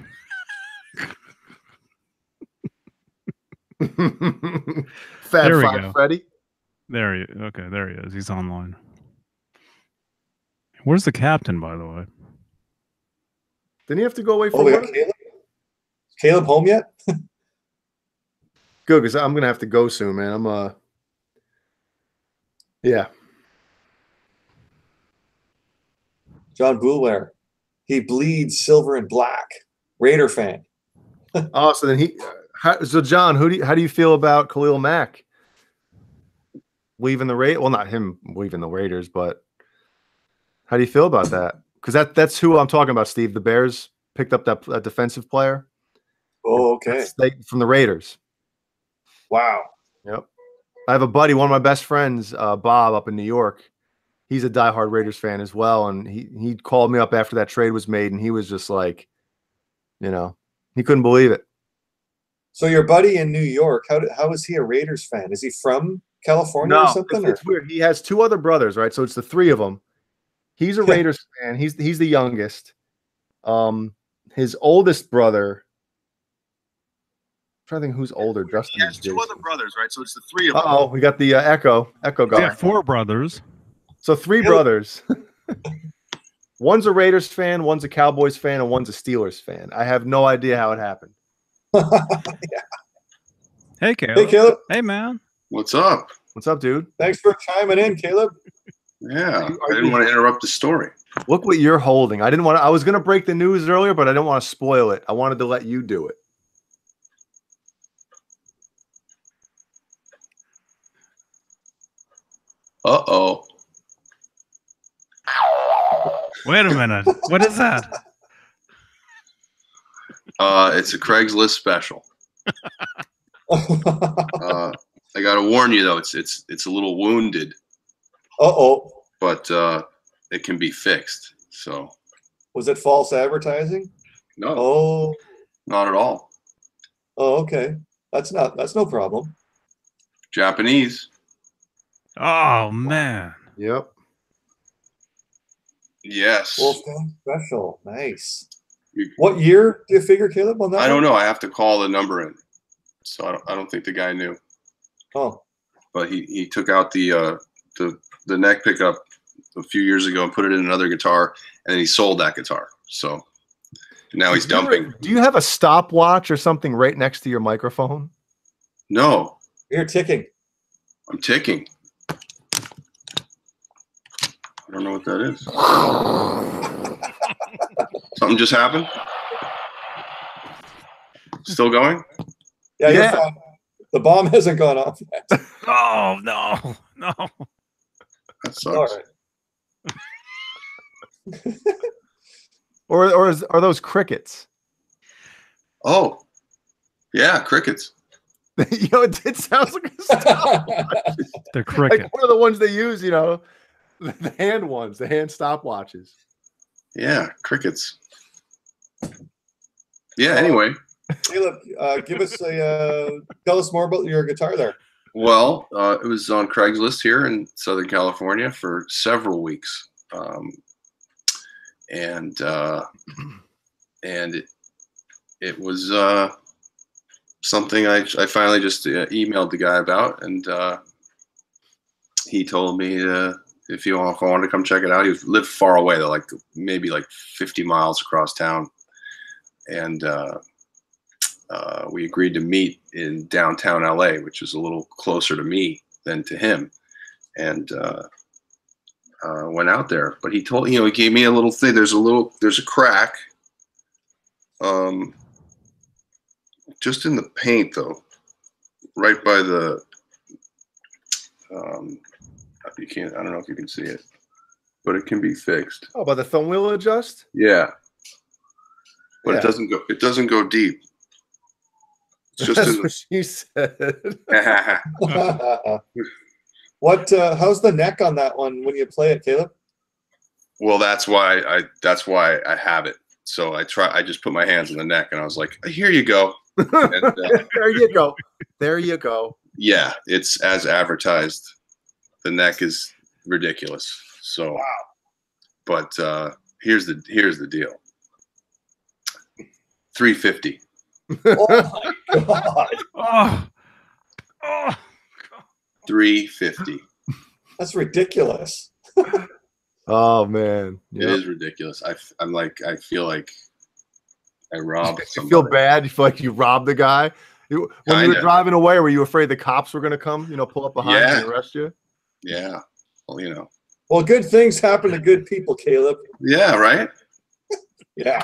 Fat there we Five go. Freddy. There he is. He's online. Where's the captain, by the way? Didn't he have to go away from we got work? Caleb home yet? Good, because I'm gonna have to go soon, man. Yeah. John Boulware. He bleeds silver and black. Raider fan. Oh, so then so John, how do you feel about Khalil Mack leaving the Raiders? Well, not him leaving the Raiders, but how do you feel about that? Because that's who I'm talking about, Steve. The Bears picked up that defensive player. Oh, okay. From the Raiders. Wow. Yep. I have a buddy, one of my best friends, Bob, up in New York. He's a diehard Raiders fan as well, and he called me up after that trade was made, and he was just like, he couldn't believe it. So your buddy in New York, how is he a Raiders fan? Is he from California or something? It's weird. He has two other brothers, right? So it's the three of them. He's a Raiders fan. He's the youngest. His oldest brother. I'm trying to think who's older. Justin. He has two other brothers, right? So it's the three of them. Oh, we got the echo guy. Yeah, 4 brothers. So 3 brothers. One's a Raiders fan, one's a Cowboys fan, and one's a Steelers fan. I have no idea how it happened. Yeah. Hey, Caleb. Hey, Caleb. Hey, man. What's up? What's up, dude? Thanks for chiming in, Caleb. Yeah, I didn't want to interrupt the story. Look what you're holding. I didn't want to. I was going to break the news earlier, but I didn't want to spoil it. I wanted to let you do it. Uh-oh. Wait a minute. What is that? It's a Craigslist special. I got to warn you though, it's a little wounded. Uh-oh. But it can be fixed. So Was it false advertising? no, Oh. not at all. Oh, okay. That's no problem. Japanese. Oh, man. Yep. Yes. Wolfgang special. Nice. You- What year do you figure, Caleb, on that? I don't know. I have to call the number in. So I don't think the guy knew. Oh. But he took out the neck pickup a few years ago and put it in another guitar, and then he sold that guitar. So now he's dumping. Do you have a stopwatch or something right next to your microphone? No, You're ticking. I'm ticking. I don't know what that is. Something just happened? Still going? Yeah, you're Yeah. fine. The bomb hasn't gone off yet. Oh, no. No. That All sucks. right. Are those crickets? Oh, yeah, crickets. You know, it sounds like a stopwatch. They're cricket. Like one of the ones they use, you know, the hand ones, the hand stopwatches. Yeah, crickets. Yeah, anyway. Caleb, give us tell us more about your guitar there. Well, it was on Craigslist here in Southern California for several weeks. And it was something I finally just emailed the guy about, and he told me if I wanted to come check it out. He lived far away though, like maybe like 50 miles across town, and we agreed to meet in downtown LA, which is a little closer to me than to him, and went out there. But he told, he gave me a little thing. There's a crack, just in the paint though, right by the, you can't, I don't know if you can see it, but it can be fixed. Oh, by the thumb wheel adjust? Yeah. But Yeah. it doesn't go deep. It's just That's in what she said. the, What? How's the neck on that one when you play it, Caleb? well, that's why I have it. So I just put my hands on the neck and I was like, here you go. And, There you go. There you go. yeah, it's as advertised. The neck is ridiculous. So, wow. But here's the deal. $350. Oh my god, Oh. Oh. $350. that's ridiculous. Oh man. It is ridiculous. I feel like I robbed You somebody. feel bad? You feel like you robbed the guy? When you were Kinda. driving away, were you afraid the cops were going to come, pull up behind you Yeah. and arrest you? Yeah. Well, Well, good things happen to good people, Caleb. Yeah, right? Yeah.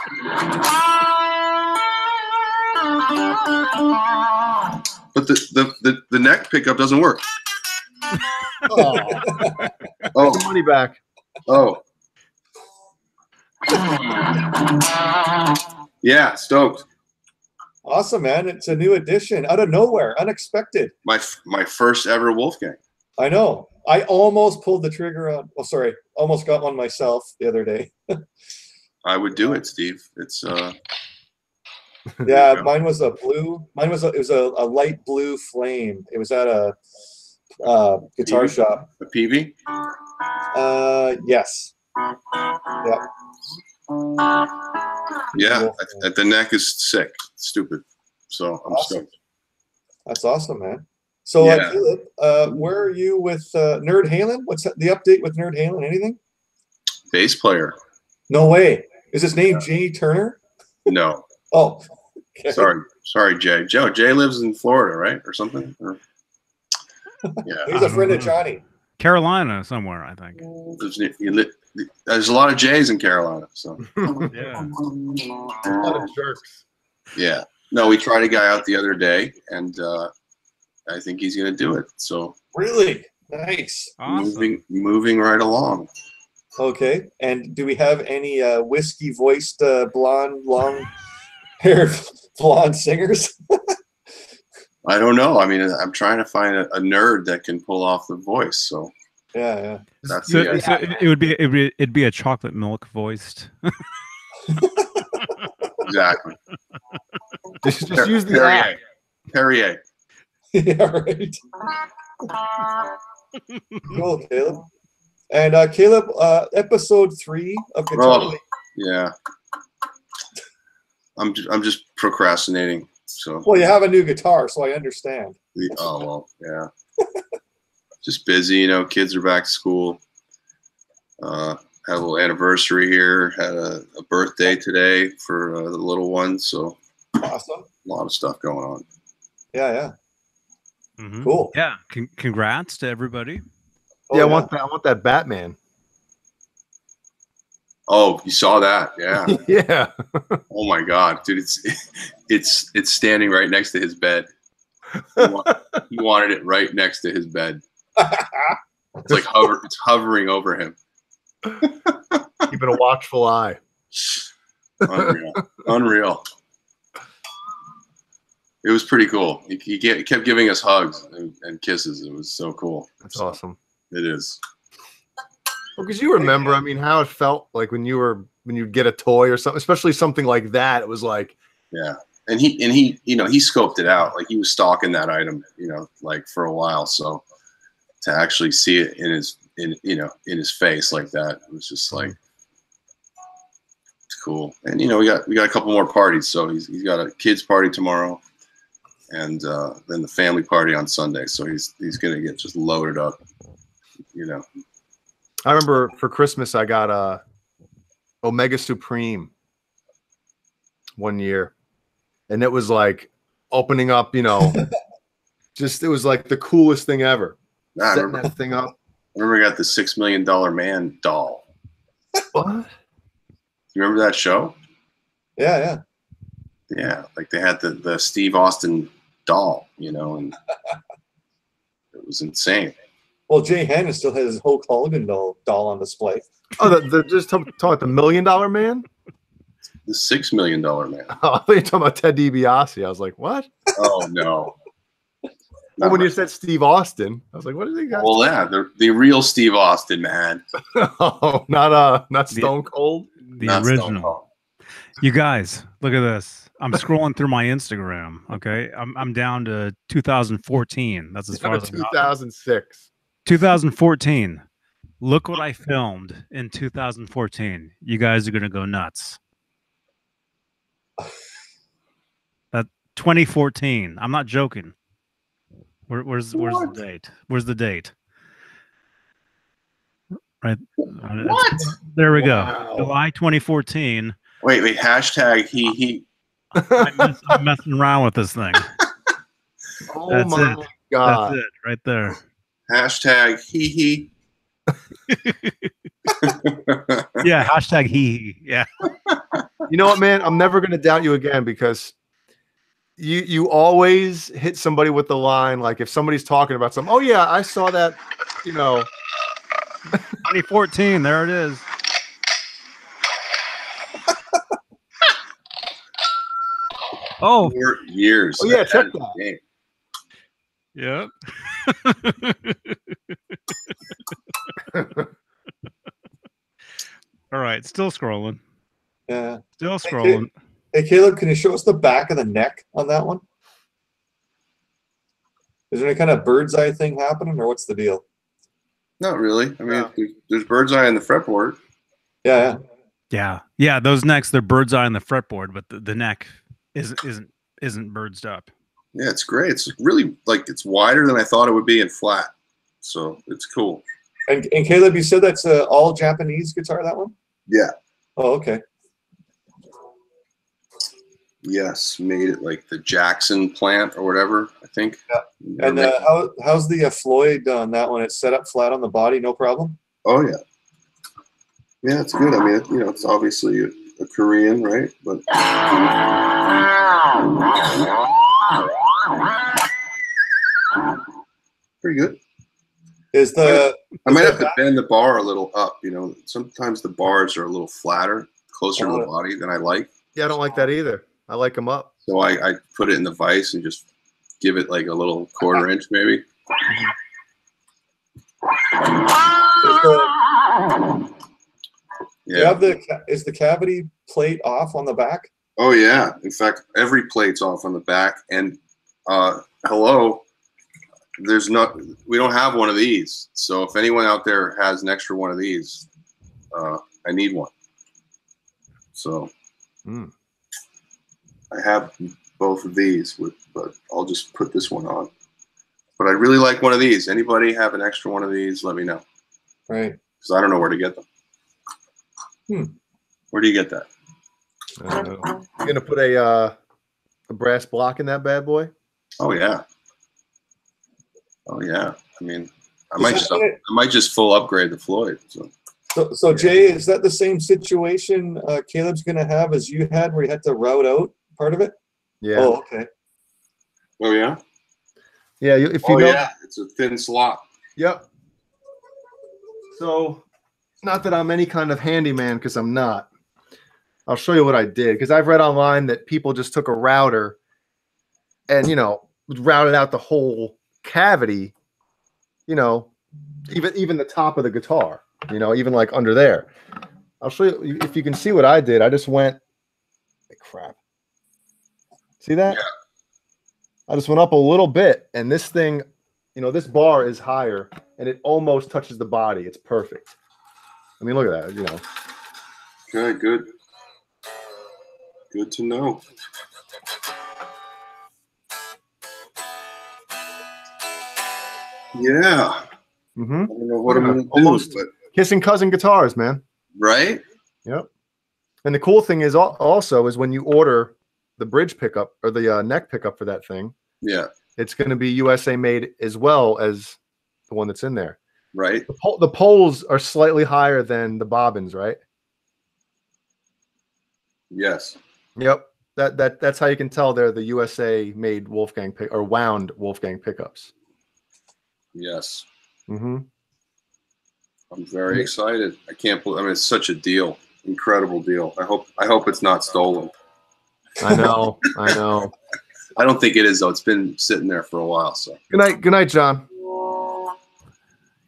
But the neck pickup doesn't work. Oh, Oh, money back. oh. Yeah, stoked. Awesome, man. It's a new addition out of nowhere, unexpected. My first ever Wolfgang. I know. I almost pulled the trigger on. Oh, sorry. Almost got one myself the other day. I would do it, Steve. It's Yeah, mine was a blue. It was a light blue flame. It was at a guitar PV? shop. a PV. Yes. Yeah. Yeah, the neck is sick, stupid. So I'm Awesome. stoked. That's awesome, man. So, Yeah. Caleb, where are you with Nerd Halen? What's the update with Nerd Halen? Anything? Bass player. No way. Is his name Jay Turner? No. Oh, okay. Sorry, Jay. Jay lives in Florida, right, or something? Or, yeah, He's a friend of Johnny. Carolina somewhere, I think. There's a lot of Jays in Carolina, so Yeah. A lot of jerks. yeah. No, we tried a guy out the other day, and I think he's going to do it. So Really nice. Awesome. moving right along. Okay. And do we have any whiskey voiced blonde, long haired blonde singers? I don't know. I mean, I'm trying to find a nerd that can pull off the voice. So Yeah. that's So, the so it'd be a chocolate milk voiced. exactly. Just use the app. Perrier. Yeah, right. Cool, Caleb. And Caleb, episode 3 of Guitar. Yeah. I'm just procrastinating. So. Well, you have a new guitar, so I understand. Oh well, yeah. Just busy, you know. Kids are back to school. Had a little anniversary here. Had a birthday today for the little one. So Awesome. a lot of stuff going on. Yeah. Mhm. Cool. Yeah. Congrats to everybody. Oh, Yeah, I want that Batman. Oh, you saw that? Yeah. Yeah. Oh my God, dude! It's standing right next to his bed. He wanted it right next to his bed. It's like it's hovering over him. Keeping a watchful eye. Unreal. It was pretty cool. He kept giving us hugs and kisses. It was so cool. That's awesome. It is. Well, because you remember, I mean, how it felt like when you'd get a toy or something, especially something like that. It was like, yeah. And he you know, he scoped it out. Like he was stalking that item, you know, like for a while. So to actually see it in his face like that, it was just like, it's cool. And you know, we got a couple more parties. So he's got a kids party tomorrow, and then the family party on Sunday. So he's gonna get just loaded up, you know. I remember for Christmas I got a Omega Supreme one year, and it was like opening up, you know, just it was like the coolest thing ever. Nah, Setting that thing up. I remember I got the $6 Million Man doll. What? You remember that show? Yeah. Yeah, like they had the Steve Austin doll, you know, and it was insane. Well, Jay Hannon still has his Hulk Hogan doll on display. Oh, just talking about the $1 Million Man? The $6 Million Man. Oh, I thought you were talking about Ted DiBiase. I was like, what? Oh no. Well, when you said Steve Austin, I was like, what did he got? Well, yeah, the real Steve Austin, man. Oh, not Stone Cold. The Not Stone original. Cold. You guys, look at this. I'm scrolling through my Instagram. Okay, I'm down to 2014. That's as far as I got. 2006. 2014. Look what I filmed in 2014. You guys are gonna go nuts. That 2014. I'm not joking. Where's the date? Where's the date? Right. What? There we go. Wow. July 2014. Wait. Hashtag he. I'm messing around with this thing. Oh That's my it. God. That's it right there. Hashtag he. Yeah. Hashtag he. Yeah. You know what, man? I'm never going to doubt you again, because you always hit somebody with the line, like if somebody's talking about something, oh yeah, I saw that, you know. 2014. There it is. Oh. 4 years. Oh yeah, check that. Yep. All right, still scrolling. Yeah. Still scrolling. Hey, Caleb, can you show us the back of the neck on that one? Is there any kind of bird's eye thing happening, or what's the deal? Not really. I mean, there's bird's eye in the fretboard. Yeah. Yeah. Those necks, they're bird's eye on the fretboard, but the neck isn't birdsed up. Yeah, it's great. It's really like it's wider than I thought it would be and flat. So it's cool. And Caleb, you said that's all Japanese guitar, that one? Yeah. Oh, okay. Yes, made it like the Jackson plant or whatever, I think. Yeah. And how's the Floyd on that one? It's set up flat on the body, no problem? Oh, yeah. Yeah, it's good. I mean, you know, it's obviously a Korean, right? But pretty good. I might have to bend the bar a little up, you know. Sometimes the bars are a little flatter, closer to the body than I like. Yeah, I don't like that either. I like them up. So I put it in the vise and just give it like a little quarter-inch maybe. Yeah. Is the cavity plate off on the back? Oh yeah. In fact, every plate's off on the back. And hello, we don't have one of these. So if anyone out there has an extra one of these, I need one. So I have both of these, but I'll just put this one on. But I really like one of these. Anybody have an extra one of these? Let me know. Right. Because I don't know where to get them. Where do you get that? You're gonna put a brass block in that bad boy? Oh yeah. Oh yeah. I mean, I might just full upgrade the Floyd. So Jay, is that the same situation Caleb's gonna have as you had, where you had to route out part of it? Yeah. Oh, okay. Oh yeah. Yeah. If you know, yeah, it's a thin slot. Yep. So, not that I'm any kind of handyman, because I'm not. I'll show you what I did, because I've read online that people just took a router and, you know, routed out the whole cavity, you know, even the top of the guitar, you know, even like under there. I'll show you if you can see what I did. I just went, crap. See that? Yeah. I just went up a little bit, and this thing, you know, this bar is higher, and it almost touches the body. It's perfect. I mean, look at that, you know. Okay, good. Good to know. Yeah. Mm-hmm. I don't know what I'm going to do. Almost but... kissing cousin guitars, man. Right? Yep. And the cool thing is also is when you order the bridge pickup or the neck pickup for that thing, yeah, it's going to be USA made as well as the one that's in there. Right. The poles are slightly higher than the bobbins, right? Yes. Yep. That's how you can tell they're the USA made Wolfgang or wound Wolfgang pickups. Yes. Mm-hmm. I'm very excited. I can't believe. I mean, it's such a deal. Incredible deal. I hope it's not stolen. I know. I know. I don't think it is though. It's been sitting there for a while. So good night. Good night, John.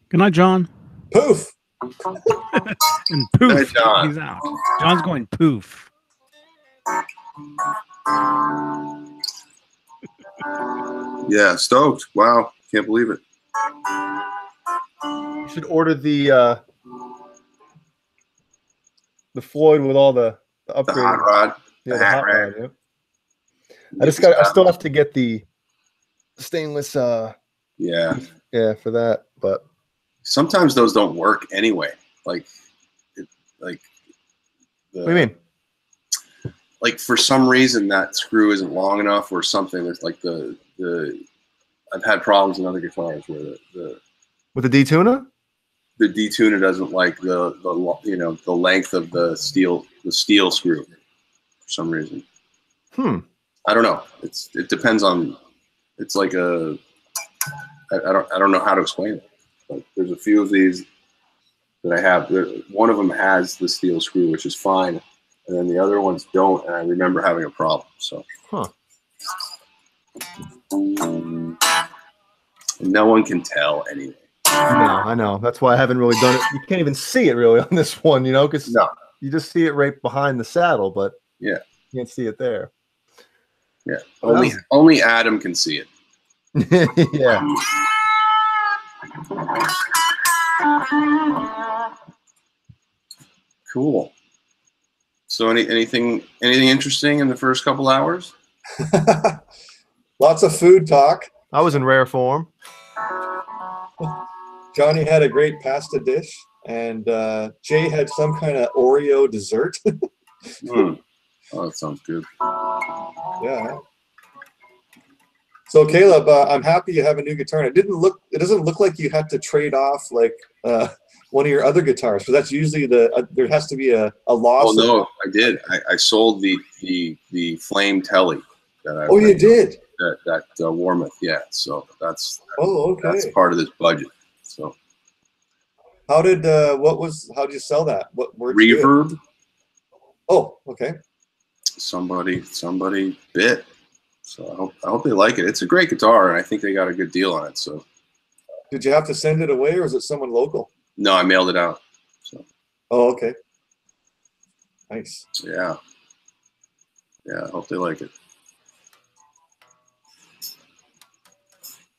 Good night, John. Poof. And poof. Night, John. He's out. John's going poof. Yeah, stoked. Wow, can't believe it. You should order the Floyd with all the upgrades. The hot rod. Yeah, the hot rod. Yeah. I still have to get the stainless. Yeah. Yeah, for that, but sometimes those don't work anyway. Like what do you mean? Like for some reason that screw isn't long enough or something. It's like the I've had problems in other guitars where with the detuner? The detuner doesn't like the you know, the length of the steel screw for some reason. I don't know. It depends on. It's like I don't know how to explain it. But there's a few of these that I have. One of them has the steel screw, which is fine, and then the other ones don't. And I remember having a problem. So. And no one can tell anyway. No, I know. That's why I haven't really done it. You can't even see it really on this one, you know, because you just see it right behind the saddle, but yeah, you can't see it there. Yeah, only Adam can see it. Yeah. Cool. So anything interesting in the first couple hours? Lots of food talk. I was in rare form. Johnny had a great pasta dish. and Jay had some kind of Oreo dessert. Oh, that sounds good. Yeah. So Caleb, I'm happy you have a new guitar. And it doesn't look like you had to trade off like one of your other guitars. So that's usually there has to be a loss. Oh no, I did. I sold the Flame Telly that I. Oh, you did. That Warmouth, yeah. So that's. Oh, okay. That's part of this budget. So. How did you sell that? Where'd you get it? Reverb. Oh, okay. Somebody bit. So I hope they like it. It's a great guitar, and I think they got a good deal on it. So. Did you have to send it away, or was it someone local? No, I mailed it out. So. Oh, okay. Nice. Yeah. Yeah, I hope they like it.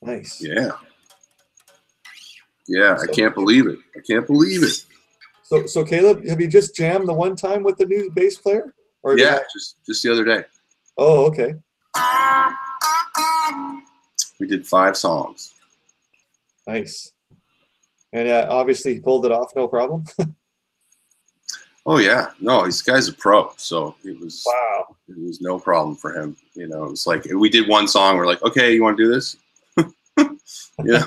Nice. Yeah. Yeah, I can't believe it. I can't believe it. So Caleb, have you just jammed the one time with the new bass player? Or yeah, just the other day. Oh, okay. We did 5 songs. Nice. And obviously he pulled it off, no problem. Oh yeah, no, this guy's a pro, so it was. Wow. It was no problem for him. You know, it was like we did one song. We're like, okay, you want to do this? Yeah.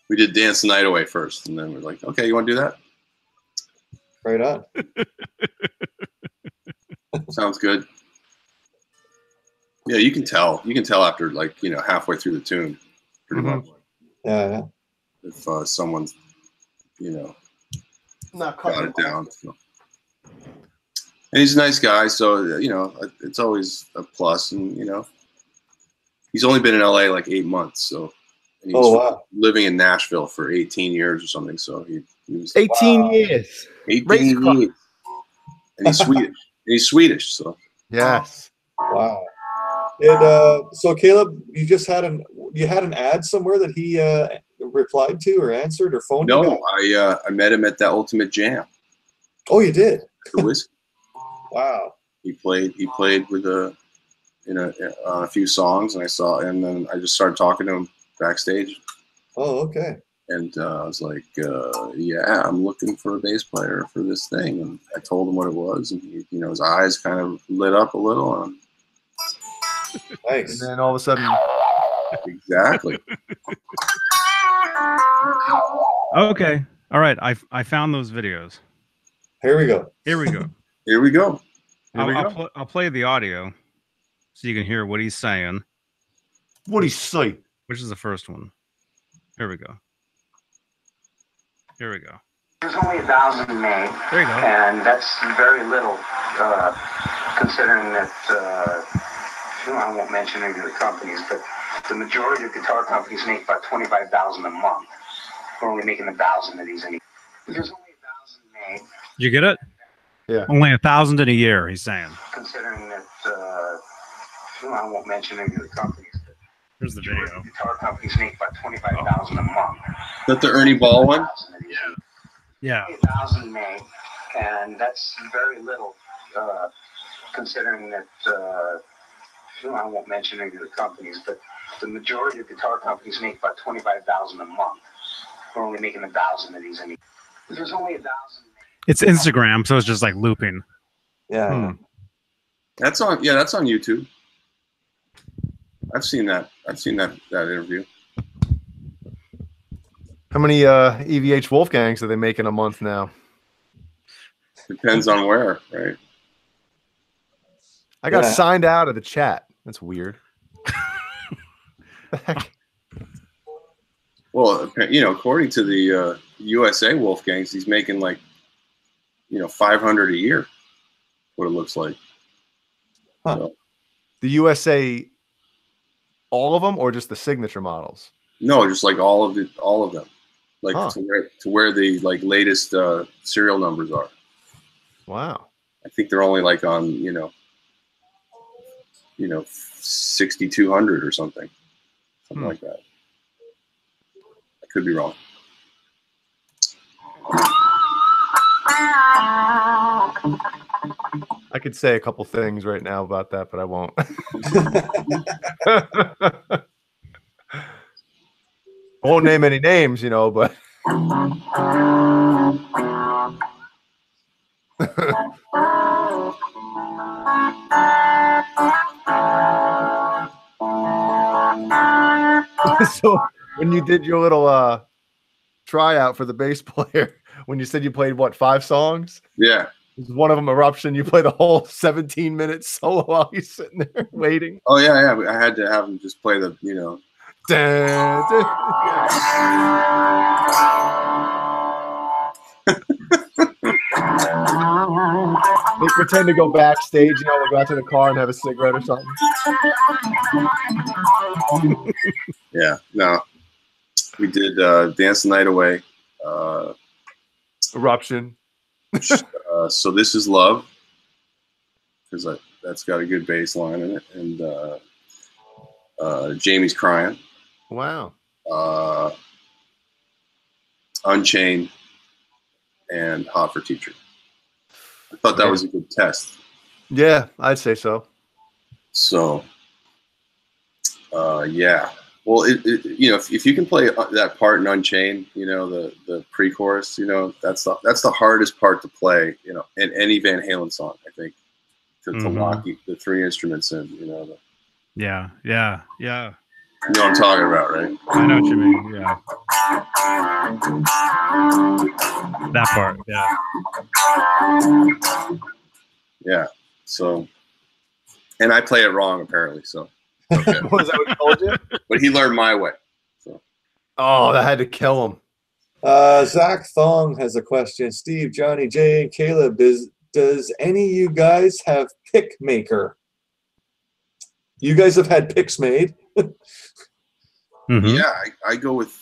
We did Dance the Night Away first, and then we're like, okay, you want to do that? Right on. Sounds good. Yeah, you can tell. You can tell after halfway through the tune, pretty much. Yeah. If someone's, Not got it down. So. And he's a nice guy, so it's always a plus. And he's only been in LA like 8 months, so. And he's living in Nashville for 18 years or something. So he was 18 years. 18 years. And he's Swedish. He's Swedish, so. Yes. Wow. And so Caleb, you had an ad somewhere that he replied to or answered or phoned you back? No, I met him at the Ultimate Jam. Oh, you did? The whiskey. Wow. He played with a few songs, and then I just started talking to him backstage. Oh, okay. And I was like, yeah, I'm looking for a bass player for this thing. And I told him what it was, and he, his eyes kind of lit up a little. And nice. And then all of a sudden, exactly. Okay. All right. I found those videos. Here we go. Here we go. Here we go. I'll play the audio so you can hear what he's saying. what do you say? Which is the first one? Here we go. Here we go. There's only 1,000 made. There you go. And that's very little, considering that, I won't mention any of the companies, but the majority of guitar companies make about 25,000 a month. We're only making 1,000 of these. There's only 1,000 made. Did you get it? Yeah. Only 1,000 in a year, he's saying. Considering that, I won't mention any of the companies. Here's the video. Guitar companies make about 25,000 a month. Is that the Ernie Ball one? Yeah. 1,000 made, and that's very little, considering that, I won't mention any of the companies, but the majority of guitar companies make about 25,000 a month. We're only making 1,000 of these. There's only 1,000. It's Instagram, so it's just like looping. Yeah. That's on. Yeah, that's on YouTube. I've seen that. I've seen that interview. How many EVH Wolfgangs do they make in a month now? Depends on where, right? I got signed out of the chat. That's weird. Well, according to the USA Wolfgangs, he's making like, 500 a year. What it looks like. Huh. So, The USA, all of them, or just the signature models? no, just like all of them, like Huh. to where the like latest serial numbers are. Wow. I think they're only like on 6,200 or something like that. I could be wrong. I could say a couple things right now about that, but I won't. I won't name any names, but So when you did your little tryout for the bass player, when you said you played what, 5 songs? Yeah. One of them Eruption. You play the whole 17 minutes solo while he's sitting there waiting. Oh yeah. I had to have him just play the, you know. They pretend to go backstage, you know, they go out to the car and have a cigarette or something. Yeah, no. We did Dance the Night Away. Eruption. So This Is Love, because that's got a good bass line in it. And Jamie's Crying. Wow. Unchained, and Hot for Teacher. I thought that was a good test. Yeah, I'd say so. So, yeah. Well, you know, if you can play that part in Unchained, you know, the pre-chorus, you know, that's the hardest part to play, you know, in any Van Halen song, I think, to lock the 3 instruments in, you know. Yeah. You know what I'm talking about, right? I know what you mean. Yeah. That part. Yeah. Yeah. So, and I play it wrong apparently. So, okay. Was that what he told you? But he learned my way. So, oh, that had to kill him. Zach Thong has a question. Steve, Johnny, Jay, and Caleb, does any of you guys have pick maker? You guys have had picks made? Yeah, I go with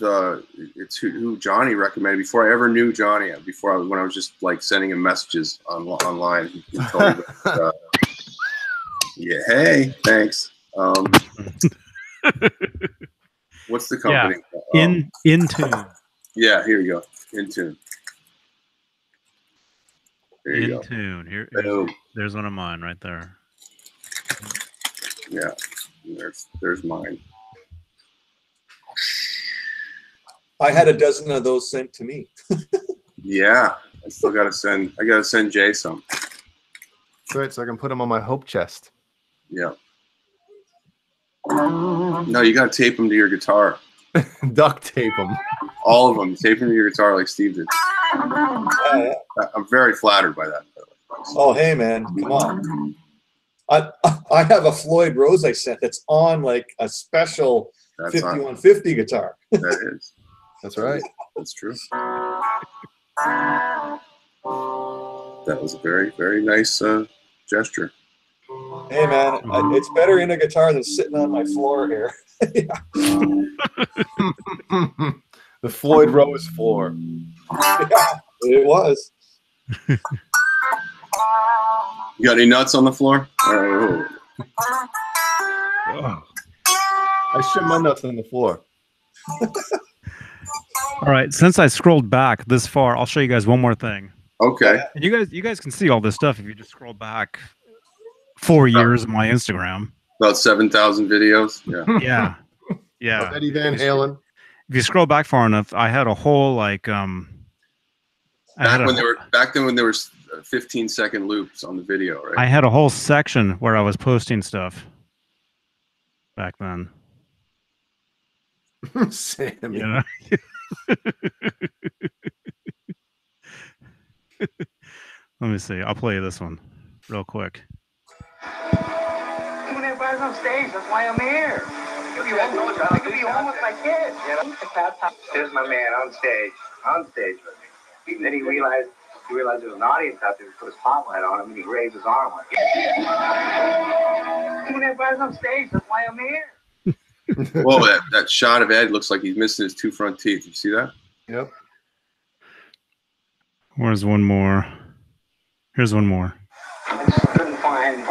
it's who Johnny recommended before I ever knew Johnny. When I was just like sending him messages online, he told me that, yeah, hey, thanks. What's the company? Yeah. In Tune. Yeah, here you go. In Tune. There you go. In Tune. There's one of mine right there. Yeah, there's mine. I had a dozen of those sent to me. Yeah, I still gotta send. I gotta send Jay some. That's right, so I can put them on my hope chest. Yeah. No, you gotta tape them to your guitar. Duct tape them. All of them. Tape them to your guitar like Steve did. Yeah. I'm very flattered by that. Oh, hey, man, come on. I have a Floyd Rose I sent that's on like a special 5150 guitar. That is. That's right. That's true. That was a very, very nice gesture. Hey, man, it's better in a guitar than sitting on my floor here. The Floyd Rose floor. Yeah, it was. You got any nuts on the floor? Oh. I shit my nuts on the floor. All right, since I scrolled back this far, I'll show you guys one more thing. Okay. And you guys can see all this stuff if you just scroll back 4 years of my Instagram. About 7,000 videos. Yeah. Yeah. Eddie Van Halen. If you scroll back far enough, I had a whole like back then when there was 15-second loops on the video, right? I had a whole section where I was posting stuff back then. Sammy. You know? Let me see. I'll play you this one real quick. When everybody's on stage, that's why I'm here. I could be home with my kids. You know? There's my man on stage with me. And then he realized there was an audience out there. He put a spotlight on him and he raised his arm like, yeah. When everybody's on stage, that's why I'm here. Whoa, that shot of Ed looks like he's missing his 2 front teeth. You see that? Yep. Where's one more? Here's one more. I just couldn't find him.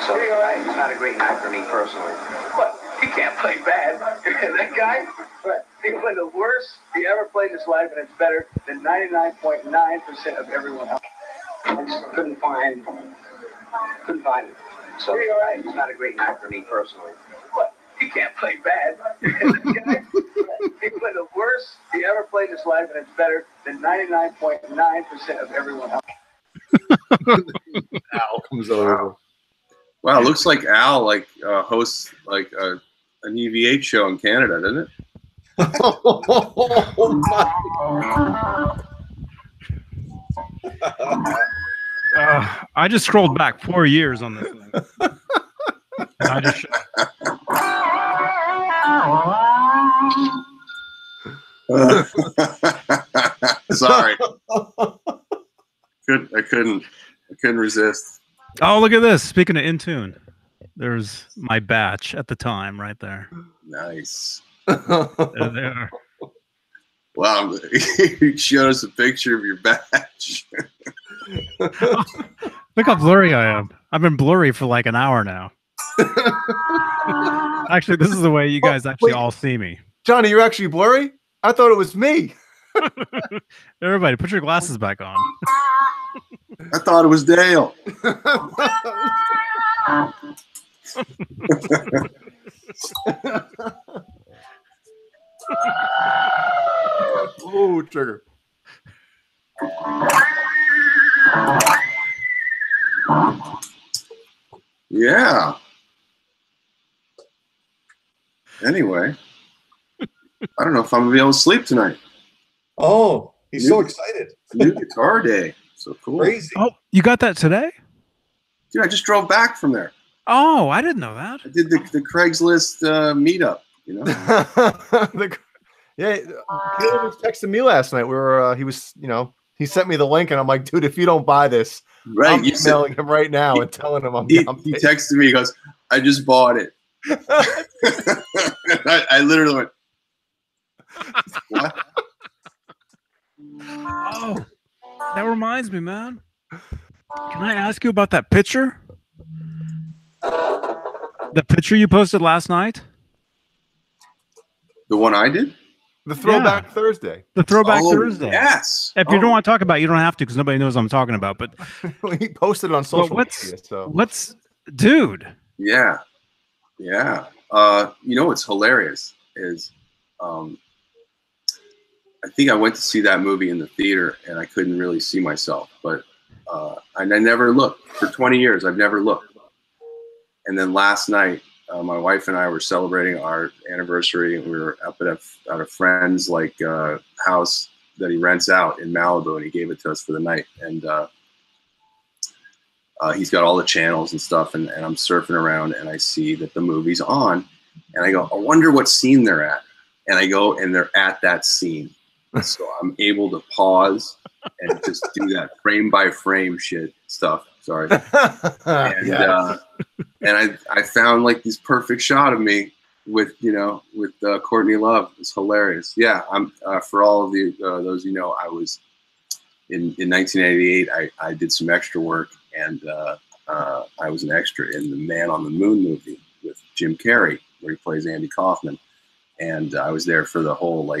So it's not a great night for me personally. But he can't play bad. That guy, he can play the worst he ever played in his life, and it's better than 99.9% of everyone else. I just couldn't find him. So it's not a great night for me personally. But he can't play bad. This guy, he played the worst he ever played in his life, and it's better than 99.9% of everyone else. Al comes over. Wow, looks like Al hosts like an EVH show in Canada, doesn't it? Oh my. I just scrolled back 4 years on this thing. I just Sorry. I couldn't resist. Oh, look at this. Speaking of in tune, there's my batch at the time right there. Nice. There they are. Wow, you showed us a picture of your badge. Look how blurry I am. I've been blurry for like an hour now. Actually, this is the way you guys actually all see me. Johnny, you're actually blurry? I thought it was me. Everybody, put your glasses back on. I thought it was Dale. Oh, trigger. Yeah. Anyway, I don't know if I'm gonna be able to sleep tonight. Oh, he's so excited. New guitar day. So cool. Crazy. Oh, you got that today? Dude, I just drove back from there. Oh, I didn't know that. I did the Craigslist meetup, you know. Yeah, Caleb was texting me last night. He was, he sent me the link, and I'm like, dude, if you don't buy this, Right. I'm emailing him right now and telling him he texted me. He goes, I just bought it. I literally went, what? Oh, that reminds me, man. Can I ask you about that picture? The picture you posted last night? The one I did? The Throwback Thursday. The Throwback Thursday. Yes. If you don't want to talk about it, you don't have to because nobody knows what I'm talking about. But He posted it on social media. So dude? Yeah. Yeah. What's hilarious is I think I went to see that movie in the theater and I couldn't really see myself, but and I never looked. For 20 years, I've never looked. And then last night, my wife and I were celebrating our anniversary. We were up at a friend's house that he rents out in Malibu, and he gave it to us for the night. And he's got all the channels and stuff, and I'm surfing around, and I see that the movie's on, and I go, I wonder what scene they're at. And I go, and they're at that scene. So I'm able to pause and just do that frame by frame stuff. Sorry. And I found like this perfect shot of me with Courtney Love. It's hilarious. Yeah. I'm for all of those, I was in 1988. I did some extra work, and I was an extra in the Man on the Moon movie with Jim Carrey, where he plays Andy Kaufman. And I was there for the whole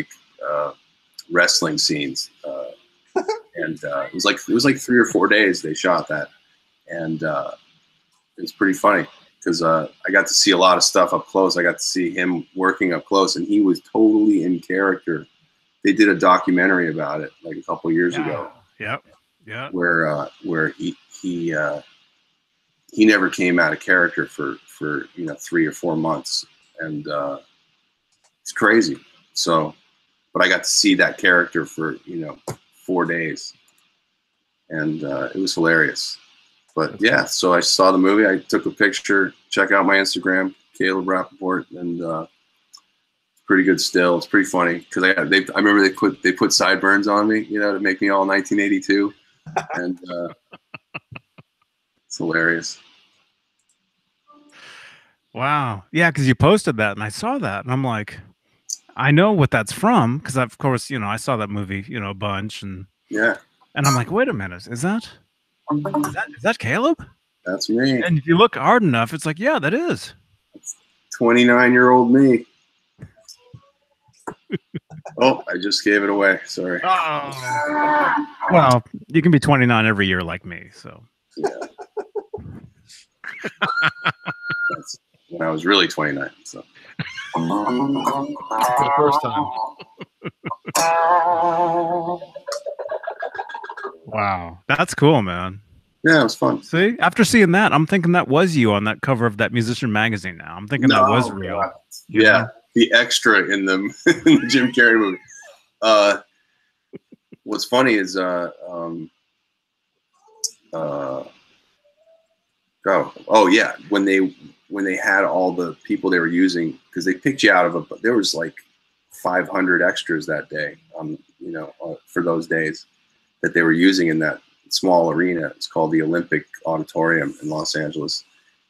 wrestling scenes. And it was like 3 or 4 days they shot that. And it was pretty funny because I got to see a lot of stuff up close. I got to see him working up close, and he was totally in character. They did a documentary about it like a couple years ago. Yep. Yeah. Where he never came out of character for 3 or 4 months, and it's crazy. So, but I got to see that character for 4 days, and it was hilarious. But yeah, so I saw the movie. I took a picture. Check out my Instagram, Caleb Rapoport, and it's pretty good still. It's pretty funny because I remember they put sideburns on me, to make me all 1982, and it's hilarious. Wow. Yeah, because you posted that, and I saw that, and I'm like, I know what that's from because, of course, I saw that movie, a bunch, and yeah, and I'm like, wait a minute, is that Caleb? That's me. And if you look hard enough, it's like, yeah, that is. 29-year-old me. Oh, I just gave it away. Sorry. Oh. Well, you can be 29 every year like me, so. Yeah. That's when I was really 29. So. For the first time. Wow, that's cool, man. Yeah, it was fun. See, after seeing that, I'm thinking that was you on that cover of that Musician magazine. Now I'm thinking that was real. God. Yeah, the extra in the Jim Carrey movie. What's funny is when they had all the people they were using, because they picked you out of there was like 500 extras that day for those days that they were using in that small arena. It's called the Olympic Auditorium in Los Angeles.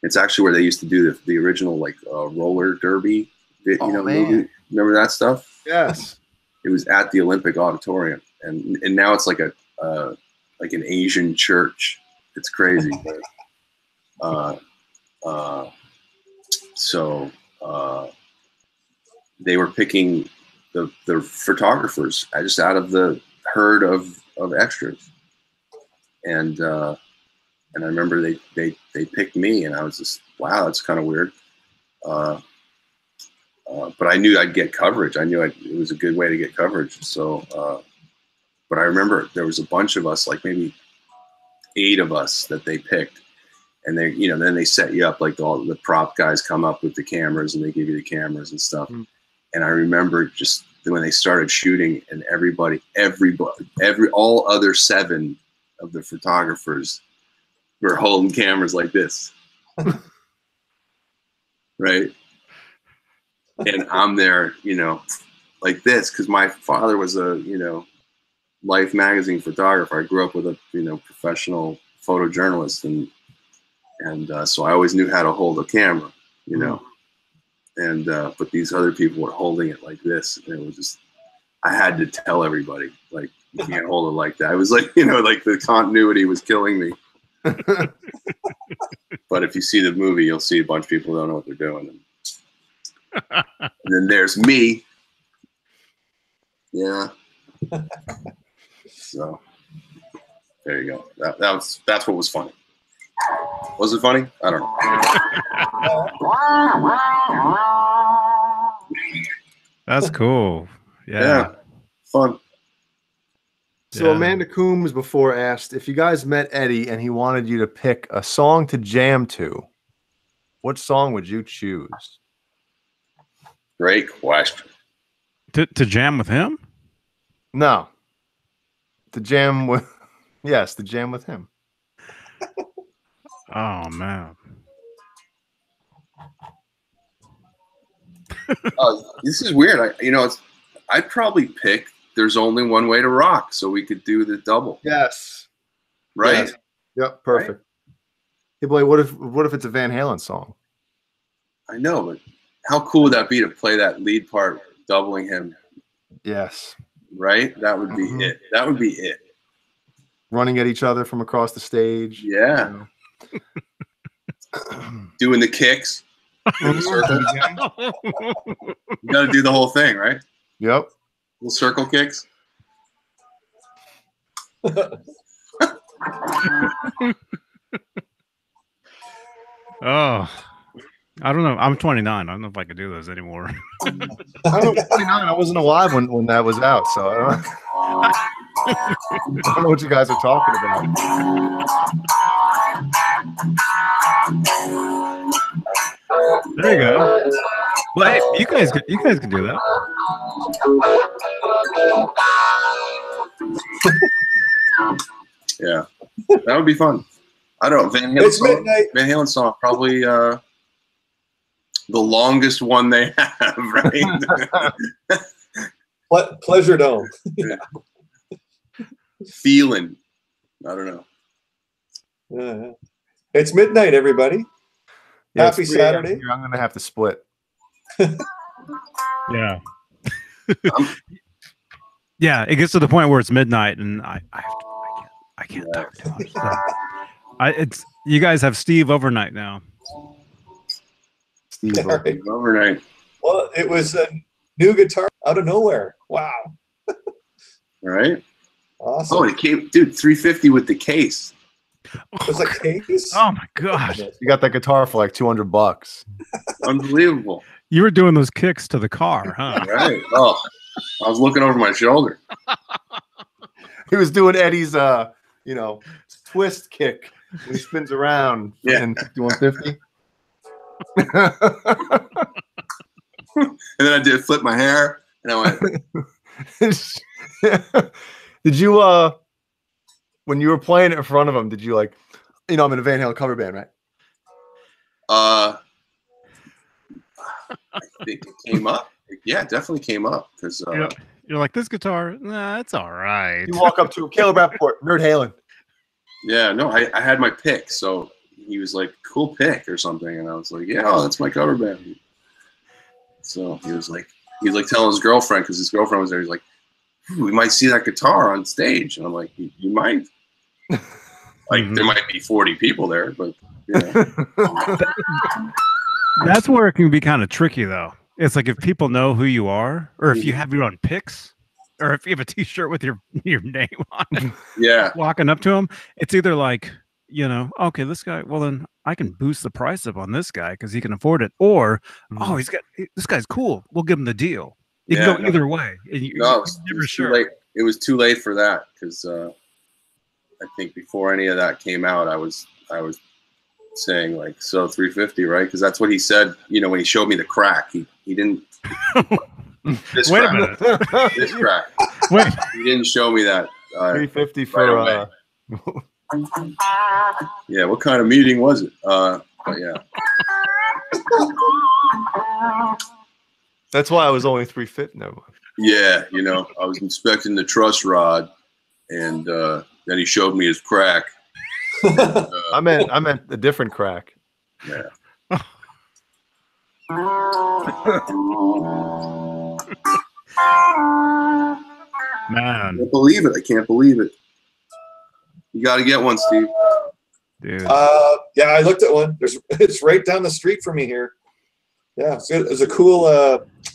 It's actually where they used to do the original like roller derby movie. Remember that stuff? Yes. It was at the Olympic Auditorium, and now it's like an Asian church. It's crazy. So they were picking the photographers just out of the herd of extras, and I remember they picked me, and I was just, wow, that's kind of weird. But I knew I'd get coverage. I knew it was a good way to get coverage. So, but I remember there was a bunch of us, like maybe 8 of us that they picked, and they, then they set you up, like all the prop guys come up with the cameras and they give you the cameras and stuff. Mm. And I remember just when they started shooting, and all other 7 of the photographers were holding cameras like this. Right. And I'm there, like this, because my father was a, Life magazine photographer. I grew up with a, professional photojournalist, and so I always knew how to hold a camera, and but these other people were holding it like this, and it was just, I had to tell everybody, like, you can't hold it like that. I was like, like the continuity was killing me. But if you see the movie, you'll see a bunch of people who don't know what they're doing. And then there's me. Yeah. So there you go. That's what was funny. Was it funny? I don't know. That's cool. Yeah. Fun. So Amanda Coombs before asked if you guys met Eddie and he wanted you to pick a song to jam to, what song would you choose? Great question. To jam with him? No. To jam with, yes, to jam with him. Oh, man. This is weird. I'd probably pick There's Only One Way to Rock, so we could do the double. Yes. Right? Yes. Yep, perfect. Right? Hey, boy, what if it's a Van Halen song? I know, but how cool would that be to play that lead part, doubling him? Yes. Right? That would be it. That would be it. Running at each other from across the stage. Yeah. Doing the kicks. You got to do the whole thing, right? Yep. Little circle kicks. Oh, I don't know. I'm 29. I don't know if I could do those anymore. I'm 29. I wasn't alive when that was out, so I don't know what you guys are talking about. There you go. Well, hey, you guys can do that. Yeah, that would be fun. I don't know. Van Halen song, probably the longest one they have, right? Pleasure Dome. Yeah. Feeling. I don't know. It's midnight, everybody. Yeah, Happy Saturday. I'm going to have to split. Yeah. Yeah, it gets to the point where it's midnight, and I can't talk too much. So you guys have Steve overnight now. Steve overnight. Well, it was a new guitar out of nowhere. Wow. Right. Awesome. Oh, it came, dude, 350 with the case. It was a case? Oh my gosh. You got that guitar for like $200. Unbelievable. You were doing those kicks to the car, huh? Right. Oh, I was looking over my shoulder. He was doing Eddie's, you know, twist kick when he spins around. Yeah. And 5150. And then I did flip my hair, and I went. Did you, when you were playing it in front of him, did you like, you know, I'm in a Van Halen cover band, right? I think it came up. Yeah, it definitely came up because You're like, this guitar, nah, it's all right. You walk up to him, Caleb Rapoport, Nerd Halen. yeah, no, I had my pick, so he was like, "Cool pick" or something, and I was like, "Yeah, oh, that's my cover band." So he was like telling his girlfriend, because his girlfriend was there. He's like, "We might see that guitar on stage," and I'm like, "You might." Like there might be 40 people there, but you know. That's where it can be kind of tricky, though. It's like if people know who you are, or if you have your own picks, or if you have a T-shirt with your name on it, Yeah, walking up to them, it's either like, you know, okay, this guy, well then I can boost the price up on this guy because he can afford it, or oh, this guy's cool, we'll give him the deal. You can go either way. And no, it was too late. It was too late for that because I think before any of that came out, I was saying like, so 350, right? Because that's what he said. You know, when he showed me the crack, he didn't. This Wait crack, a minute. This crack. Wait. He didn't show me that. 350 for. Right yeah. What kind of meeting was it? But yeah. That's why I was only 350. Never mind. Yeah, you know, I was inspecting the truss rod, and then he showed me his crack. I meant a different crack. Yeah. Man, I can't believe it. I can't believe it. You got to get one, Steve. dude. Yeah, I looked at one. It's right down the street from me here. Yeah, it's a cool,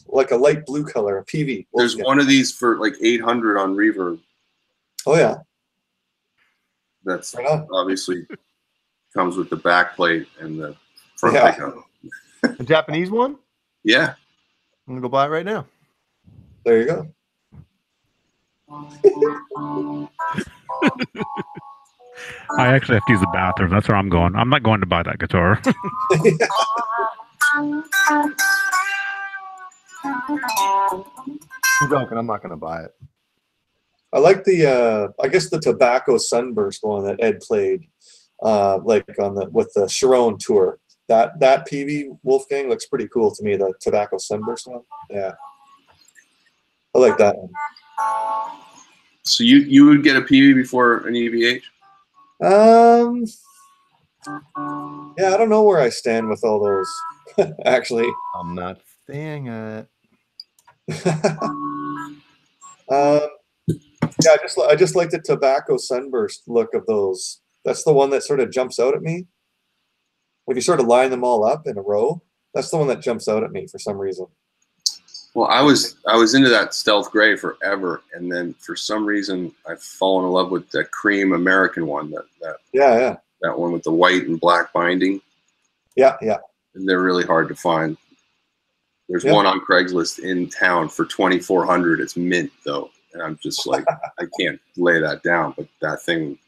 like a light blue color, a PV. There's one of these for like 800 on Reverb. Oh yeah. That's Right on. obviously comes with the back plate and the front Yeah. pickup. The Japanese one? Yeah. I'm gonna go buy it right now. There you go. I actually have to use the bathroom. That's where I'm going. I'm not going to buy that guitar. I'm joking. I'm not gonna buy it. I like the I guess the Tobacco Sunburst one that Ed played, like on the with the Sharon tour. That PV Wolfgang looks pretty cool to me. The Tobacco Sunburst one. Yeah, I like that one. So you would get a PV before an EVH? Yeah, I don't know where I stand with all those. Actually, I'm not saying it. Yeah, I just like the Tobacco Sunburst look of those. That's the one that sort of jumps out at me. When you sort of line them all up in a row, that's the one that jumps out at me for some reason. Well, I was into that stealth gray forever, and then for some reason I've fallen in love with that cream American one. Yeah. That one with the white and black binding. Yeah. And they're really hard to find. There's one on Craigslist in town for $2,400. It's mint though, and I'm just like, I can't lay that down. But that thing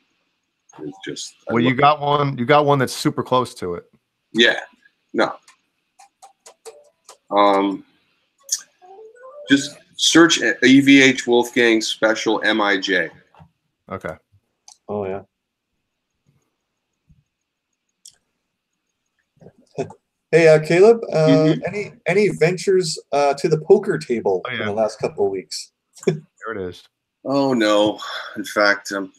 is just. Well, you got one. You got one that's super close to it. Yeah. No. Just search EVH Wolfgang Special MIJ. Okay. Oh yeah. Hey, Caleb. Any ventures to the poker table in the last couple of weeks? There it is. Oh no! In fact, I'm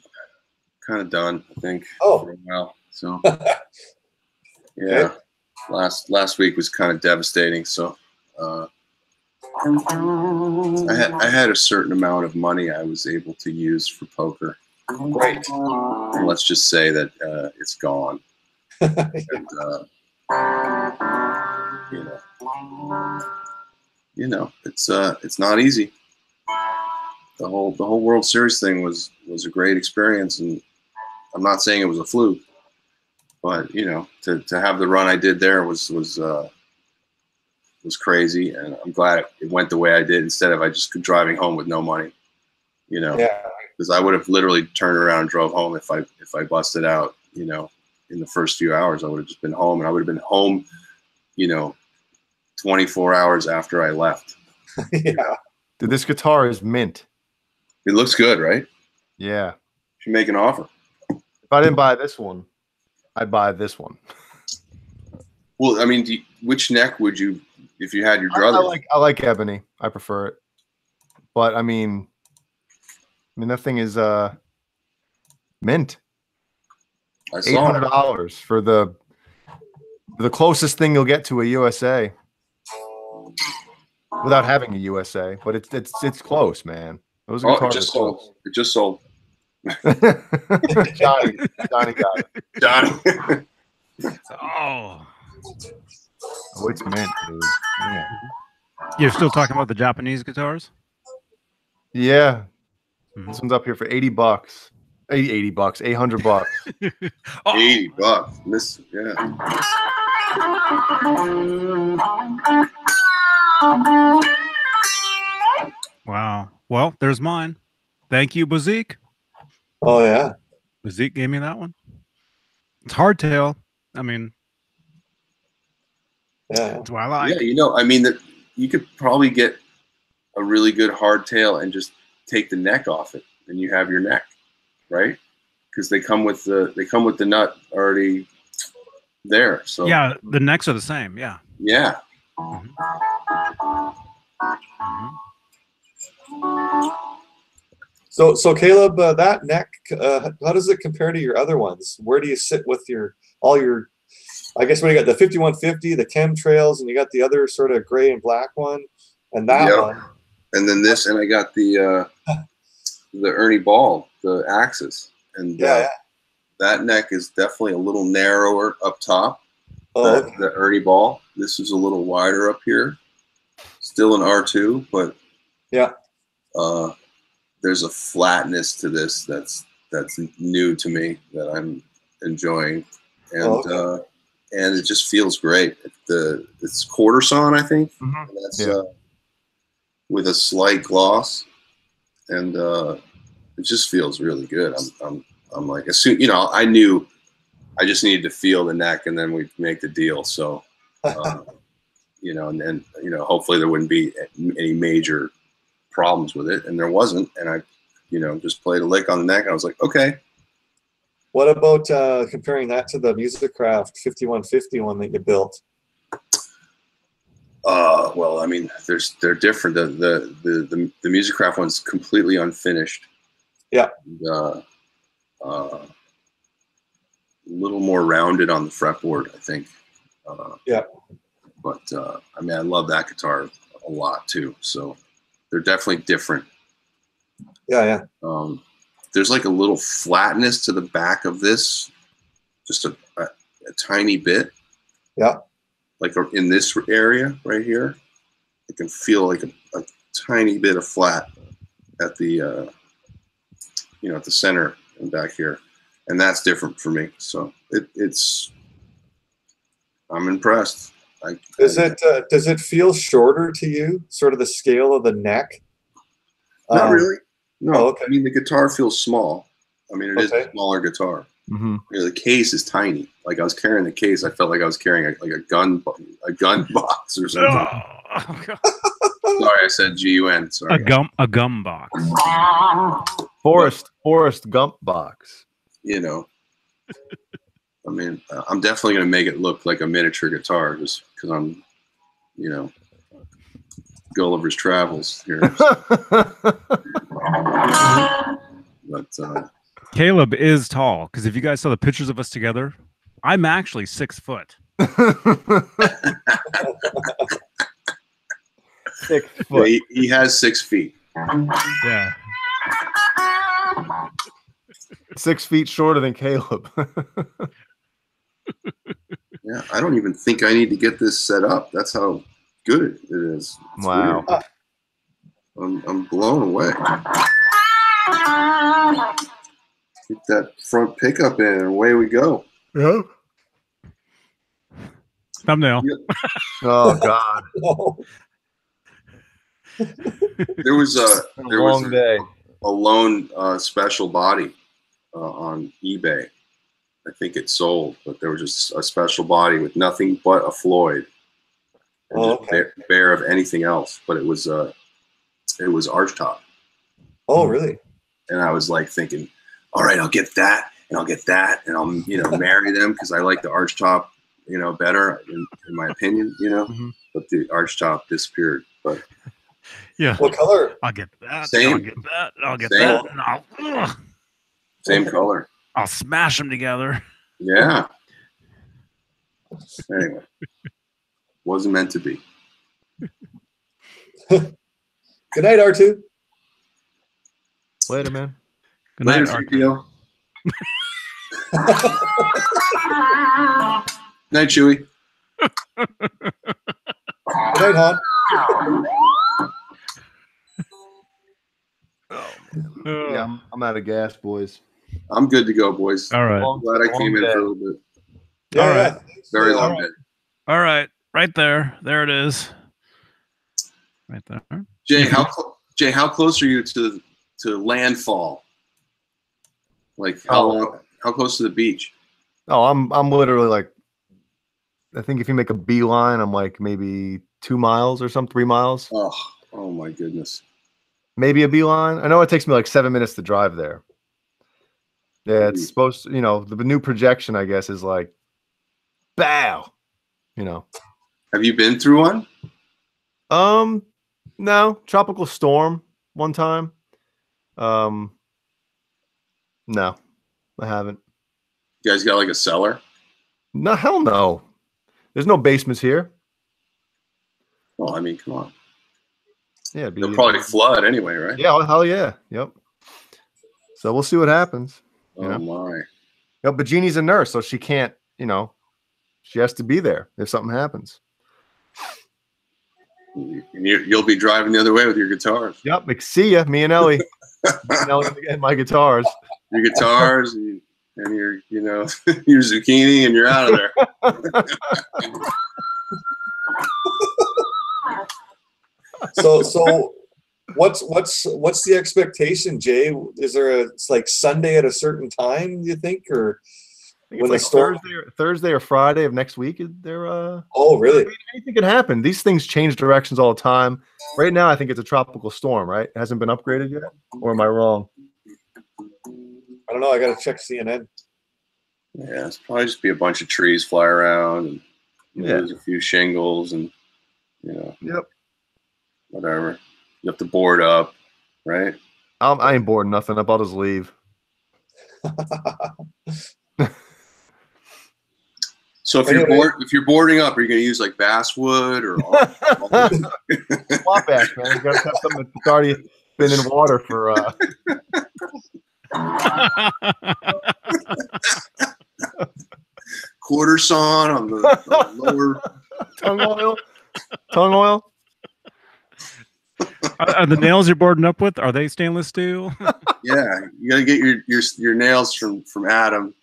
kind of done. I think for a while. So yeah, Okay. last week was kind of devastating. So I had a certain amount of money I was able to use for poker. Great. And let's just say that it's gone. And, you know, it's not easy. The whole World Series thing was a great experience, and I'm not saying it was a fluke, but you know, to have the run I did there was was crazy, and I'm glad it went the way I did instead of I just driving home with no money, you know. Yeah. Because I would have literally turned around and drove home if I busted out, you know, in the first few hours. I would have just been home, and I would have been home, you know, 24 hours after I left. Yeah. Dude, this guitar is mint. It looks good, right? Yeah. Should make an offer. If I didn't buy this one, I'd buy this one. Well, I mean, which neck would you, if you had your druthers? I like ebony. I prefer it. But I mean that thing is mint. I saw $800 for the closest thing you'll get to a USA without having a USA, but it's close, man. Those guitars it just sold. close. It just sold. Johnny got it. Johnny. Oh, It's mint, dude. Yeah. you're still talking about the Japanese guitars? Yeah. Mhm. This one's up here for $80. $80, $800. Oh, $80. This, yeah. wow. Well, there's mine. Thank you, Bazik. Oh yeah. Bazik gave me that one. It's hardtail. I mean, Yeah. that's what I like. Yeah, you know, I mean, that you could probably get a really good hardtail and just take the neck off it, and you have your neck, right? Because they come with the nut already there. So Yeah, the necks are the same. Yeah. yeah. Mhm. So Caleb, that neck, how does it compare to your other ones? Where do you sit with all your? I guess when you got the 5150, the chemtrails, and you got the other sort of gray and black one, and that Yep. one. And then this, and I got the Ernie Ball, the Axis, and Yeah. that neck is definitely a little narrower up top. Oh, The Ernie Ball. This is a little wider up here. Still an R2, but yeah. There's a flatness to this that's new to me that I'm enjoying, and and it just feels great. It's quarter sawn, I think. Mhm. And that's Yeah. with a slight gloss, and it just feels really good. I'm like, as soon, you know, I knew I just needed to feel the neck, and then we'd make the deal. So, you know, and then, you know, hopefully there wouldn't be any major problems with it, and there wasn't. And I, you know, just played a lick on the neck, and I was like, okay. What about comparing that to the Musicraft 5150 one that you built? Well, I mean, they're different. The Musicraft one's completely unfinished. Yeah. And, a little more rounded on the fretboard, I think. Yeah. But I mean, I love that guitar a lot too. So they're definitely different. Yeah. There's like a little flatness to the back of this, just a tiny bit. Yeah. Like in this area right here, I can feel like a tiny bit of flat at the, you know, at the center and back here. And that's different for me. So I'm impressed. Does it feel shorter to you? Sort of the scale of the neck? Not really. No. Oh, okay. I mean, the guitar feels small. I mean, it is a smaller guitar. Mm-hmm. You know, the case is tiny. Like I was carrying the case, I felt like I was carrying a gun box or something. Oh, God. Sorry, I said GUN. Sorry. A gum box. Forrest Gump box. You know, I mean, I'm definitely going to make it look like a miniature guitar just because I'm, you know, Gulliver's Travels here. But Caleb is tall, because if you guys saw the pictures of us together, I'm actually 6 foot. 6 yeah, foot. he has 6 feet. Yeah. 6 feet shorter than Caleb. Yeah, I don't even think I need to get this set up. That's how good it is. It's Wow. weird. I'm blown away. Get that front pickup in and away we go. Yeah. Thumbnail. Oh God. Oh, There was Been a long day. a lone special body on eBay. I think it sold, but there was just a special body with nothing but a Floyd, and just bare of anything else. But it was archtop. Oh, really? And I was like thinking, all right, I'll get that, and I'll get that, and I'll marry them because I like the archtop, better in my opinion, But the archtop disappeared. But Yeah. What color? I'll get that. Same. I'll get that. I'll get Same. that. And same color. I'll smash them together. Yeah. Anyway, wasn't meant to be. Good night, R2. Later, man. Good night, Later, Arthur. Theo. Night, Chewy. Good night, hon. Yeah, I'm out of gas, boys. I'm good to go, boys. All right. I'm glad I came in for a little bit. Yeah, All right. yeah. Very Yeah. long day. All right. Right there. There it is. Right there. Jay, how close are you to landfall? Like how close to the beach? Oh, I'm literally like, I think if you make a beeline, I'm like maybe 2 miles or something, 3 miles. Oh my goodness. Maybe a beeline. I know it takes me like 7 minutes to drive there. Yeah, it's supposed to, the new projection, I guess, is like, bow, Have you been through one? No, tropical storm one time. No, I haven't. You guys got like a cellar? No, hell no. There's no basements here. Well, I mean, come on. Yeah, They'll probably flood anyway, right? Yeah, hell yeah. Yep. So we'll see what happens. Oh my. Yep, but Jeannie's a nurse, so she can't, she has to be there if something happens. You'll be driving the other way with your guitars. Yep, see ya, me and Ellie. And my guitars. Your guitars and your, your zucchini, and you're out of there. So what's the expectation, Jay? Is there it's like Sunday at a certain time, do you think, or when the storm? Thursday or Friday of next week? Is there Oh, really? Anything can happen. These things change directions all the time. Right now, I think it's a tropical storm, right? It hasn't been upgraded yet? Or am I wrong? I don't know. I got to check CNN. Yeah, it's probably just be a bunch of trees fly around, and there's a few shingles, and Yep. whatever. You have to board up, right? I ain't boarding nothing up. I'll just leave. So if you're boarding up, are you going to use like basswood or swap ash, man? You got to have something that's already been in water for. Quarter sawn on the lower tongue oil. Are the nails you're boarding up with, are they stainless steel? Yeah, you got to get your nails from Adam.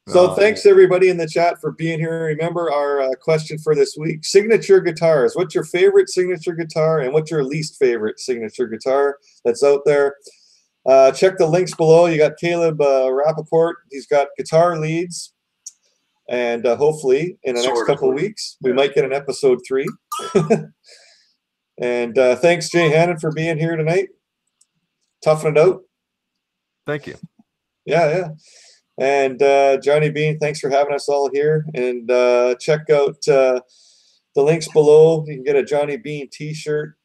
So thanks everybody in the chat for being here. Remember our question for this week: signature guitars. What's your favorite signature guitar, and what's your least favorite signature guitar that's out there? Check the links below. You got Caleb Rapoport. He's got guitar leads, and hopefully in the next couple of weeks we might get an episode 3. And thanks Jay Hannon for being here tonight. Toughing it out. Thank you. Yeah. And Johnny Beane, thanks for having us all here. And check out the links below. You can get a Johnny Beane t-shirt,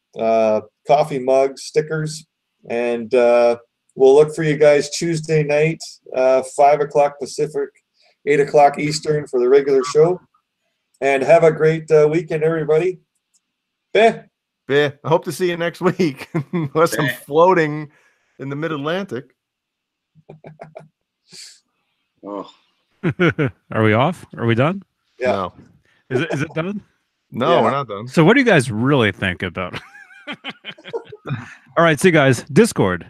coffee mug, stickers, and we'll look for you guys Tuesday night, 5 o'clock Pacific, 8 o'clock Eastern for the regular show. And have a great weekend, everybody. Beh. I hope to see you next week, unless I'm floating in the mid-Atlantic. Oh. Are we off? Are we done? Yeah. No. Is it done? No, we're not done. So what do you guys really think about? All right, see you guys. Discord.